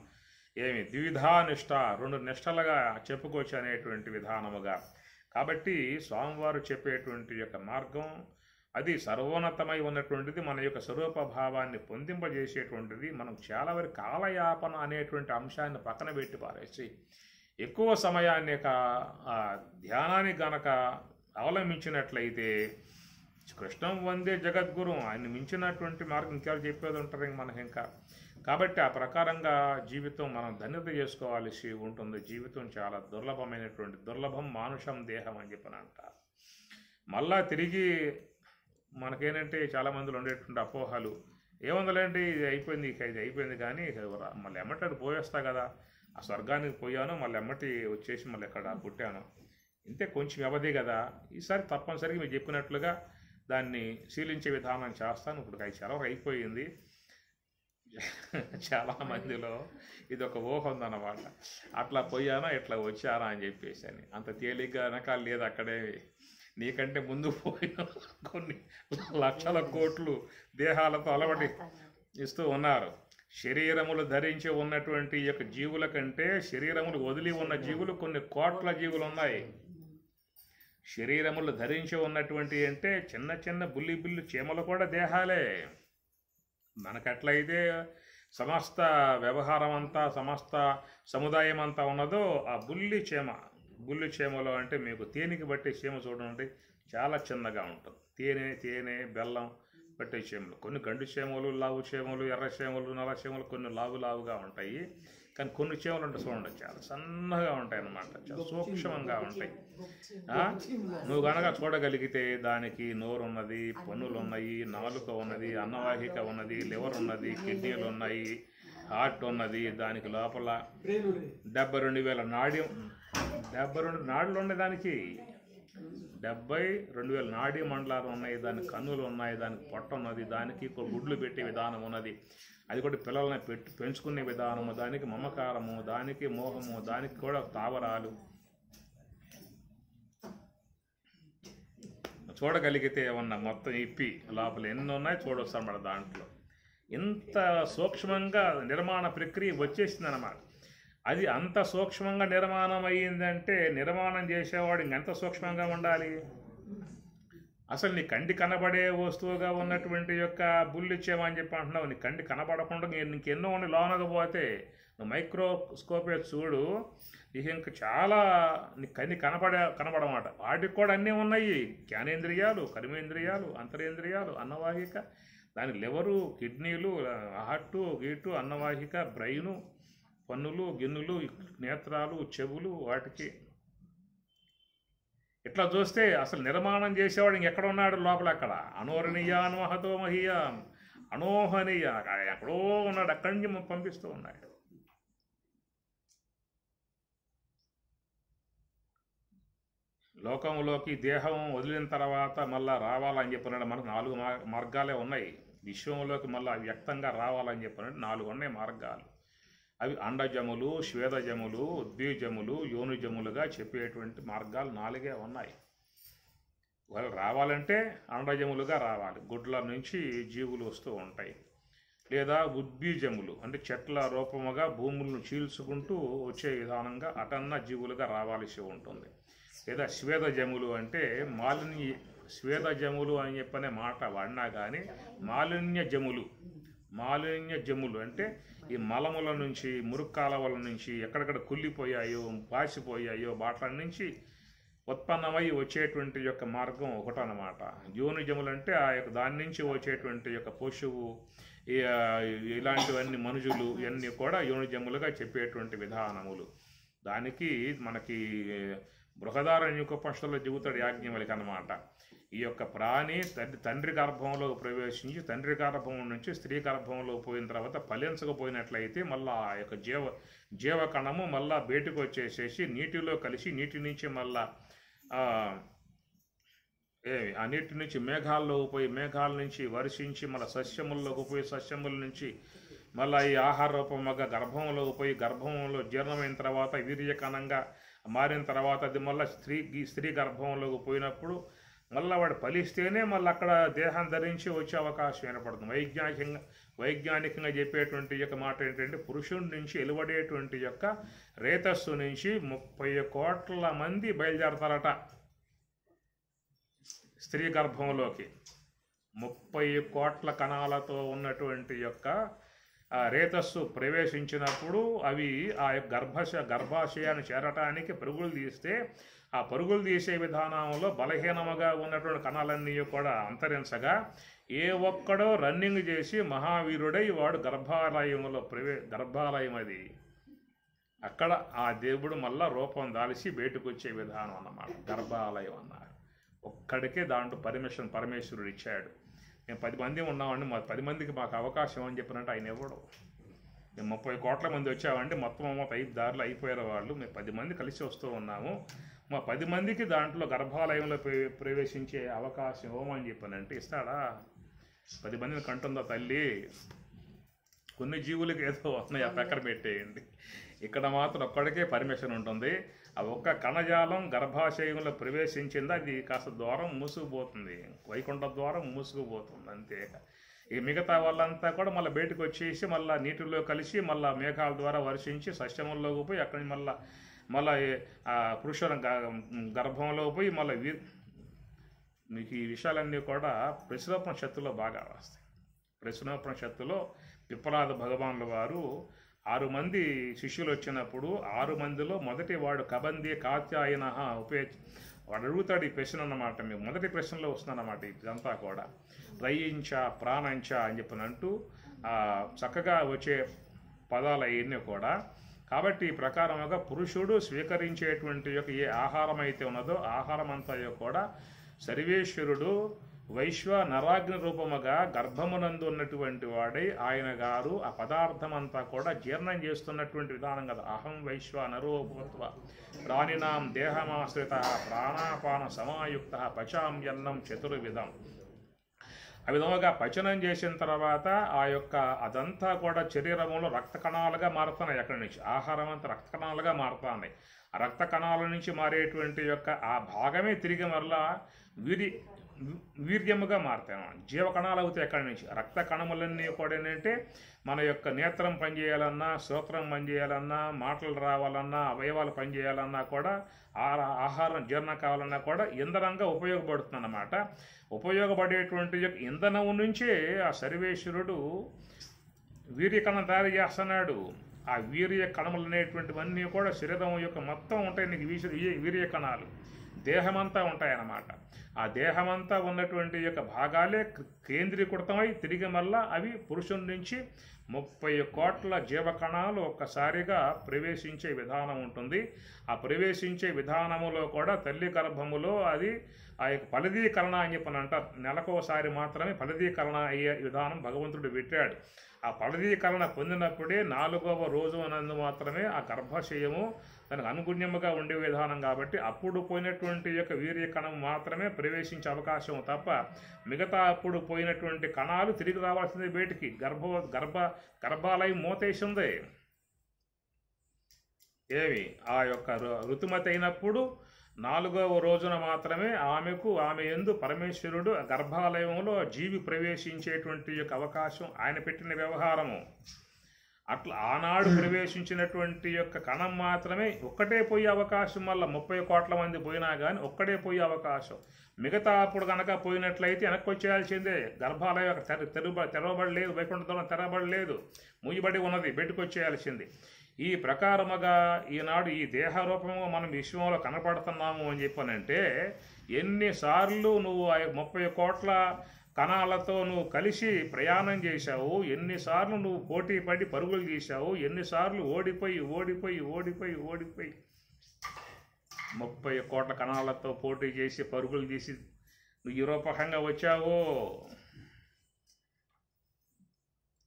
Speaker 1: ద్విధా నిష్ట 2 నిష్టలుగా చెప్పుకోవచ్చు అనేటువంటి విధానముగా. కాబట్టి స్వామివారు చెప్పేటువంటి యొక్క మార్గం అది సర్వోన్నతమై ఉన్నటువంటిది, మన యొక్క స్వరూప భావాన్ని పొందింపజేసేటువంటిది. మనం చాలా వరకు కాలయాపన అనేటువంటి అంశాన్ని పక్కన పెట్టి పారేసి ఎక్కువ సమయాన్ని ధ్యానాన్ని గనక అవలంబించినట్లయితే కృష్ణం వందే జగద్గురు ఆయన మించినటువంటి మార్గం ఇంకెవరు చెప్పేది ఉంటారు మనకి ఇంకా. కాబట్టి ఆ ప్రకారంగా జీవితం మనం ధన్యత చేసుకోవాల్సి ఉంటుంది. జీవితం చాలా దుర్లభం మానుషం దేహం అని చెప్పని అంటారు. మళ్ళా తిరిగి మనకేంటంటే చాలామందిలో ఉండేటువంటి అపోహలు ఏముందలేండి ఇది అయిపోయింది కానీ మళ్ళీ ఎమ్మటి పోయేస్తా కదా, ఆ స్వర్గానికి పోయాను మళ్ళీ ఎమ్మటి వచ్చేసి మళ్ళీ ఎక్కడ పుట్టాను, ఇంతే కొంచెం వ్యవధి కదా, ఈసారి తప్పనిసరిగా మీరు చెప్పినట్లుగా దాన్ని శీలించే విధానం చేస్తాను. ఇప్పుడు 5 సెలవు అయిపోయింది. చాలామందిలో ఇది ఒక ఊహ ఉందన్నమాట, అట్లా పోయానా ఇట్లా వచ్చానా అని చెప్పేసి అని. అంత తేలిగ్గా వెనకాల లేదు, అక్కడే నీకంటే ముందు పోయిన కొన్ని లక్షల కోట్లు దేహాలతో అలవాటు ఇస్తూ ఉన్నారు. శరీరములు ధరించి ఉన్నటువంటి యొక్క జీవుల కంటే శరీరములు వదిలి ఉన్న జీవులు కొన్ని కోట్ల జీవులు ఉన్నాయి. శరీరములు ధరించి ఉన్నటువంటి అంటే చిన్న చిన్న బుల్లి చీమలు కూడా దేహాలే. మనకట్లయితే సమస్త వ్యవహారం అంతా సమస్త సముదాయం అంతా ఉన్నదో ఆ బుల్లి చీమలో అంటే మీకు తేనెకి బట్టే చీమ చూడండి చాలా చిన్నగా ఉంటుంది. తేనె బెల్లం పట్టే చీమలు, కొన్ని గండు చీమలు, లావు చీమలు, ఎర్ర చీమలు, నల్ల చీమలు కొన్ని లావుగా ఉంటాయి. కానీ కొన్ని చీమలు అంటే చూడండి చాలా సన్నగా ఉంటాయి అన్నమాట, చాలా సూక్ష్మంగా ఉంటాయి. నువ్వు కనుక చూడగలిగితే దానికి నోరు ఉన్నది, పన్నులు ఉన్నాయి, నాలుక ఉన్నది, అన్నవాహిక ఉన్నది, లివర్ ఉన్నది, కిడ్నీలు ఉన్నాయి, హార్ట్ ఉన్నది, దానికి లోపల 72,000 నాడులు ఉన్నాయి. దానికి 72,000 నాడీ మండలాలు ఉన్నాయి. దానికి కన్నులు ఉన్నాయి, దానికి పొట్ట ఉన్నది, దానికి గుడ్లు పెట్టే విధానం ఉన్నది, అది కూడా పిల్లల్ని పెంచుకునే విధానము, దానికి మమకారము, దానికి మోహము, దానికి కూడా తావరాలు. చూడగలిగితే ఉన్న మొత్తం ఇప్పి లోపల ఎన్ని ఉన్నాయి చూడవచ్చు అన్నమాట. దాంట్లో ఇంత సూక్ష్మంగా నిర్మాణ ప్రక్రియ వచ్చేసిందన్నమాట. అది అంత సూక్ష్మంగా నిర్మాణం అయ్యిందంటే నిర్మాణం చేసేవాడు ఇంకెంత సూక్ష్మంగా ఉండాలి. అసలు నీ కంటి కనబడే వస్తువుగా ఉన్నటువంటి యొక్క బుల్లి చీమ అని చెప్పి అంటున్నావు, నీ కంటి కనబడకుండా ఇంకెన్నో ఉండి లోనకపోతే నువ్వు మైక్రోస్కోపే చూడు, ఇంకా చాలా నీ కన్ని కనబడమాట. వాటికి కూడా అన్నీ ఉన్నాయి, జ్ఞానేంద్రియాలు, కర్మేంద్రియాలు, అంతరేంద్రియాలు, అన్నవాహిక, దాని లివరు, కిడ్నీలు, హార్టు, గీటు, అన్నవాహిక, బ్రెయిను, పన్నులు, గిన్నులు, నేత్రాలు, చెవులు, వాటికి ఇట్లా చూస్తే అసలు నిర్మాణం చేసేవాడు ఇంకెక్కడ ఉన్నాడు లోపల. అక్కడ అనోరణీయ అనుమహతో మహీయ అనోహనీయ ఎక్కడో ఉన్నాడు, అక్కడి నుంచి పంపిస్తూ ఉన్నాడు. లోకంలోకి దేహం వదిలిన తర్వాత మళ్ళా రావాలని చెప్పినాడు. మనకు 4 మార్గాలే ఉన్నాయి. విశ్వంలోకి మళ్ళీ వ్యక్తంగా రావాలని చెప్పినట్టు 4 ఉన్నాయి మార్గాలు. అవి అండజములు, శ్వేతజములు, ఉద్బీజములు, యోనిజములుగా చెప్పేటువంటి మార్గాలు 4 ఉన్నాయి. వాళ్ళు రావాలంటే అండజములుగా రావాలి, గుడ్ల నుంచి జీవులు వస్తూ ఉంటాయి. లేదా ఉద్బీజములు అంటే చెట్ల రూపముగా భూములను చీల్చుకుంటూ వచ్చే విధానంగా అటన్న జీవులుగా రావాల్సి ఉంటుంది. లేదా శ్వేతజములు అంటే శ్వేతజములు అని చెప్పనే మాట వాడినా కానీ మాలిన్య జములు అంటే ఈ మలముల నుంచి, మురుక్కాలవల నుంచి ఎక్కడెక్కడ కుళ్ళిపోయాయో, పాసిపోయాయో వాటి నుంచి ఉత్పన్నమై వచ్చేటువంటి యొక్క మార్గం ఒకటనమాట. యోనిజములు అంటే ఆ యొక్క దాని నుంచి వచ్చేటువంటి యొక్క పశువు, ఇలాంటివన్నీ మనుషులు ఇవన్నీ కూడా యోనిజములుగా చెప్పేటువంటి విధానములు. దానికి మనకి బృహదారణ్యోపనిషత్తులో చెబుతాడు యాజ్ఞవల్క్య అన్నమాట. ఈ యొక్క ప్రాణి తండ్రి గర్భంలో ప్రవేశించి తండ్రి గర్భం నుంచి స్త్రీ గర్భంలో పోయిన తర్వాత ఫలించకపోయినట్లయితే మళ్ళీ ఆ యొక్క జీవకణము మళ్ళా బయటకు వచ్చేసేసి నీటిలో కలిసి నీటి నుంచి మళ్ళా ఆ నీటి నుంచి మేఘాల్లోకి పోయి, మేఘాల నుంచి వర్షించి మళ్ళీ సస్యముల్లోకి పోయి, సస్యముల నుంచి మళ్ళీ ఈ ఆహార రూపముగా గర్భంలోకి పోయి, గర్భంలో జీర్ణమైన తర్వాత వీర్యకణంగా మారిన తర్వాత అది మళ్ళీ స్త్రీ గర్భంలోకి పోయినప్పుడు మళ్ళీ వాడు ఫలిస్తేనే మళ్ళీ అక్కడ దేహం ధరించి వచ్చే అవకాశం ఏర్పడుతుంది. వైజ్ఞానికంగా చెప్పేటువంటి యొక్క మాట ఏంటంటే పురుషుడి నుంచి వెలువడేటువంటి యొక్క రేతస్సు నుంచి 30 కోట్ల మంది బయలుదేరతారట స్త్రీ గర్భంలోకి. 30 కోట్ల కణాలతో ఉన్నటువంటి యొక్క రేతస్సు ప్రవేశించినప్పుడు అవి ఆ గర్భాశయాన్ని చేరటానికి పరుగులు తీస్తే ఆ పరుగులు తీసే విధానంలో బలహీనముగా ఉన్నటువంటి కణాలన్నీ కూడా అంతరించగా ఏ ఒక్కడో రన్నింగ్ చేసి మహావీరుడై వాడు గర్భాలయం అది అక్కడ ఆ దేవుడు మళ్ళా రూపం దాల్చి బయటకు వచ్చే విధానం అన్నమాట. గర్భాలయం అన్నారు. ఒక్కడికే దాంట్లో పరమేశ్వరుడు ఇచ్చాడు. మేము 10 మంది ఉన్నామండి, 10 మందికి మాకు అవకాశం అని చెప్పినట్టు ఆయన ఇవ్వడు. మేము 30 కోట్ల మంది వచ్చామంటే మొత్తం 5 దారులు అయిపోయారు వాళ్ళు. మేము 10 మంది కలిసి వస్తూ ఉన్నాము, మా 10 మందికి దాంట్లో గర్భాలయంలో ప్రవేశించే అవకాశం ఇవ్వమని చెప్పానంటే ఇస్తాడా? 10 మందిని కంటుందా తల్లి? కొన్ని జీవులకి ఏదో ఉన్నాయి, ఆ పక్కన పెట్టేయండి. ఇక్కడ మాత్రం ఒక్కడికే పర్మిషన్ ఉంటుంది. ఆ ఒక్క కణజాలం గర్భాశయంలో ప్రవేశించింది, అది కాస్త ద్వారం మూసుకుపోతుంది, వైకుంఠ ద్వారం మూసుకుపోతుంది అంతే. ఈ మిగతా వాళ్ళంతా కూడా మళ్ళీ బయటకు వచ్చేసి మళ్ళీ నీటిలో కలిసి మళ్ళీ మేఘాల ద్వారా వర్షించి సస్యముల్లోకి పోయి అక్కడి మళ్ళీ పురుషుల గర్భంలో పోయి మళ్ళీ మీకు ఈ విషయాలన్నీ కూడా ప్రశ్నోపనిషత్తులో బాగా వస్తాయి. ప్రశ్నోపనిషత్తులో పిప్పలాద భగవానుల వారు 6 మంది శిష్యులు వచ్చినప్పుడు 6 మందిలో మొదటి వాడు కబంది కాత్యాయన వాడు అడుగుతాడు ఈ ప్రశ్న అన్నమాట. మీకు మొదటి ప్రశ్నలో వస్తుందన్నమాట ఇదంతా కూడా. రయించ ప్రాణంచ అని చెప్పినంటూ చక్కగా వచ్చే పదాలు అవన్నీ కూడా. కాబట్టి ఈ ప్రకారముగా పురుషుడు స్వీకరించేటువంటి యొక్క ఏ ఆహారం అయితే ఉన్నదో ఆహారం అంతా కూడా సర్వేశ్వరుడు నరాగ్ని రూపముగా గర్భమునందు ఉన్నటువంటి వాడై ఆయన గారు ఆ పదార్థం అంతా కూడా జీర్ణం చేస్తున్నటువంటి విధానం కదా. అహం నరో భూత్వ ప్రాణినాం దేహమాశ్రిత ప్రాణాపాన సమాయుక్త పచామ్యన్నం చతుర్విధం. ఆ విధముగా పచనం చేసిన తర్వాత ఆ యొక్క అదంతా కూడా శరీరంలో రక్త కణాలుగా మారుతున్నాయి. అక్కడి నుంచి ఆహారం అంతా రక్త కణాలుగా మారుతున్నాయి. ఆ రక్త కణాల నుంచి మారేటువంటి యొక్క ఆ భాగమే తిరిగి మరలా వీర్యముగా మారుతాయి. జీవకణాలు అవుతాయి అక్కడి నుంచి. రక్త కణములన్నీ కూడా ఏంటంటే మన యొక్క నేత్రం పనిచేయాలన్నా, శ్రోత్రం పనిచేయాలన్నా, మాటలు రావాలన్నా, అవయవాలు పనిచేయాలన్నా కూడా ఆహారం జీర్ణం కావాలన్నా కూడా ఇంధనంగా ఉపయోగపడుతుంది అన్నమాట. ఉపయోగపడేటువంటి ఇంధనం నుంచే ఆ సర్వేశ్వరుడు వీర్యకణం తయారు చేస్తున్నాడు. ఆ వీర్య కణములు అనేటువంటివన్నీ కూడా శరీరం యొక్క మొత్తం ఉంటాయి. నీకు వీర్య కణాలు దేహమంతా ఉంటాయన్నమాట. ఆ దేహమంతా ఉన్నటువంటి యొక్క భాగాలే కేంద్రీకృతమై తిరిగి మళ్ళా అవి పురుషుని నుంచి 30 కోట్ల జీవకణాలు ఒక్కసారిగా ప్రవేశించే విధానం ఉంటుంది. ఆ ప్రవేశించే విధానములో కూడా తల్లి గర్భములో అది ఆ యొక్క ఫలదీకరణ అని చెప్పని అంటారు. నెలకోసారి మాత్రమే ఫలదీకరణ అయ్యే విధానం భగవంతుడు పెట్టాడు. ఆ ఫలదీకరణ పొందినప్పుడే 4వ రోజు అనందు మాత్రమే ఆ గర్భాశయము దానికి అనుగుణ్యముగా ఉండే విధానం. కాబట్టి అప్పుడు పోయినటువంటి యొక్క వీర్యకణం మాత్రమే ప్రవేశించే అవకాశం తప్ప మిగతా అప్పుడు పోయినటువంటి కణాలు తిరిగి రావాల్సిందే బయటికి. గర్భాలయం మూతేసింది. ఏమి ఆ యొక్క ఋతుమతి అయినప్పుడు 4వ రోజున మాత్రమే ఆమె యందు పరమేశ్వరుడు గర్భాలయంలో జీవి ప్రవేశించేటువంటి యొక్క అవకాశం ఆయన పెట్టిన వ్యవహారము. అట్లా ఆనాడు ప్రవేశించినటువంటి యొక్క కణం మాత్రమే ఒక్కటే పోయే అవకాశం. వల్ల 30 కోట్ల మంది పోయినా కానీ ఒక్కడే పోయే అవకాశం. మిగతా అప్పుడు కనుక పోయినట్లయితే వెనక్కి వచ్చేయాల్సిందే. గర్భాలయం తెరవబడలేదు, వైకుంఠ ద్వారం తెరవబడలేదు, మూయబడి ఉన్నది, బయటకు వచ్చేయాల్సింది. ఈ ప్రకారముగా ఈనాడు ఈ దేహరూపంగా మనం విశ్వంలో కనపడుతున్నాము అని చెప్పానంటే ఎన్నిసార్లు నువ్వు 30 కోట్ల కణాలతో నువ్వు కలిసి ప్రయాణం చేశావు, ఎన్నిసార్లు నువ్వు పోటీ పడి పరుగులు చేశావు, ఎన్నిసార్లు ఓడిపోయి 30 కోట్ల కణాలతో పోటీ చేసి పరుగులు చేసి నువ్వు ఈ రూపకంగా వచ్చావు.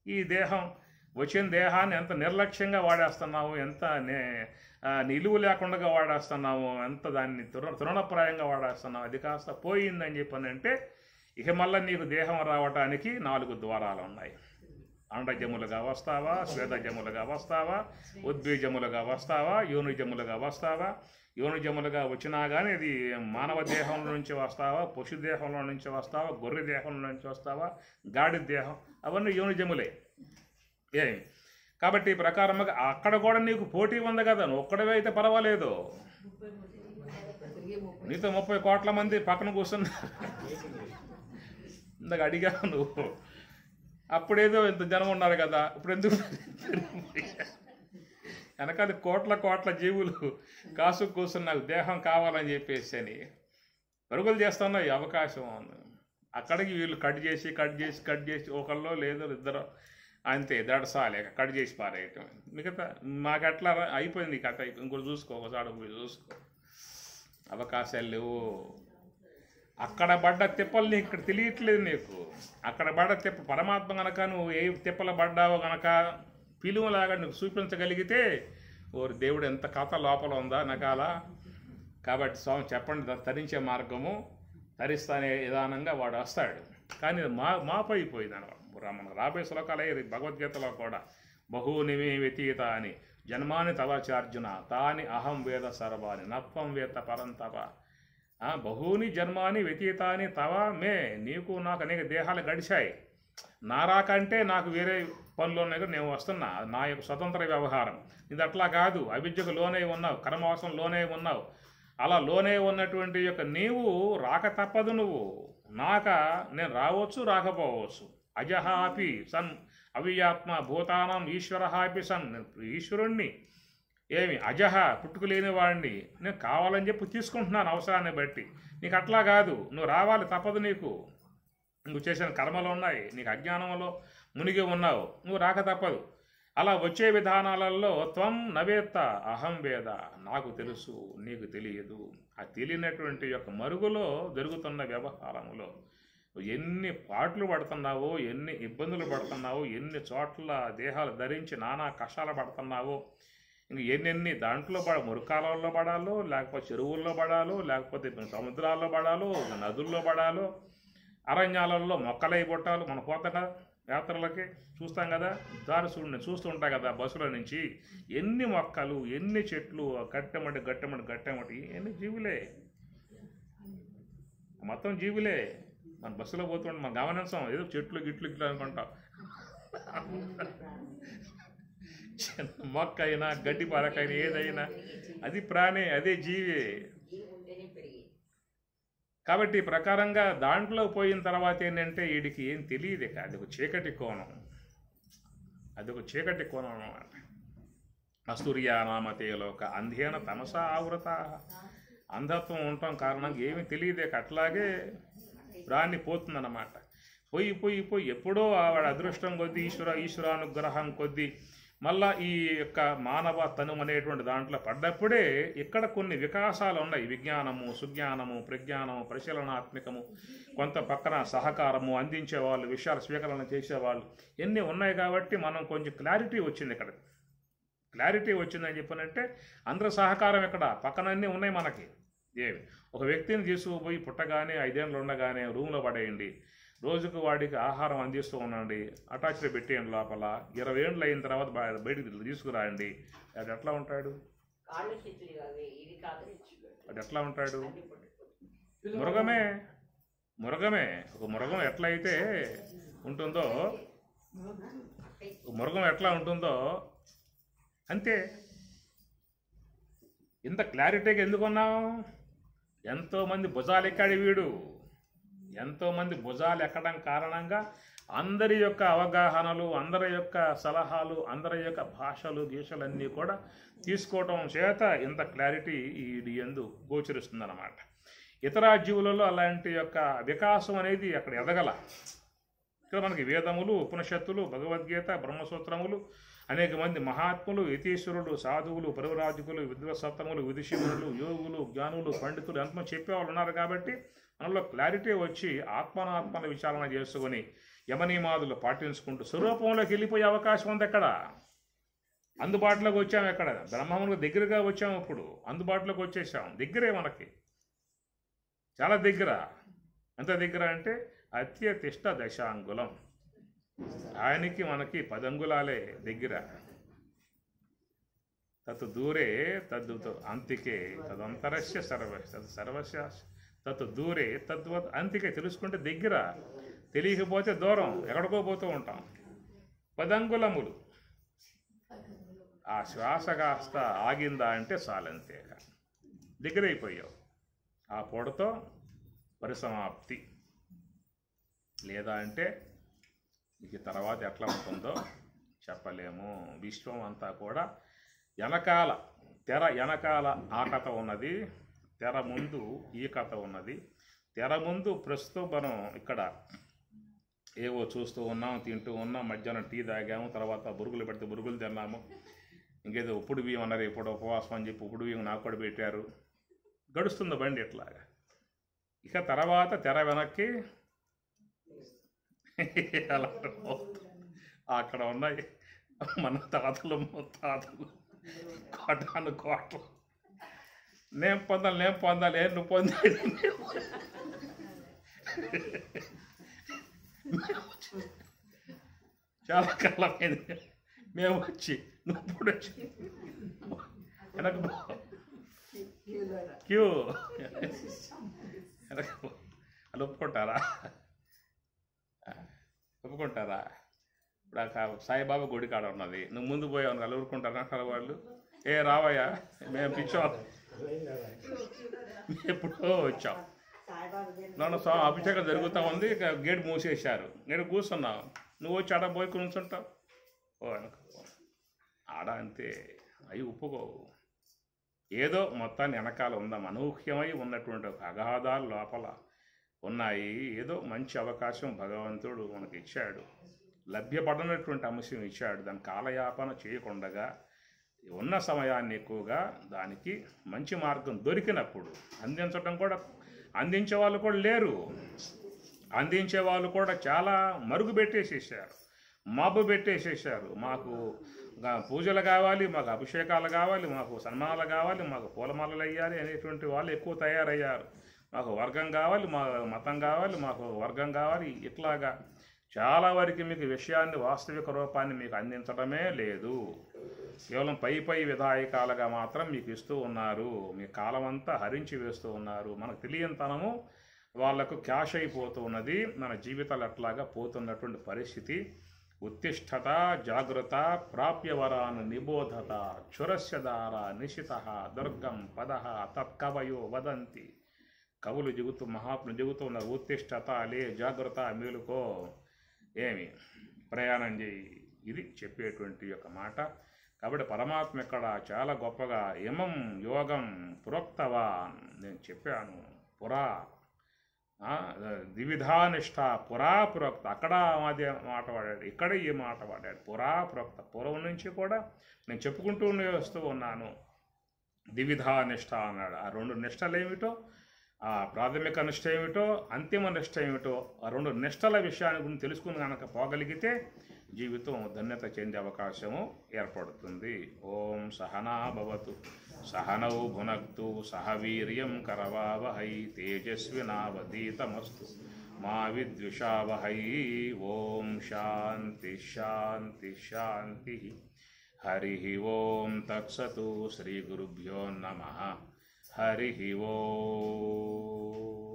Speaker 1: ఈ దేహం వచ్చిన దేహాన్ని ఎంత నిర్లక్ష్యంగా వాడేస్తున్నావు, ఎంత నిలువు లేకుండా వాడేస్తున్నావు, ఎంత దాన్ని తృణప్రాయంగా వాడేస్తున్నావు. అది కాస్త పోయిందని చెప్పానంటే ఇక మళ్ళీ నీకు దేహం రావటానికి 4 ద్వారాలు ఉన్నాయి. అండజములుగా వస్తావా, శ్వేతజములుగా వస్తావా, ఉద్బీజములుగా వస్తావా, యోనిజములుగా వస్తావా. యోనిజములుగా వచ్చినా కానీ ఇది మానవ దేహంలో నుంచి వస్తావా, పశు దేహంలో నుంచి వస్తావా, గొర్రె దేహంలో నుంచి వస్తావా, గాడి దేహం, అవన్నీ యోనిజములే. ఏమి కాబట్టి ఈ ప్రకారంగా అక్కడ కూడా నీకు పోటీ ఉంది కదా. నువ్వు ఒక్కడవే అయితే పర్వాలేదు, నీతో 30 కోట్ల మంది పక్కన కూర్చున్నా. ఇందాక అడిగావు నువ్వు, అప్పుడేదో ఇంత జనం ఉన్నారు కదా, ఇప్పుడు ఎందుకు వెనకాల కోట్ల జీవులు కాసు కూర్చుని నాకు దేహం కావాలని చెప్పేసి అని పరుగులు చేస్తున్నావు. ఈ అవకాశం అక్కడికి వీళ్ళు కట్ చేసి ఒకళ్ళో లేదో ఇద్దరు అంతే దడసాలే కట్ చేసి పారేయటం. మిగతా మాకు అట్లా అయిపోయింది, కట్ అయిపోయింది. ఇంకోటి చూసుకో, ఒకసారి పోయి చూసుకో. అవకాశాలు లేవు. అక్కడ పడ్డ తిప్పలు ఇక్కడ తెలియట్లేదు నీకు. అక్కడ పడ్డ తిప్ప పరమాత్మ కనుక నువ్వు ఏ తిప్పలు పడ్డావో కనుక పిలువలాగా నువ్వు చూపించగలిగితే ఓరి దేవుడు ఎంత కథ లోపల ఉందా నకాల. కాబట్టి స్వామి చెప్పండి తరించే మార్గము, తరిస్తానే విధానంగా వాడు వస్తాడు. కానీ మాపైపోయింది అనమాట. మన రాబోయే శ్లోకాలే భగవద్గీతలో కూడా బహూనిమే వ్యతీత అని జన్మాని తవాచార్జున తాని అహం వేద సర్వాని నత్వం వేత్త పరంతప. బహూని జన్మాని వ్యతీతాని తవ మే, నీకు నాకు అనేక దేహాలు గడిచాయి. నారాకంటే నాకు వేరే పనులు ఉన్నాయి, నేను వస్తున్నా, నా యొక్క స్వతంత్ర వ్యవహారం. ఇది అట్లా కాదు. అవిద్యకు లోనే ఉన్నావు, కర్మవాసం లోనే ఉన్నావు. అలా లోనే ఉన్నటువంటి యొక్క నీవు రాక తప్పదు. నువ్వు నేను రావచ్చు, రాకపోవచ్చు. అజహాపి సన్ అవ్యాత్మ భూతానం ఈశ్వర హాపి సన్, ఈశ్వరుణ్ణి ఏమి అజహ పుట్టుకులేని వాడిని నేను కావాలని చెప్పి తీసుకుంటున్నాను అవసరాన్ని బట్టి. నీకు అట్లా కాదు, నువ్వు రావాలి తప్పదు. నువ్వు చేసిన కర్మలు ఉన్నాయి, నీకు అజ్ఞానంలో మునిగి ఉన్నావు, నువ్వు రాక తప్పదు. అలా వచ్చే విధానాలలో త్వం నవేత్త అహం వేద, నాకు తెలుసు నీకు తెలియదు. ఆ తెలియనటువంటి యొక్క మరుగులో జరుగుతున్న వ్యవహారములో ఎన్ని పాటలు పడుతున్నావో, ఎన్ని ఇబ్బందులు పడుతున్నావో, ఎన్ని చోట్ల దేహాలు ధరించి నానా కష్టాలు పడుతున్నావో, ఇంక ఎన్నెన్ని దాంట్లో మురికాలలో పడాలో, లేకపోతే చెరువుల్లో పడాలో, లేకపోతే సముద్రాల్లో పడాలో, నదుల్లో పడాలో, అరణ్యాలలో మొక్కలై పుట్టాలు. మనం పోతాం కదా యాత్రలకి, చూస్తాం కదా, దారి చూస్తూ ఉంటాం కదా బస్సుల నుంచి. ఎన్ని మొక్కలు, ఎన్ని చెట్లు, గట్టెమటి ఎన్ని జీవులే, మొత్తం జీవులే. మన బస్సులో పోతుంటే మనం గమనించాం, ఏదో చెట్లు గిట్లు అనుకుంటాం. చిన్న మొక్క అయినా గడ్డి పరకైనా ఏదైనా అది ప్రాణి, అదే జీవి. కాబట్టి ఈ ప్రకారంగా దాంట్లో పోయిన తర్వాత ఏంటంటే వీడికి ఏం తెలియదు. అదొక చీకటి కోణం, అన్నమాట. అసూర్యానామతే లోక అంధేన తమస ఆవృత. అంధత్వం ఉండటం కారణంగా ఏమీ తెలియదే. అట్లాగే ప్రాణి పోతుందన్నమాట. పోయి ఎప్పుడో వాడి అదృష్టం కొద్దీ ఈశ్వరానుగ్రహం కొద్దీ మళ్ళా ఈ యొక్క మానవ తను అనేటువంటి దాంట్లో పడ్డప్పుడే ఇక్కడ కొన్ని వికాసాలు ఉన్నాయి. విజ్ఞానము, సుజ్ఞానము, ప్రజ్ఞానము, పరిశీలనాత్మకము, కొంత పక్కన సహకారము అందించేవాళ్ళు, విషయాలు స్వీకరణ చేసేవాళ్ళు ఎన్ని ఉన్నాయి. కాబట్టి మనం కొంచెం క్లారిటీ వచ్చింది. ఇక్కడ క్లారిటీ వచ్చిందని చెప్పనంటే అందరూ సహకారం ఇక్కడ పక్కనన్నీ ఉన్నాయి మనకి. ఏమి ఒక వ్యక్తిని తీసుకుపోయి పుట్టగానే 5 ఏళ్ళు ఉండగానే రూమ్లో పడేయండి, రోజుకు వాడికి ఆహారం అందిస్తూ ఉండండి, అటాచ్లో పెట్టేయండి, లోపల 20 ఏళ్ళు అయిన తర్వాత బయటికి తీసుకురాండి, అది ఎట్లా ఉంటాడు? అది ఎట్లా ఉంటాడు? మృగమే. మృగమే. ఒక మృగం ఎట్లయితే ఉంటుందో, మృగం ఎట్లా ఉంటుందో అంతే. ఇంత క్లారిటీగా ఎందుకున్నాం? ఎంతోమంది భుజాలు ఎక్కాడు వీడు. ఎంతోమంది భుజాలు ఎక్కడం కారణంగా అందరి యొక్క అవగాహనలు, అందరి యొక్క సలహాలు, అందరి యొక్క భాషలు గీషలన్నీ కూడా తీసుకోవటం చేత ఇంత క్లారిటీ ఈ యందు గోచరిస్తుందన్నమాట. ఇతర జీవులలో అలాంటి యొక్క వికాసం అనేది అక్కడ ఎదగల. ఇక్కడ మనకి వేదములు, ఉపనిషత్తులు, భగవద్గీత, బ్రహ్మసూత్రములు, అనేక మంది మహాత్ములు, యతీశ్వరులు, సాధువులు, పరివరాజకులు, విద్వసత్తములు, విదుషీములు, యోగులు, జ్ఞానులు, పండితులు ఎంతమంది చెప్పేవాళ్ళు ఉన్నారు. కాబట్టి మనలో క్లారిటీ వచ్చి ఆత్మనాత్మల విచారణ చేసుకొని యమనియమాదులు పాటించుకుంటూ స్వరూపంలోకి వెళ్ళిపోయే అవకాశం ఉంది. ఎక్కడ అందుబాటులోకి వచ్చాము, ఎక్కడ బ్రహ్మములకు దగ్గరగా వచ్చాము, ఇప్పుడు అందుబాటులోకి వచ్చేసాం. దగ్గరే, మనకి చాలా దగ్గర. ఎంత దగ్గర అంటే అత్యతిష్ట దశాంగులం. ఆయనకి మనకి 10 అంగుళాలే దగ్గర. తత్ దూరే తద్దు అంతికే తదంతరస్య సర్వస్య తత్ దూరే తద్వత్ అంతికే. తెలుసుకుంటే దగ్గర, తెలియకపోతే దూరం, ఎక్కడికో పోతూ ఉంటాం. 10 అంగుళములు. ఆ శ్వాస కాస్త ఆగిందా అంటే చాలంతే, దగ్గరైపోయావు. ఆ పొడతో పరిసమాప్తి. లేదా అంటే ఇక తర్వాత ఎట్లా ఉంటుందో చెప్పలేము. విశ్వం అంతా కూడా తెర వెనకాల ఆ కథ ఉన్నది, తెర ముందు ఈ కథ ఉన్నది. తెర ముందు ప్రస్తుతం మనం ఇక్కడ ఏవో చూస్తూ ఉన్నాం, తింటూ ఉన్నాం, మధ్యాహ్నం టీ తాగాము, తర్వాత బురుగులు పెడితే బురుగులు తిన్నాము, ఇంకేదో ఉప్పుడు బియ్యం అన్నారు, ఇప్పుడు ఉపవాసం అని చెప్పి ఉప్పుడు బియ్యం నాకు కూడా పెట్టారు. గడుస్తుంది బండి ఇట్లాగా. ఇక తర్వాత తెర వెనక్కి అలా అక్కడ ఉన్నాయి మన తాతలు ముత్తాతలు, కోటాను కోటలు. నేను పొందాలి నువ్వు పొందాలి. చాలా కాలమైంది మేము వచ్చి, నువ్వు ఇప్పుడు వచ్చి వెనక క్యూ వాళ్ళు ఒప్పుకుంటారా? ఇప్పుడు సాయిబాబా గుడి కాడ ఉన్నది, నువ్వు ముందు పోయావు, వాళ్ళు ఊరుకుంటారా? వాళ్ళు ఏ రావయ్యా, మేము పిచ్చోళ్ళు, ఎప్పుడో వచ్చాం. నన్ను అభిషేకం జరుగుతూ ఉంది, గేట్ మూసేశారు, నేను కూర్చున్నావు, నువ్వు వచ్చి ఆడ పోయి కూర్చుంటావు. ఆడ అంతే, అవి ఒప్పుకోవు. ఏదో మొత్తాన్ని వెనకాల ఉందాం, అనూహ్యమై ఉన్నటువంటి ఒక అగాధాలు లోపల ఉన్నాయి. ఏదో మంచి అవకాశం భగవంతుడు మనకి ఇచ్చాడు, లభ్యపడనటువంటి అంశం ఇచ్చాడు. దాని కాలయాపన చేయకుండగా ఉన్న సమయాన్ని ఎక్కువగా దానికి మంచి మార్గం దొరికినప్పుడు అందించడం కూడా, అందించే వాళ్ళు కూడా లేరు, అందించే వాళ్ళు కూడా చాలా మరుగు పెట్టేసేసారు, మబ్బు పెట్టేసేసారు. మాకు పూజలు కావాలి, మాకు అభిషేకాలు కావాలి, మాకు సన్మానాలు కావాలి, మాకు పూలమాలలు వేయాలి అనేటువంటి వాళ్ళు ఎక్కువ తయారయ్యారు. మాకు వర్గం కావాలి, మా మతం కావాలి, మాకు వర్గం కావాలి. ఇట్లాగా చాలా వరకు మీకు విషయాన్ని, వాస్తవిక రూపాన్ని మీకు అందించడమే లేదు. కేవలం పై విధాయకాలుగా మాత్రం మీకు ఇస్తూ ఉన్నారు. మీ కాలం అంతా హరించి వేస్తూ ఉన్నారు. మనకు తెలియనితనము వాళ్లకు క్యాష్ అయిపోతూ ఉన్నది. మన జీవితాలు అట్లాగా పోతున్నటువంటి పరిస్థితి. ఉత్తిష్టత జాగృత ప్రాప్యవరాన్ నిబోధత క్షురస్యదార నిశిత దుర్గం పద తత్కవయో వదంతి. కవులు చెబుతూ, మహాత్ములు చెబుతూ ఉన్నారు, ఉత్తిష్టత, లే, జాగ్రత్త, మేలుకో, ఏమి ప్రయాణం చేయి. ఇది చెప్పేటువంటి యొక్క మాట. కాబట్టి పరమాత్మ ఇక్కడ చాలా గొప్పగా ఇమం యోగం ప్రోక్తవాన్, నేను చెప్పాను, పురా ద్విధానిష్ట పురా ప్రోక్త. అక్కడ అదే మాట వాడాడు, ఇక్కడ ఈ మాట వాడాడు, పురా ప్రోక్త. పూర్వం నుంచి కూడా నేను చెప్పుకుంటూ వస్తూ ఉన్నాను. ద్విధానిష్ట అన్నాడు. ఆ 2 నిష్టలు ఏమిటో, ఆ ప్రాథమిక నిష్ట ఏమిటో, అంతిమ నిష్ట ఏమిటో, ఆ 2 నిష్టల విషయాన్ని గురించి తెలుసుకుని కనుక పోగలిగితే జీవితం ధన్యత చెందే అవకాశము ఏర్పడుతుంది. ఓం సహనా భవతు సహనౌ భునక్తు సహ వీర్యం కరవావహై తేజస్వినావధీతమస్తు మా విద్విషావహై. ఓం శాంతి శాంతి శాంతి. హరి ఓం తత్సతు. శ్రీ గురుభ్యో నమః. హరి ఓం.